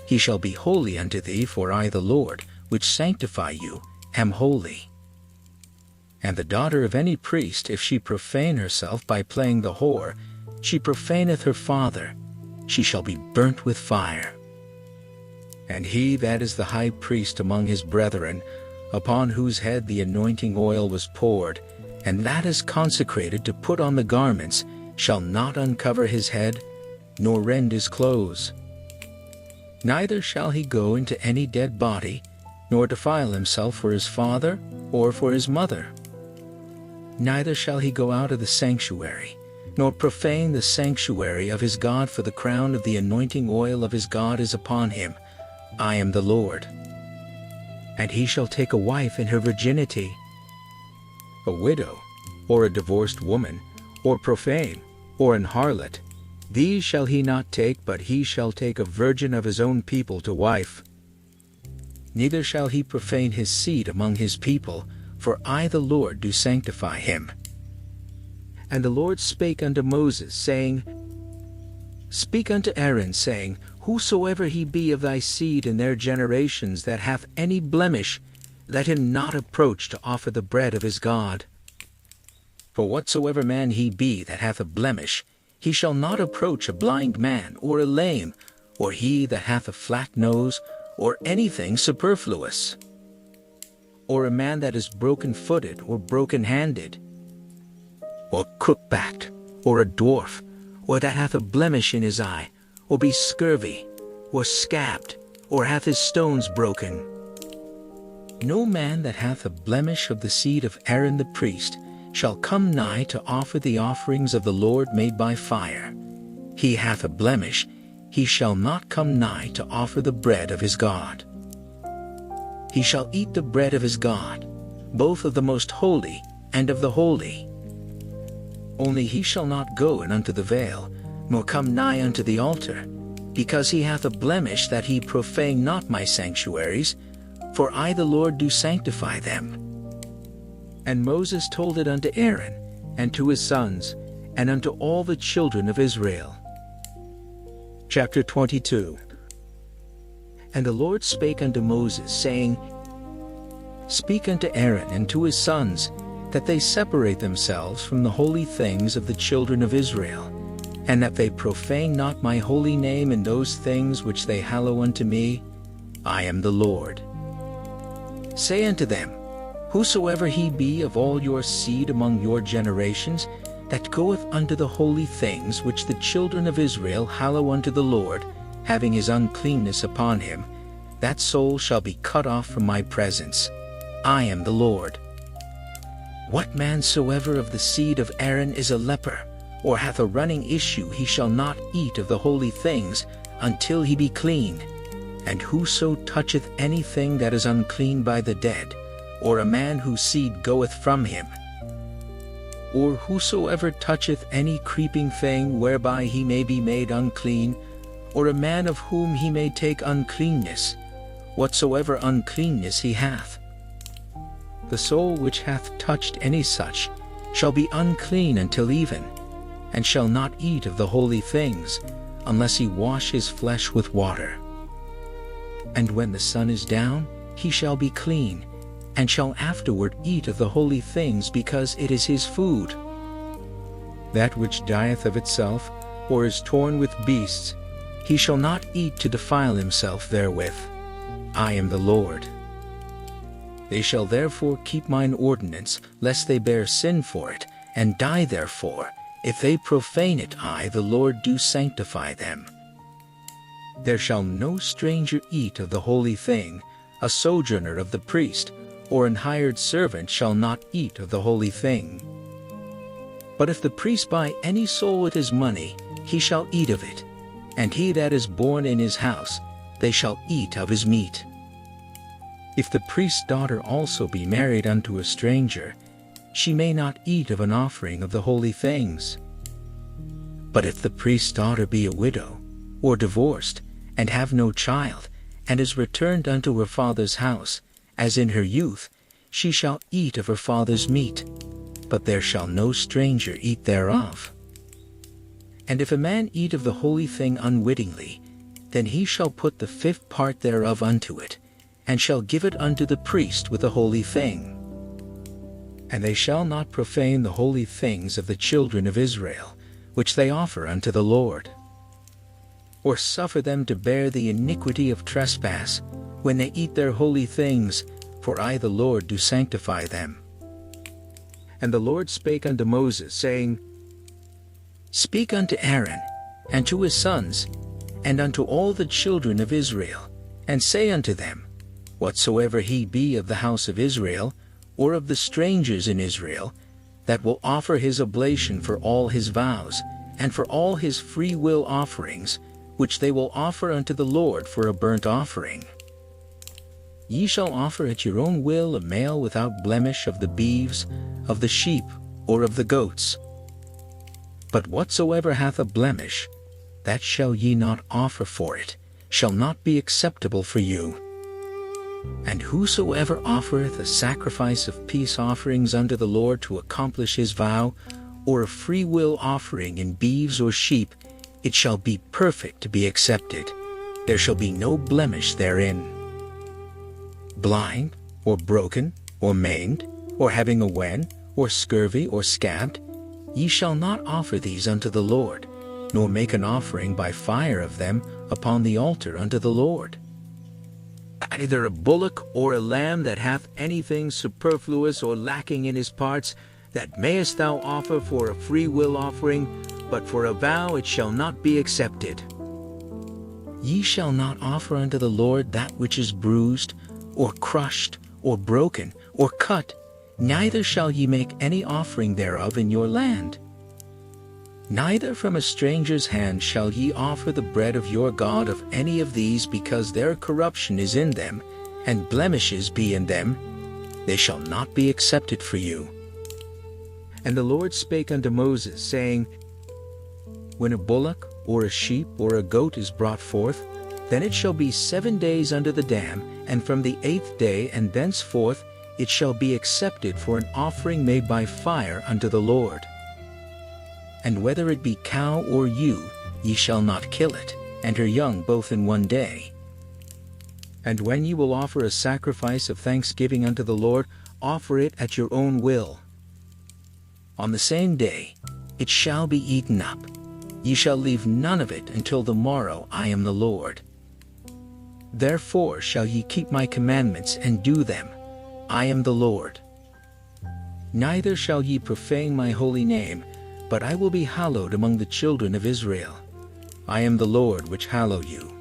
He shall be holy unto thee, for I the Lord, which sanctify you, am holy. And the daughter of any priest, if she profane herself by playing the whore, she profaneth her father, she shall be burnt with fire. And he that is the high priest among his brethren, upon whose head the anointing oil was poured, and that is consecrated to put on the garments, shall not uncover his head, nor rend his clothes. Neither shall he go into any dead body, nor defile himself for his father, or for his mother. Neither shall he go out of the sanctuary, nor profane the sanctuary of his God, for the crown of the anointing oil of his God is upon him. I am the Lord. And he shall take a wife in her virginity. A widow, or a divorced woman, or profane, or an harlot, these shall he not take, but he shall take a virgin of his own people to wife. Neither shall he profane his seed among his people, for I the Lord do sanctify him. And the Lord spake unto Moses, saying, Speak unto Aaron, saying, Whosoever he be of thy seed in their generations that hath any blemish, let him not approach to offer the bread of his God. For whatsoever man he be that hath a blemish, He shall not approach a blind man, or a lame, or he that hath a flat nose, or anything superfluous, or a man that is broken-footed or broken-handed, or crook-backed, or a dwarf, or that hath a blemish in his eye, or be scurvy, or scabbed, or hath his stones broken. No man that hath a blemish of the seed of Aaron the priest shall come nigh to offer the offerings of the Lord made by fire. He hath a blemish, he shall not come nigh to offer the bread of his God. He shall eat the bread of his God, both of the most holy and of the holy. Only he shall not go in unto the veil, nor come nigh unto the altar, because he hath a blemish, that he profane not my sanctuaries, for I the Lord do sanctify them. And Moses told it unto Aaron, and to his sons, and unto all the children of Israel. Chapter 22. And the Lord spake unto Moses, saying, Speak unto Aaron and to his sons, that they separate themselves from the holy things of the children of Israel, and that they profane not my holy name in those things which they hallow unto me. I am the Lord. Say unto them, Whosoever he be of all your seed among your generations, that goeth unto the holy things which the children of Israel hallow unto the Lord, having his uncleanness upon him, that soul shall be cut off from my presence. I am the Lord. What man soever of the seed of Aaron is a leper, or hath a running issue, he shall not eat of the holy things until he be clean. And whoso toucheth anything that is unclean by the dead, or a man whose seed goeth from him, or whosoever toucheth any creeping thing whereby he may be made unclean, or a man of whom he may take uncleanness, whatsoever uncleanness he hath, the soul which hath touched any such shall be unclean until even, and shall not eat of the holy things, unless he wash his flesh with water. And when the sun is down, he shall be clean, and shall afterward eat of the holy things, because it is his food. That which dieth of itself, or is torn with beasts, he shall not eat to defile himself therewith. I am the Lord. They shall therefore keep mine ordinance, lest they bear sin for it, and die therefore. If they profane it, I the Lord do sanctify them. There shall no stranger eat of the holy thing, a sojourner of the priest, or an hired servant shall not eat of the holy thing. But if the priest buy any soul with his money, he shall eat of it, and he that is born in his house, they shall eat of his meat. If the priest's daughter also be married unto a stranger, she may not eat of an offering of the holy things. But if the priest's daughter be a widow, or divorced, and have no child, and is returned unto her father's house, as in her youth, she shall eat of her father's meat, but there shall no stranger eat thereof. And if a man eat of the holy thing unwittingly, then he shall put the 5th part thereof unto it, and shall give it unto the priest with the holy thing. And they shall not profane the holy things of the children of Israel, which they offer unto the Lord, or suffer them to bear the iniquity of trespass, when they eat their holy things, for I the Lord do sanctify them. And the Lord spake unto Moses, saying, Speak unto Aaron, and to his sons, and unto all the children of Israel, and say unto them, Whatsoever he be of the house of Israel, or of the strangers in Israel, that will offer his oblation for all his vows, and for all his free will offerings, which they will offer unto the Lord for a burnt offering, ye shall offer at your own will a male without blemish of the beeves, of the sheep, or of the goats. But whatsoever hath a blemish, that shall ye not offer for it, shall not be acceptable for you. And whosoever offereth a sacrifice of peace offerings unto the Lord to accomplish his vow, or a free will offering in beeves or sheep, it shall be perfect to be accepted. There shall be no blemish therein. Blind, or broken, or maimed, or having a wen, or scurvy, or scabbed, ye shall not offer these unto the Lord, nor make an offering by fire of them upon the altar unto the Lord. Either a bullock or a lamb that hath anything superfluous or lacking in his parts, that mayest thou offer for a free will offering, but for a vow it shall not be accepted. Ye shall not offer unto the Lord that which is bruised, or crushed, or broken, or cut, neither shall ye make any offering thereof in your land. Neither from a stranger's hand shall ye offer the bread of your God of any of these, because their corruption is in them, and blemishes be in them. They shall not be accepted for you. And the Lord spake unto Moses, saying, When a bullock, or a sheep, or a goat is brought forth, then it shall be 7 days under the dam, and from the 8th day and thenceforth it shall be accepted for an offering made by fire unto the Lord. And whether it be cow or ewe, ye shall not kill it, and her young both in 1 day. And when ye will offer a sacrifice of thanksgiving unto the Lord, offer it at your own will. On the same day it shall be eaten up. Ye shall leave none of it until the morrow. I am the Lord. Therefore shall ye keep my commandments and do them. I am the Lord. Neither shall ye profane my holy name, but I will be hallowed among the children of Israel. I am the Lord which hallow you,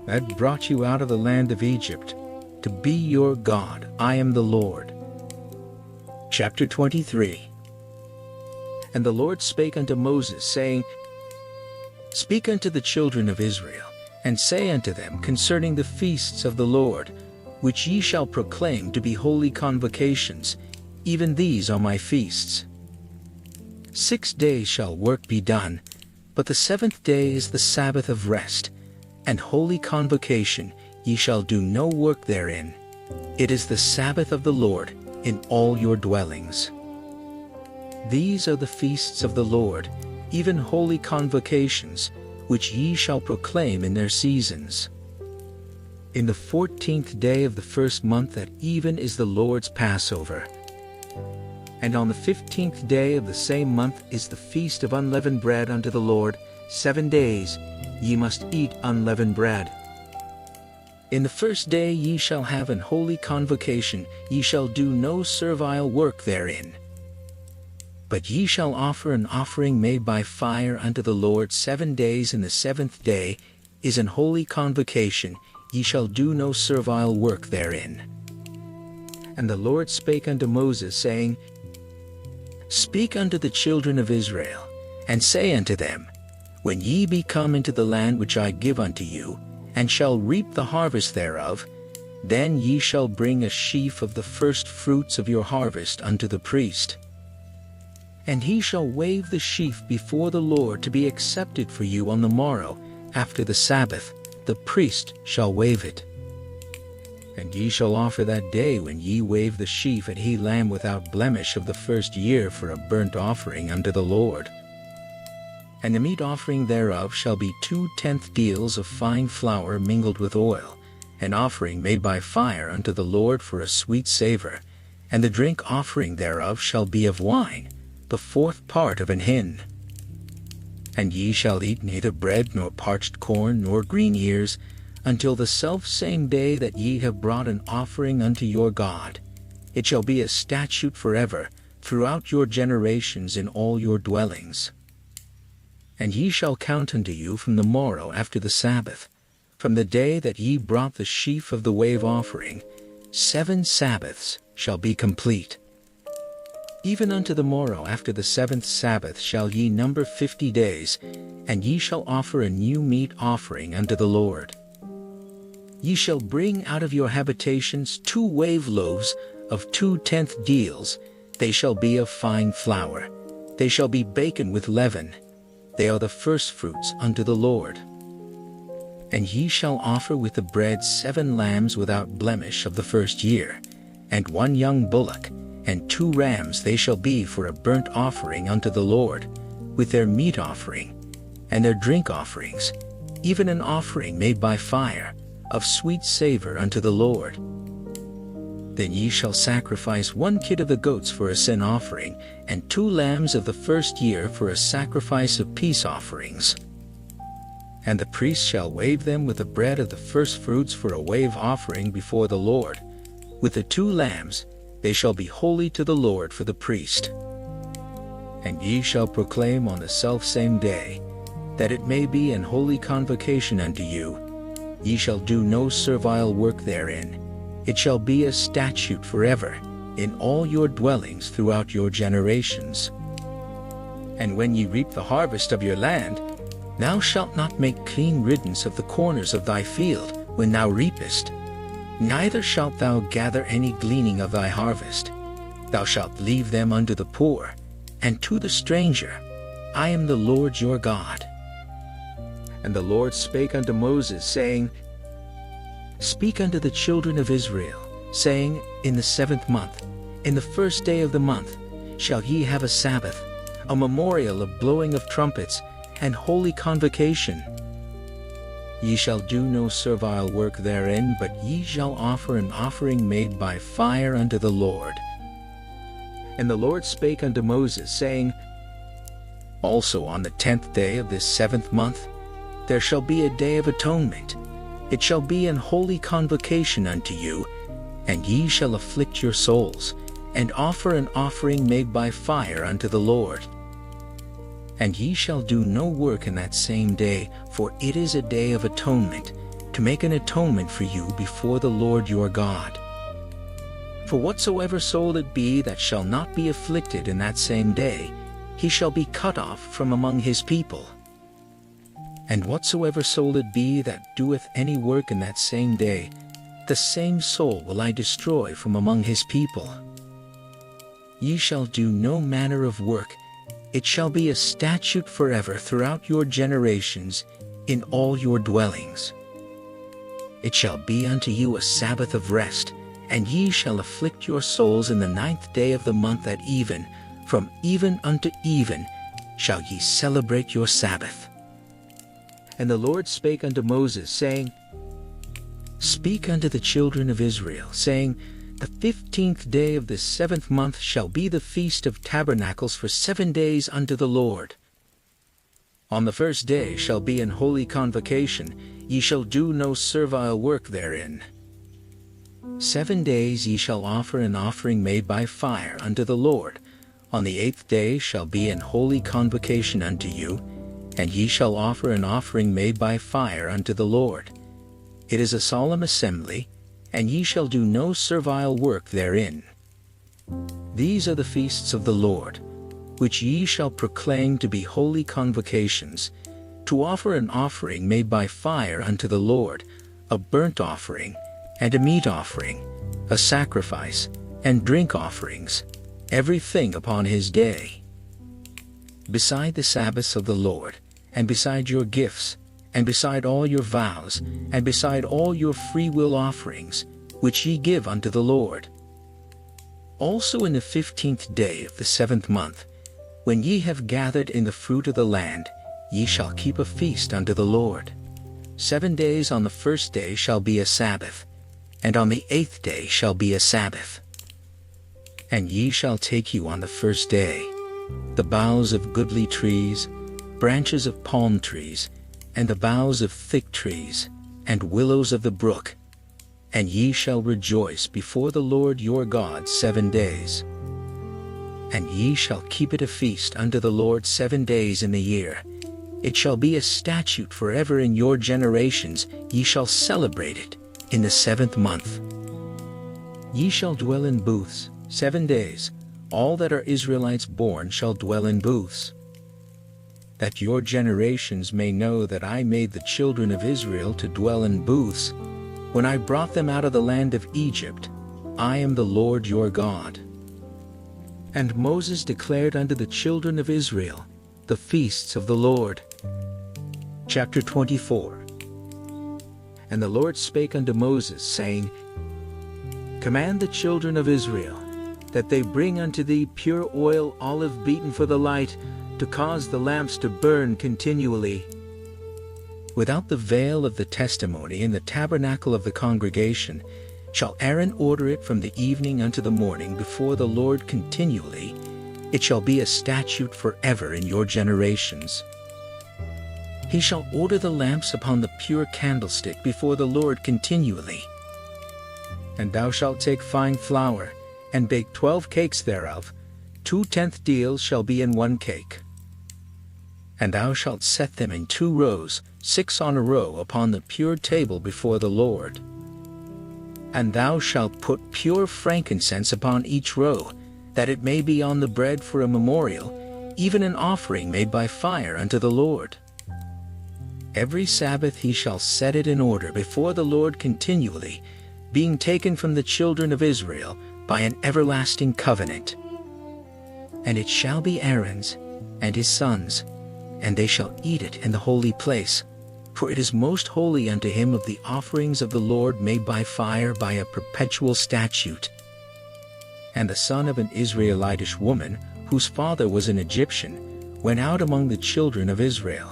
that brought you out of the land of Egypt, to be your God. I am the Lord. Chapter 23. And the Lord spake unto Moses, saying, Speak unto the children of Israel, and say unto them concerning the feasts of the Lord, which ye shall proclaim to be holy convocations, even these are my feasts. 6 days shall work be done, but the 7th day is the Sabbath of rest, and holy convocation. Ye shall do no work therein. It is the Sabbath of the Lord in all your dwellings. These are the feasts of the Lord, even holy convocations, which ye shall proclaim in their seasons. In the 14th day of the 1st month at even is the Lord's Passover. And on the 15th day of the same month is the feast of unleavened bread unto the Lord. 7 days ye must eat unleavened bread. In the 1st day ye shall have an holy convocation. Ye shall do no servile work therein. But ye shall offer an offering made by fire unto the Lord 7 days, and the 7th day is an holy convocation. Ye shall do no servile work therein. And the Lord spake unto Moses, saying, Speak unto the children of Israel, and say unto them, When ye be come into the land which I give unto you, and shall reap the harvest thereof, then ye shall bring a sheaf of the first fruits of your harvest unto the priest. And he shall wave the sheaf before the Lord to be accepted for you on the morrow, after the Sabbath. The priest shall wave it. And ye shall offer that day when ye wave the sheaf a he lamb without blemish of the 1st year for a burnt offering unto the Lord. And the meat offering thereof shall be 2/10 deals of fine flour mingled with oil, an offering made by fire unto the Lord for a sweet savor. And the drink offering thereof shall be of wine, the 4th part of an hin. And ye shall eat neither bread nor parched corn nor green ears, until the selfsame day that ye have brought an offering unto your God. It shall be a statute forever, throughout your generations in all your dwellings. And ye shall count unto you from the morrow after the Sabbath, from the day that ye brought the sheaf of the wave offering. 7 Sabbaths shall be complete. Even unto the morrow after the 7th Sabbath shall ye number 50 days, and ye shall offer a new meat offering unto the Lord. Ye shall bring out of your habitations 2 wave loaves of 2/10 deals. They shall be of fine flour. They shall be baken with leaven. They are the firstfruits unto the Lord. And ye shall offer with the bread 7 lambs without blemish of the 1st year, and 1 young bullock, and 2 rams. They shall be for a burnt offering unto the Lord, with their meat offering, and their drink offerings, even an offering made by fire, of sweet savor unto the Lord. Then ye shall sacrifice 1 kid of the goats for a sin offering, and 2 lambs of the first year for a sacrifice of peace offerings. And the priest shall wave them with the bread of the first fruits for a wave offering before the Lord. With the 2 lambs, they shall be holy to the Lord for the priest. And ye shall proclaim on the selfsame day, that it may be an holy convocation unto you. Ye shall do no servile work therein. It shall be a statute forever, in all your dwellings throughout your generations. And when ye reap the harvest of your land, thou shalt not make clean riddance of the corners of thy field when thou reapest, neither shalt thou gather any gleaning of thy harvest. Thou shalt leave them unto the poor, and to the stranger. I am the Lord your God. And the Lord spake unto Moses, saying, Speak unto the children of Israel, saying, In the 7th month, in the 1st day of the month, shall ye have a Sabbath, a memorial of blowing of trumpets, and holy convocation. Ye shall do no servile work therein, but ye shall offer an offering made by fire unto the Lord. And the Lord spake unto Moses, saying, Also on the 10th day of this 7th month, there shall be a day of atonement. It shall be an holy convocation unto you, and ye shall afflict your souls, and offer an offering made by fire unto the Lord. And ye shall do no work in that same day, for it is a day of atonement, to make an atonement for you before the Lord your God. For whatsoever soul it be that shall not be afflicted in that same day, he shall be cut off from among his people. And whatsoever soul it be that doeth any work in that same day, the same soul will I destroy from among his people. Ye shall do no manner of work. It shall be a statute forever throughout your generations, in all your dwellings. It shall be unto you a Sabbath of rest, and ye shall afflict your souls in the 9th day of the month at even. From even unto even shall ye celebrate your Sabbath. And the Lord spake unto Moses, saying, Speak unto the children of Israel, saying, The 15th day of the 7th month shall be the feast of tabernacles for 7 days unto the Lord. On the 1st day shall be an holy convocation. Ye shall do no servile work therein. 7 days ye shall offer an offering made by fire unto the Lord. On the 8th day shall be an holy convocation unto you, and ye shall offer an offering made by fire unto the Lord. It is a solemn assembly, and ye shall do no servile work therein. These are the feasts of the Lord, which ye shall proclaim to be holy convocations, to offer an offering made by fire unto the Lord, a burnt offering, and a meat offering, a sacrifice, and drink offerings, everything upon his day. Beside the Sabbaths of the Lord, and beside your gifts, and beside all your vows, and beside all your freewill offerings, which ye give unto the Lord. Also in the 15th day of the 7th month, when ye have gathered in the fruit of the land, ye shall keep a feast unto the Lord. 7 days on the 1st day shall be a Sabbath, and on the 8th day shall be a Sabbath. And ye shall take you on the 1st day the boughs of goodly trees, branches of palm trees, and the boughs of thick trees, and willows of the brook, and ye shall rejoice before the Lord your God 7 days. And ye shall keep it a feast unto the Lord 7 days in the year. It shall be a statute forever in your generations. Ye shall celebrate it in the 7th month. Ye shall dwell in booths 7 days. All that are Israelites born shall dwell in booths. That your generations may know that I made the children of Israel to dwell in booths, when I brought them out of the land of Egypt. I am the Lord your God. And Moses declared unto the children of Israel the feasts of the Lord. Chapter 24. And the Lord spake unto Moses, saying, Command the children of Israel, that they bring unto thee pure oil, olive beaten for the light, to cause the lamps to burn continually. Without the veil of the testimony in the tabernacle of the congregation shall Aaron order it from the evening unto the morning before the Lord continually. It shall be a statute forever in your generations. He shall order the lamps upon the pure candlestick before the Lord continually. And thou shalt take fine flour, and bake 12 cakes thereof. 2/10 deals shall be in 1 cake. And thou shalt set them in 2 rows, 6 on a row, upon the pure table before the Lord. And thou shalt put pure frankincense upon each row, that it may be on the bread for a memorial, even an offering made by fire unto the Lord. Every Sabbath he shall set it in order before the Lord continually, being taken from the children of Israel by an everlasting covenant. And it shall be Aaron's and his sons, and they shall eat it in the holy place, for it is most holy unto him of the offerings of the Lord made by fire by a perpetual statute. And the son of an Israelitish woman, whose father was an Egyptian, went out among the children of Israel.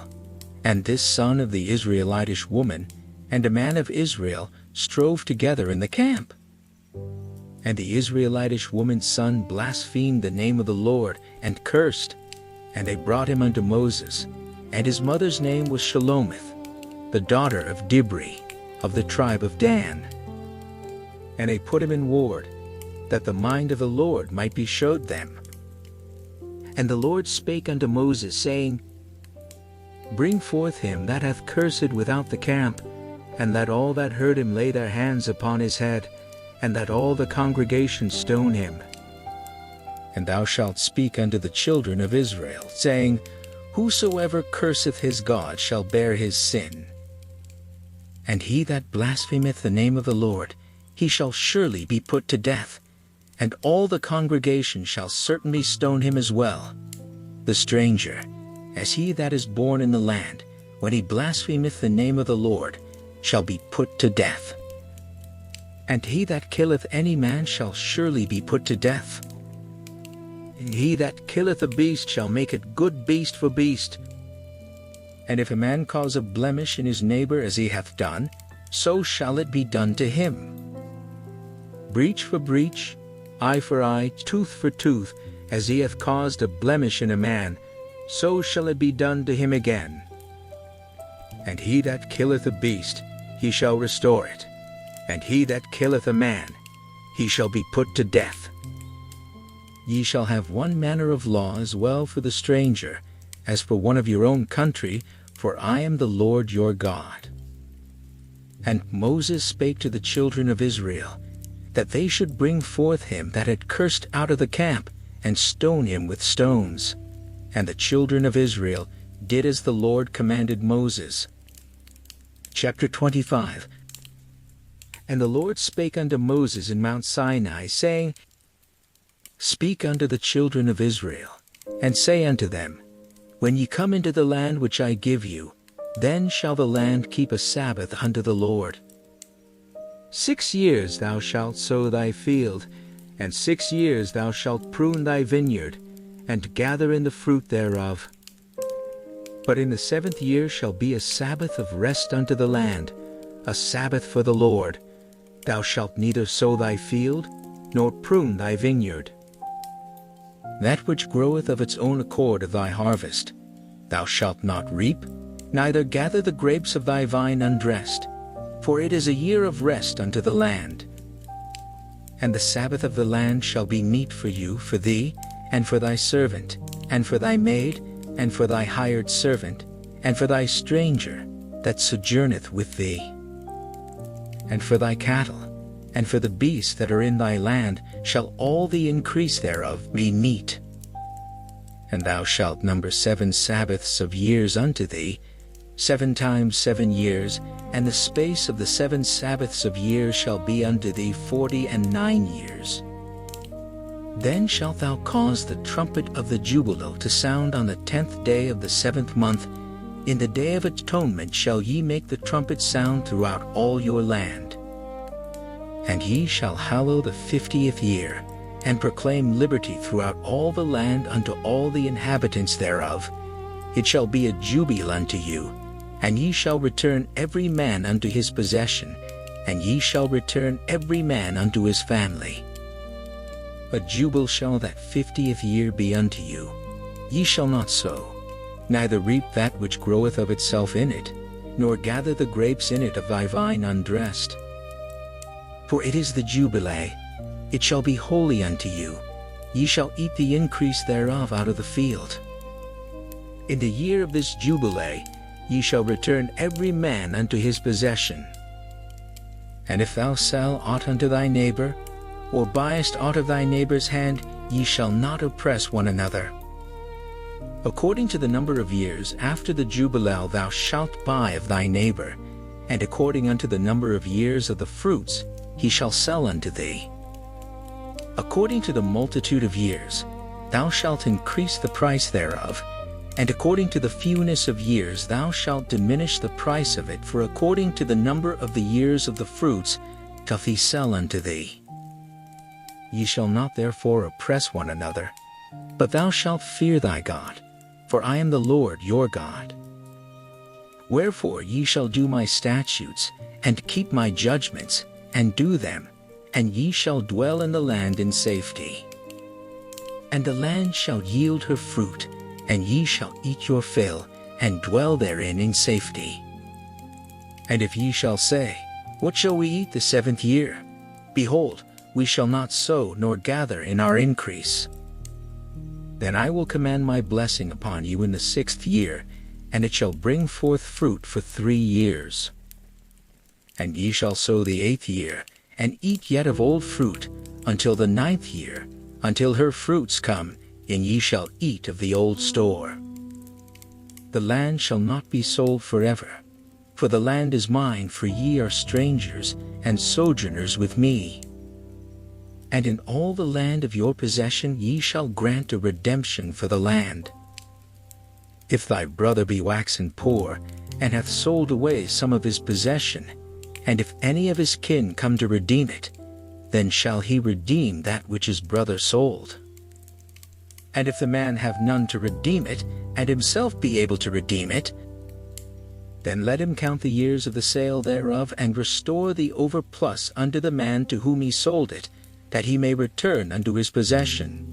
And this son of the Israelitish woman and a man of Israel strove together in the camp. And the Israelitish woman's son blasphemed the name of the Lord, and cursed. And they brought him unto Moses, and his mother's name was Shelomith, the daughter of Dibri, of the tribe of Dan. And they put him in ward, that the mind of the Lord might be showed them. And the Lord spake unto Moses, saying, Bring forth him that hath cursed without the camp, and let all that heard him lay their hands upon his head, and that all the congregation stone him. And thou shalt speak unto the children of Israel, saying, Whosoever curseth his God shall bear his sin. And he that blasphemeth the name of the Lord, he shall surely be put to death, and all the congregation shall certainly stone him as well. The stranger, as he that is born in the land, when he blasphemeth the name of the Lord, shall be put to death. And he that killeth any man shall surely be put to death. He that killeth a beast shall make it good beast for beast. And if a man cause a blemish in his neighbor as he hath done, so shall it be done to him. Breach for breach, eye for eye, tooth for tooth, as he hath caused a blemish in a man, so shall it be done to him again. And he that killeth a beast, he shall restore it. And he that killeth a man, he shall be put to death. Ye shall have one manner of law as well for the stranger, as for one of your own country, for I am the Lord your God. And Moses spake to the children of Israel, that they should bring forth him that had cursed out of the camp, and stone him with stones. And the children of Israel did as the Lord commanded Moses. Chapter 25. And the Lord spake unto Moses in Mount Sinai, saying, Speak unto the children of Israel, and say unto them, When ye come into the land which I give you, then shall the land keep a Sabbath unto the Lord. 6 years thou shalt sow thy field, and 6 years thou shalt prune thy vineyard, and gather in the fruit thereof. But in the 7th year shall be a Sabbath of rest unto the land, a Sabbath for the Lord. Thou shalt neither sow thy field, nor prune thy vineyard. That which groweth of its own accord of thy harvest, thou shalt not reap, neither gather the grapes of thy vine undressed, for it is a year of rest unto the land. And the Sabbath of the land shall be meat for you, for thee, and for thy servant, and for thy maid, and for thy hired servant, and for thy stranger that sojourneth with thee, and for thy cattle, and for the beasts that are in thy land shall all the increase thereof be meat. And thou shalt number 7 Sabbaths of years unto thee, 7 times 7 years, and the space of the 7 Sabbaths of years shall be unto thee 49 years. Then shalt thou cause the trumpet of the jubilo to sound on the 10th day of the 7th month. In the day of atonement shall ye make the trumpet sound throughout all your land. And ye shall hallow the 50th year, and proclaim liberty throughout all the land unto all the inhabitants thereof. It shall be a jubile unto you, and ye shall return every man unto his possession, and ye shall return every man unto his family. A jubile shall that 50th year be unto you. Ye shall not sow, neither reap that which groweth of itself in it, nor gather the grapes in it of thy vine undressed. For it is the jubilee, it shall be holy unto you. Ye shall eat the increase thereof out of the field. In the year of this jubilee ye shall return every man unto his possession. And if thou sell aught unto thy neighbor, or buyest aught of thy neighbor's hand, ye shall not oppress one another. According to the number of years after the jubilee thou shalt buy of thy neighbor, and according unto the number of years of the fruits he shall sell unto thee. According to the multitude of years thou shalt increase the price thereof, and according to the fewness of years thou shalt diminish the price of it, for according to the number of the years of the fruits doth he sell unto thee. Ye shall not therefore oppress one another, but thou shalt fear thy God, for I am the Lord your God. Wherefore ye shall do my statutes, and keep my judgments, and do them, and ye shall dwell in the land in safety. And the land shall yield her fruit, and ye shall eat your fill, and dwell therein in safety. And if ye shall say, What shall we eat the 7th year? Behold, we shall not sow nor gather in our increase. Then I will command my blessing upon you in the 6th year, and it shall bring forth fruit for 3 years. And ye shall sow the 8th year, and eat yet of old fruit, until the 9th year, until her fruits come, and ye shall eat of the old store. The land shall not be sold forever, for the land is mine, for ye are strangers and sojourners with me. And in all the land of your possession ye shall grant a redemption for the land. If thy brother be waxen poor, and hath sold away some of his possession, and if any of his kin come to redeem it, then shall he redeem that which his brother sold. And if the man have none to redeem it, and himself be able to redeem it, then let him count the years of the sale thereof, and restore the overplus unto the man to whom he sold it, that he may return unto his possession.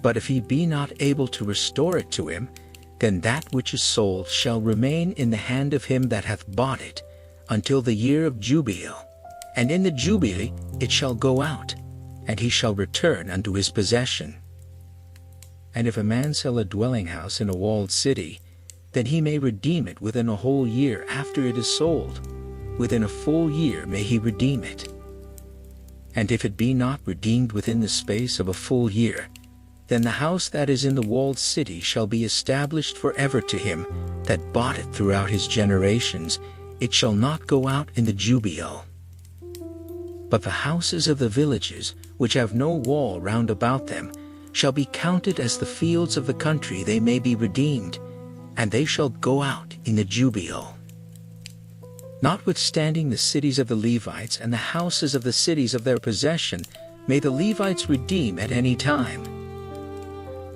But if he be not able to restore it to him, then that which is sold shall remain in the hand of him that hath bought it, until the year of Jubilee, and in the Jubilee it shall go out, and he shall return unto his possession. And if a man sell a dwelling house in a walled city, then he may redeem it within a whole year after it is sold. Within a full year may he redeem it. And if it be not redeemed within the space of a full year, then the house that is in the walled city shall be established forever to him that bought it throughout his generations. It shall not go out in the Jubilee. But the houses of the villages, which have no wall round about them, shall be counted as the fields of the country, they may be redeemed, and they shall go out in the Jubilee. Notwithstanding the cities of the Levites and the houses of the cities of their possession may the Levites redeem at any time.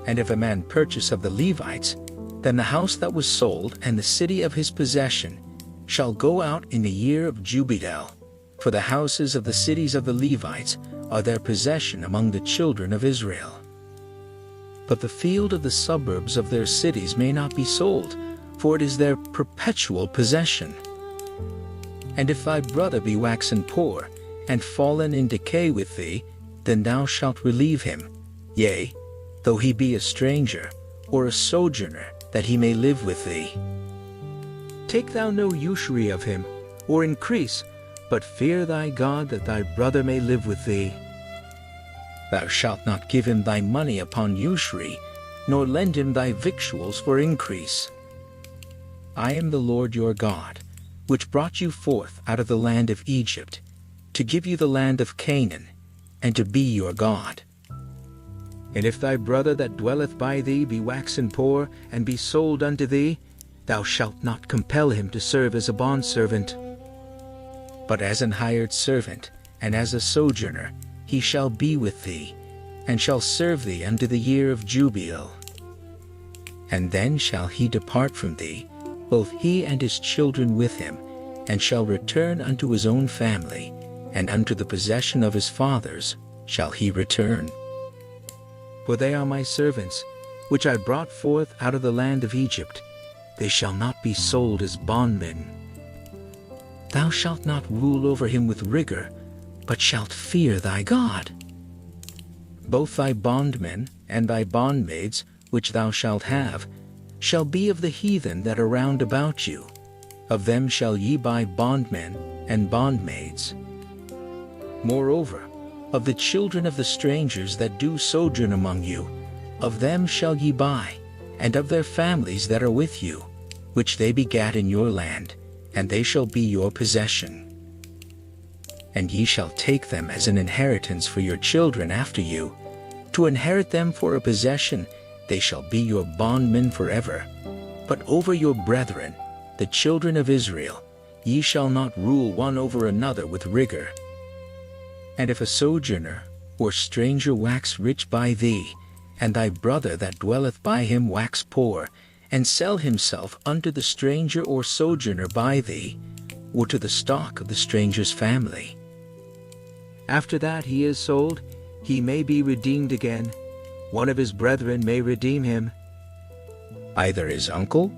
And if a man purchase of the Levites, then the house that was sold and the city of his possession shall go out in the year of Jubilee, for the houses of the cities of the Levites are their possession among the children of Israel. But the field of the suburbs of their cities may not be sold, for it is their perpetual possession. And if thy brother be waxen poor, and fallen in decay with thee, then thou shalt relieve him, yea, though he be a stranger, or a sojourner, that he may live with thee. Take thou no usury of him, or increase, but fear thy God, that thy brother may live with thee. Thou shalt not give him thy money upon usury, nor lend him thy victuals for increase. I am the Lord your God, which brought you forth out of the land of Egypt, to give you the land of Canaan, and to be your God. And if thy brother that dwelleth by thee be waxen poor, and be sold unto thee, thou shalt not compel him to serve as a bondservant. But as an hired servant, and as a sojourner, he shall be with thee, and shall serve thee unto the year of Jubilee. And then shall he depart from thee, both he and his children with him, and shall return unto his own family, and unto the possession of his fathers shall he return. For they are my servants, which I brought forth out of the land of Egypt. They shall not be sold as bondmen. Thou shalt not rule over him with rigor, but shalt fear thy God. Both thy bondmen and thy bondmaids, which thou shalt have, shall be of the heathen that are round about you. Of them shall ye buy bondmen and bondmaids. Moreover, of the children of the strangers that do sojourn among you, of them shall ye buy, and of their families that are with you, which they begat in your land, and they shall be your possession. And ye shall take them as an inheritance for your children after you. To inherit them for a possession, they shall be your bondmen forever. But over your brethren, the children of Israel, ye shall not rule one over another with rigor. And if a sojourner or stranger wax rich by thee, and thy brother that dwelleth by him wax poor, and sell himself unto the stranger or sojourner by thee, or to the stock of the stranger's family, after that he is sold, he may be redeemed again. One of his brethren may redeem him. Either his uncle,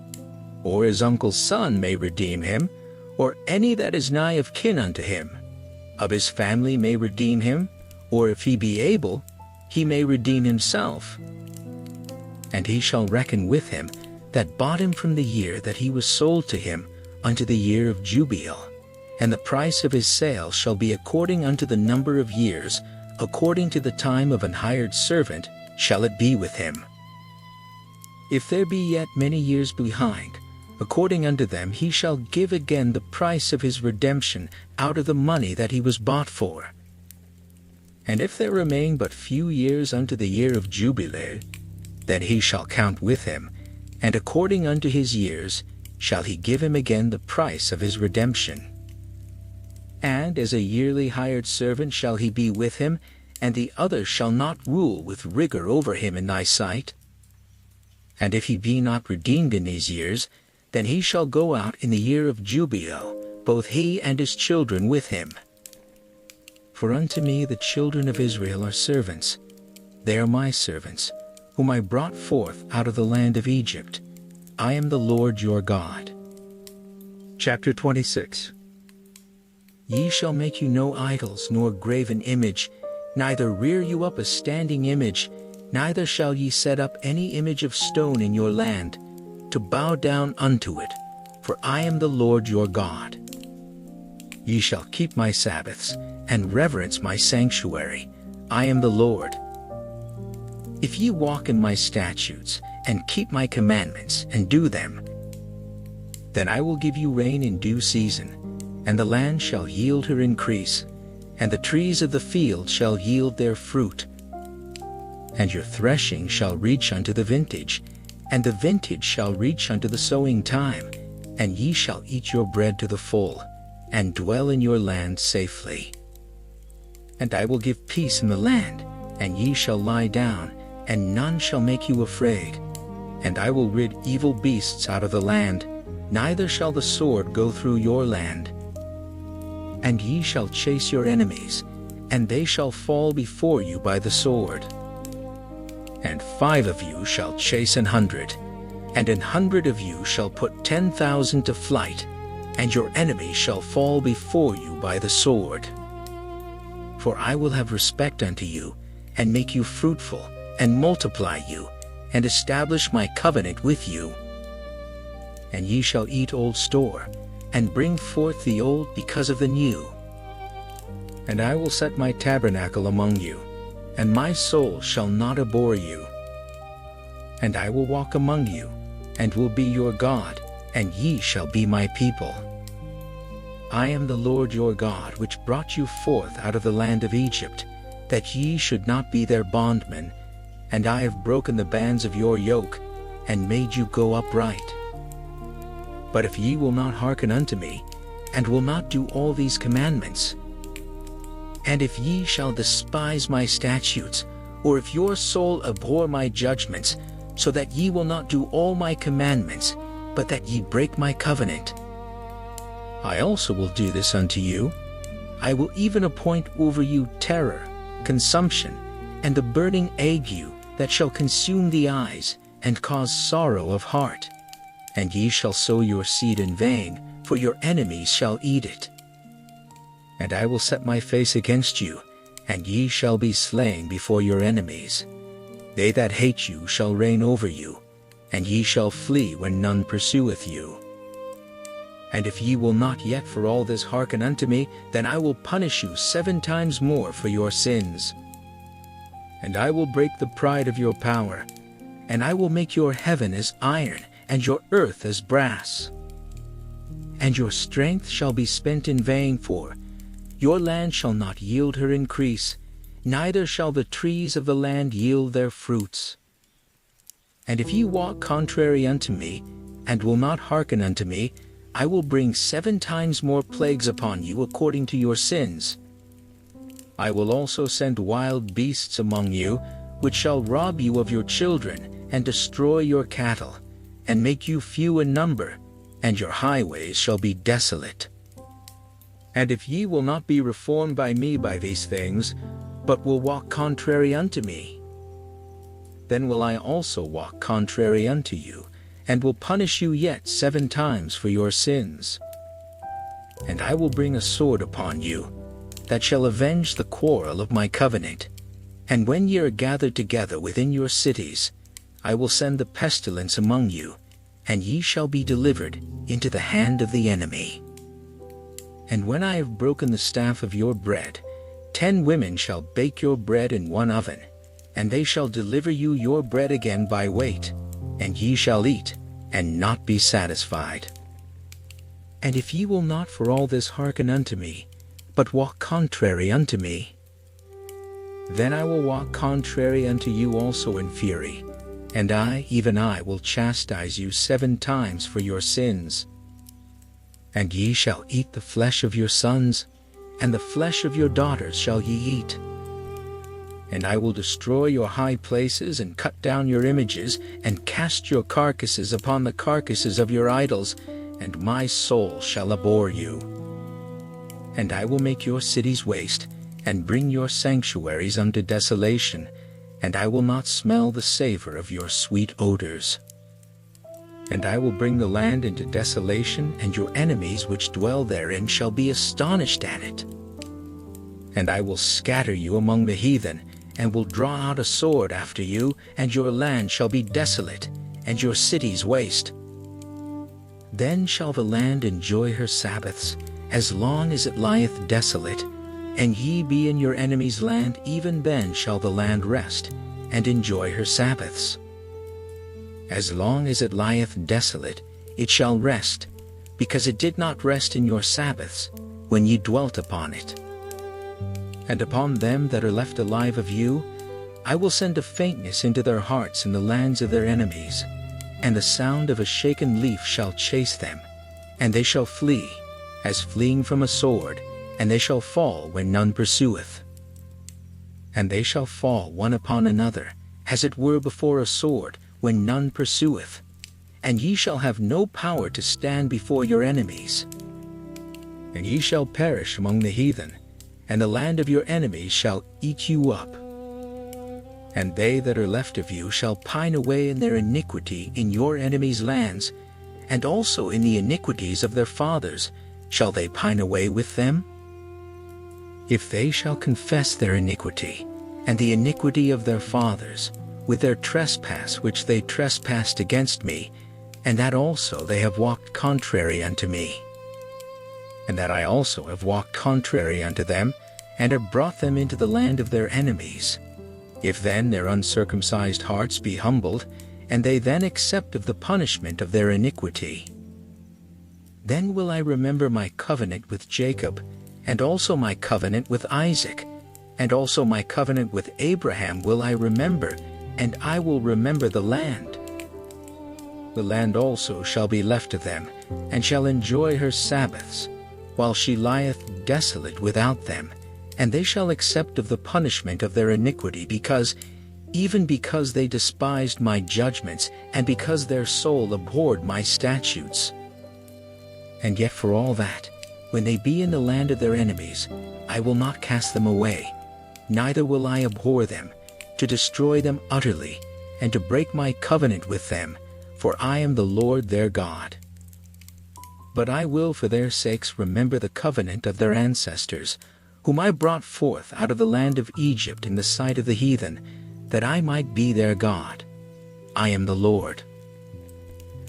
or his uncle's son may redeem him, or any that is nigh of kin unto him. Of his family may redeem him, or if he be able, he may redeem himself. And he shall reckon with him that bought him from the year that he was sold to him unto the year of Jubilee. And the price of his sale shall be according unto the number of years, according to the time of an hired servant shall it be with him. If there be yet many years behind, according unto them he shall give again the price of his redemption out of the money that he was bought for. And if there remain but few years unto the year of Jubilee, then he shall count with him, and according unto his years shall he give him again the price of his redemption. And as a yearly hired servant shall he be with him, and the other shall not rule with rigor over him in thy sight. And if he be not redeemed in these years, then he shall go out in the year of Jubilee, both he and his children with him. For unto me the children of Israel are servants. They are my servants, whom I brought forth out of the land of Egypt. I am the Lord your God. Chapter 26. Ye shall make you no idols, nor graven image, neither rear you up a standing image, neither shall ye set up any image of stone in your land, to bow down unto it, for I am the Lord your God. Ye shall keep my Sabbaths, and reverence my sanctuary. I am the Lord. If ye walk in my statutes, and keep my commandments, and do them, then I will give you rain in due season, and the land shall yield her increase, and the trees of the field shall yield their fruit. And your threshing shall reach unto the vintage, and the vintage shall reach unto the sowing time, and ye shall eat your bread to the full, and dwell in your land safely. And I will give peace in the land, and ye shall lie down, and none shall make you afraid. And I will rid evil beasts out of the land, neither shall the sword go through your land. And ye shall chase your enemies, and they shall fall before you by the sword. And 5 of you shall chase 100, and 100 of you shall put 10,000 to flight, and your enemies shall fall before you by the sword. For I will have respect unto you, and make you fruitful, and multiply you, and establish my covenant with you. And ye shall eat old store, and bring forth the old because of the new. And I will set my tabernacle among you, and my soul shall not abhor you. And I will walk among you, and will be your God, and ye shall be my people. I am the Lord your God, which brought you forth out of the land of Egypt, that ye should not be their bondmen, and I have broken the bands of your yoke, and made you go upright. But if ye will not hearken unto me, and will not do all these commandments, and if ye shall despise my statutes, or if your soul abhor my judgments, so that ye will not do all my commandments, but that ye break my covenant, I also will do this unto you. I will even appoint over you terror, consumption, and a burning ague that shall consume the eyes, and cause sorrow of heart. And ye shall sow your seed in vain, for your enemies shall eat it. And I will set my face against you, and ye shall be slain before your enemies. They that hate you shall reign over you, and ye shall flee when none pursueth you. And if ye will not yet for all this hearken unto me, then I will punish you 7 times more for your sins. And I will break the pride of your power, and I will make your heaven as iron, and your earth as brass. And your strength shall be spent in vain, for your land shall not yield her increase, neither shall the trees of the land yield their fruits. And if ye walk contrary unto me, and will not hearken unto me, I will bring 7 times more plagues upon you according to your sins. I will also send wild beasts among you, which shall rob you of your children, and destroy your cattle, and make you few in number, and your highways shall be desolate. And if ye will not be reformed by me by these things, but will walk contrary unto me, then will I also walk contrary unto you, and will punish you yet 7 times for your sins. And I will bring a sword upon you, that shall avenge the quarrel of my covenant. And when ye are gathered together within your cities, I will send the pestilence among you, and ye shall be delivered into the hand of the enemy. And when I have broken the staff of your bread, 10 women shall bake your bread in one oven, and they shall deliver you your bread again by weight, and ye shall eat, and not be satisfied. And if ye will not for all this hearken unto me, but walk contrary unto me, then I will walk contrary unto you also in fury, and I, even I, will chastise you 7 times for your sins. And ye shall eat the flesh of your sons, and the flesh of your daughters shall ye eat. And I will destroy your high places, and cut down your images, and cast your carcasses upon the carcasses of your idols, and my soul shall abhor you. And I will make your cities waste, and bring your sanctuaries unto desolation, and I will not smell the savor of your sweet odors. And I will bring the land into desolation, and your enemies which dwell therein shall be astonished at it. And I will scatter you among the heathen, and will draw out a sword after you, and your land shall be desolate, and your cities waste. Then shall the land enjoy her Sabbaths, as long as it lieth desolate, and ye be in your enemy's land, even then shall the land rest, and enjoy her Sabbaths. As long as it lieth desolate, it shall rest, because it did not rest in your Sabbaths, when ye dwelt upon it. And upon them that are left alive of you, I will send a faintness into their hearts in the lands of their enemies, and the sound of a shaken leaf shall chase them, and they shall flee, as fleeing from a sword, and they shall fall when none pursueth. And they shall fall one upon another, as it were before a sword, when none pursueth, and ye shall have no power to stand before your enemies. And ye shall perish among the heathen, and the land of your enemies shall eat you up. And they that are left of you shall pine away in their iniquity in your enemies' lands, and also in the iniquities of their fathers shall they pine away with them? If they shall confess their iniquity, and the iniquity of their fathers, with their trespass which they trespassed against me, and that also they have walked contrary unto me, and that I also have walked contrary unto them, and have brought them into the land of their enemies. If then their uncircumcised hearts be humbled, and they then accept of the punishment of their iniquity, then will I remember my covenant with Jacob, and also my covenant with Isaac, and also my covenant with Abraham will I remember, and I will remember the land. The land also shall be left to them, and shall enjoy her Sabbaths, while she lieth desolate without them, and they shall accept of the punishment of their iniquity, even because they despised my judgments, and because their soul abhorred my statutes. And yet for all that, when they be in the land of their enemies, I will not cast them away, neither will I abhor them, to destroy them utterly, and to break my covenant with them, for I am the Lord their God. But I will for their sakes remember the covenant of their ancestors, whom I brought forth out of the land of Egypt in the sight of the heathen, that I might be their God. I am the Lord.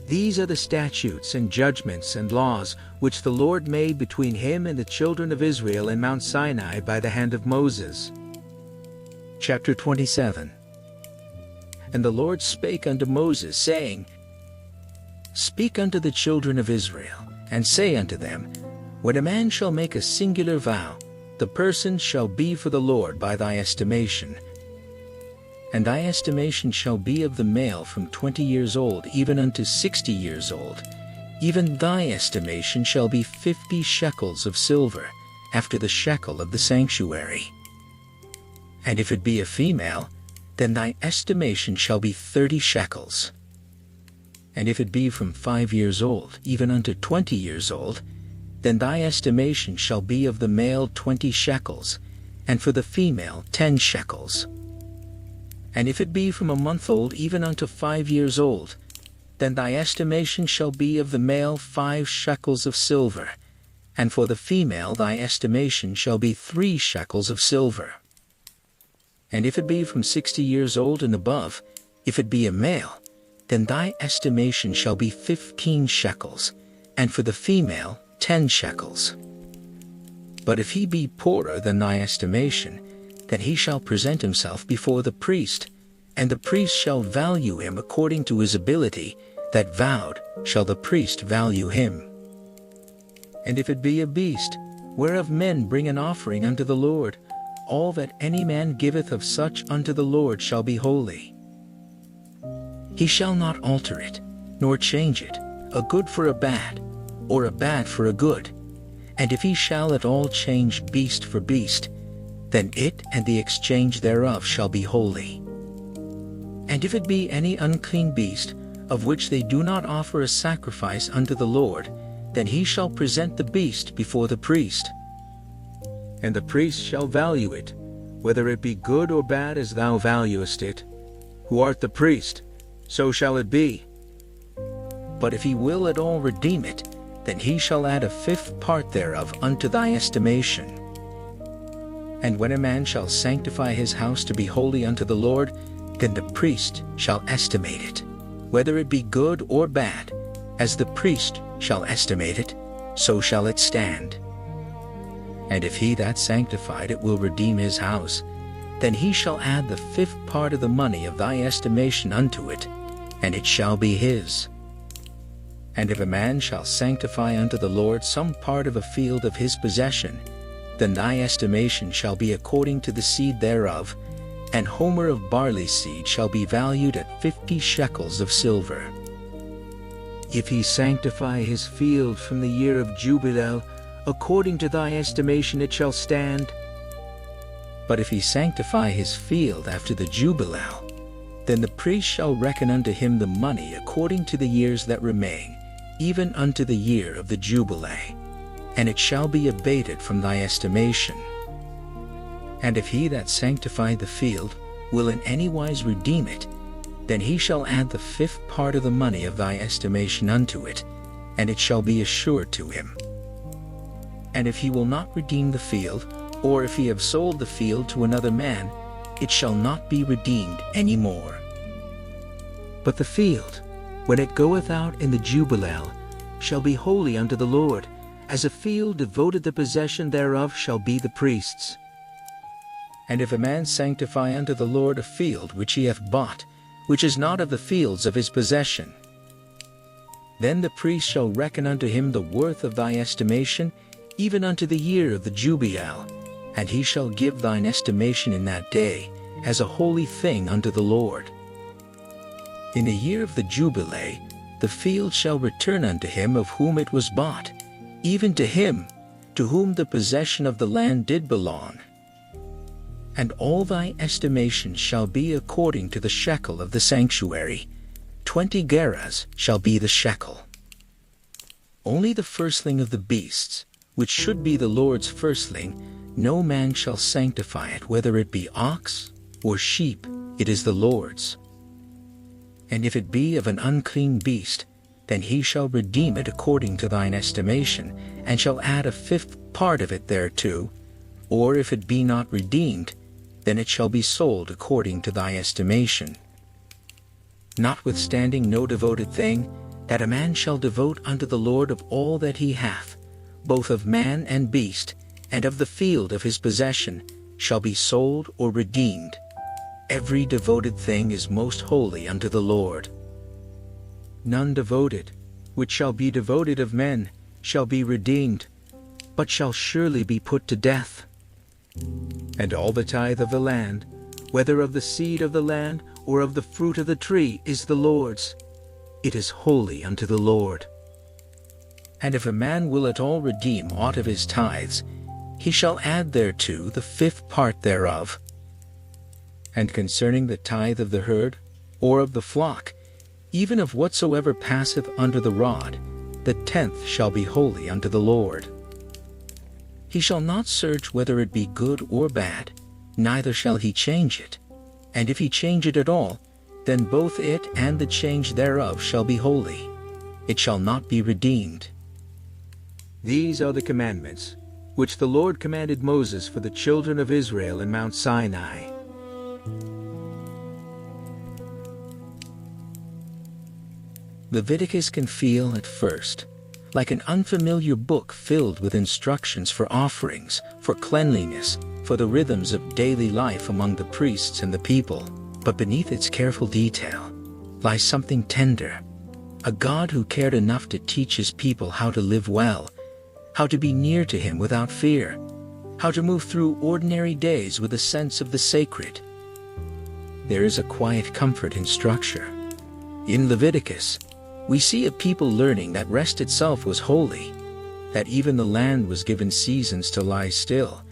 These are the statutes and judgments and laws which the Lord made between him and the children of Israel in Mount Sinai by the hand of Moses. Chapter 27. And the Lord spake unto Moses, saying, Speak unto the children of Israel, and say unto them, When a man shall make a singular vow, the person shall be for the Lord by thy estimation. And thy estimation shall be of the male from 20 years old even unto 60 years old. Even thy estimation shall be 50 shekels of silver, after the shekel of the sanctuary. And if it be a female, then thy estimation shall be 30 shekels. And if it be from 5 years old even unto 20 years old, then thy estimation shall be of the male 20 shekels, and for the female 10 shekels. And if it be from a month old even unto 5 years old, then thy estimation shall be of the male 5 shekels of silver, and for the female thy estimation shall be 3 shekels of silver. And if it be from 60 years old and above, if it be a male, then thy estimation shall be 15 shekels, and for the female 10 shekels. But if he be poorer than thy estimation, then he shall present himself before the priest, and the priest shall value him according to his ability, that vowed shall the priest value him. And if it be a beast, whereof men bring an offering unto the Lord, all that any man giveth of such unto the Lord shall be holy. He shall not alter it, nor change it, a good for a bad, or a bad for a good. And if he shall at all change beast for beast, then it and the exchange thereof shall be holy. And if it be any unclean beast, of which they do not offer a sacrifice unto the Lord, then he shall present the beast before the priest. And the priest shall value it, whether it be good or bad as thou valuest it. Who art the priest, so shall it be. But if he will at all redeem it, then he shall add a 5th part thereof unto thy estimation. And when a man shall sanctify his house to be holy unto the Lord, then the priest shall estimate it, whether it be good or bad, as the priest shall estimate it, so shall it stand. And if he that sanctified it will redeem his house, then he shall add the 5th part of the money of thy estimation unto it, and it shall be his. And if a man shall sanctify unto the Lord some part of a field of his possession, then thy estimation shall be according to the seed thereof, an homer of barley seed shall be valued at 50 shekels of silver. If he sanctify his field from the year of Jubilel, according to thy estimation it shall stand. But if he sanctify his field after the Jubilel, then the priest shall reckon unto him the money according to the years that remain, even unto the year of the Jubilee, and it shall be abated from thy estimation. And if he that sanctified the field will in any wise redeem it, then he shall add the 5th part of the money of thy estimation unto it, and it shall be assured to him. And if he will not redeem the field, or if he have sold the field to another man, it shall not be redeemed any more. But the field, when it goeth out in the Jubilel, shall be holy unto the Lord, as a field devoted the possession thereof shall be the priest's. And if a man sanctify unto the Lord a field which he hath bought, which is not of the fields of his possession, then the priest shall reckon unto him the worth of thy estimation, even unto the year of the Jubilel, and he shall give thine estimation in that day, as a holy thing unto the Lord. In the year of the Jubilee, the field shall return unto him of whom it was bought, even to him to whom the possession of the land did belong. And all thy estimation shall be according to the shekel of the sanctuary. 20 gerahs shall be the shekel. Only the firstling of the beasts, which should be the Lord's firstling, no man shall sanctify it, whether it be ox or sheep, it is the Lord's. And if it be of an unclean beast, then he shall redeem it according to thine estimation, and shall add a fifth part of it thereto. Or if it be not redeemed, then it shall be sold according to thy estimation. Notwithstanding no devoted thing, that a man shall devote unto the Lord of all that he hath, both of man and beast, and of the field of his possession, shall be sold or redeemed. Every devoted thing is most holy unto the Lord. None devoted, which shall be devoted of men, shall be redeemed, but shall surely be put to death. And all the tithe of the land, whether of the seed of the land or of the fruit of the tree, is the Lord's. It is holy unto the Lord. And if a man will at all redeem aught of his tithes, he shall add thereto the fifth part thereof. And concerning the tithe of the herd, or of the flock, even of whatsoever passeth under the rod, the 10th shall be holy unto the Lord. He shall not search whether it be good or bad, neither shall he change it. And if he change it at all, then both it and the change thereof shall be holy. It shall not be redeemed. These are the commandments, which the Lord commanded Moses for the children of Israel in Mount Sinai. Leviticus can feel at first like an unfamiliar book filled with instructions for offerings, for cleanliness, for the rhythms of daily life among the priests and the people. But beneath its careful detail lies something tender, a God who cared enough to teach his people how to live well, how to be near to him without fear, how to move through ordinary days with a sense of the sacred. There is a quiet comfort in structure. In Leviticus, we see a people learning that rest itself was holy, that even the land was given seasons to lie still,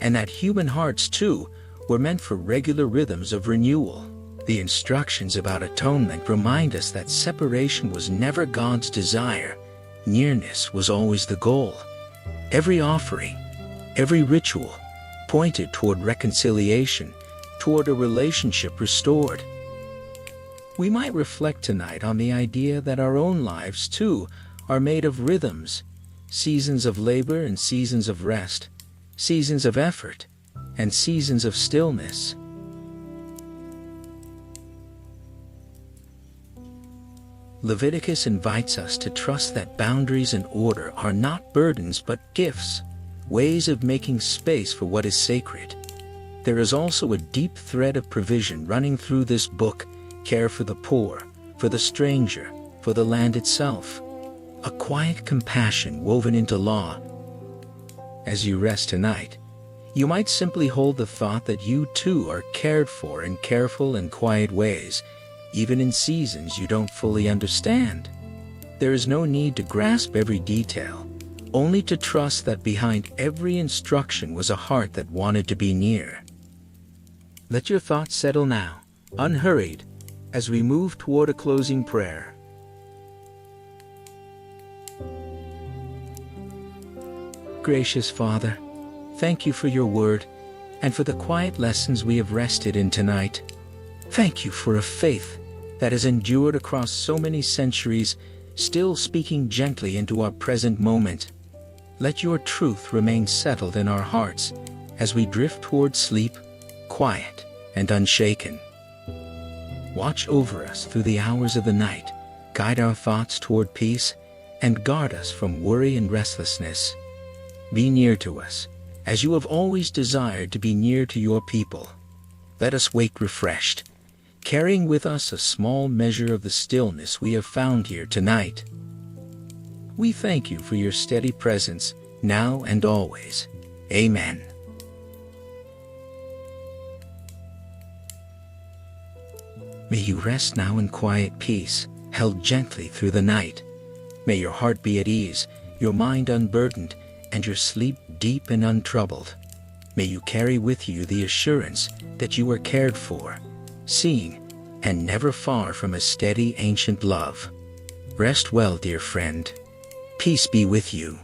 and that human hearts, too, were meant for regular rhythms of renewal. The instructions about atonement remind us that separation was never God's desire. Nearness was always the goal. Every offering, every ritual pointed toward reconciliation, toward a relationship restored. We might reflect tonight on the idea that our own lives, too, are made of rhythms, seasons of labor and seasons of rest, seasons of effort and seasons of stillness. Leviticus invites us to trust that boundaries and order are not burdens but gifts, ways of making space for what is sacred. There is also a deep thread of provision running through this book: care for the poor, for the stranger, for the land itself. A quiet compassion woven into law. As you rest tonight, you might simply hold the thought that you too are cared for in careful and quiet ways, even in seasons you don't fully understand. There is no need to grasp every detail, only to trust that behind every instruction was a heart that wanted to be near. Let your thoughts settle now, unhurried, as we move toward a closing prayer. Gracious Father, thank you for your word and for the quiet lessons we have rested in tonight. Thank you for a faith that has endured across so many centuries, still speaking gently into our present moment. Let your truth remain settled in our hearts as we drift toward sleep, quiet and unshaken. Watch over us through the hours of the night, guide our thoughts toward peace, and guard us from worry and restlessness. Be near to us, as you have always desired to be near to your people. Let us wake refreshed, carrying with us a small measure of the stillness we have found here tonight. We thank you for your steady presence, now and always. Amen. May you rest now in quiet peace, held gently through the night. May your heart be at ease, your mind unburdened, and your sleep deep and untroubled. May you carry with you the assurance that you are cared for, seeing, and never far from a steady ancient love. Rest well, dear friend. Peace be with you.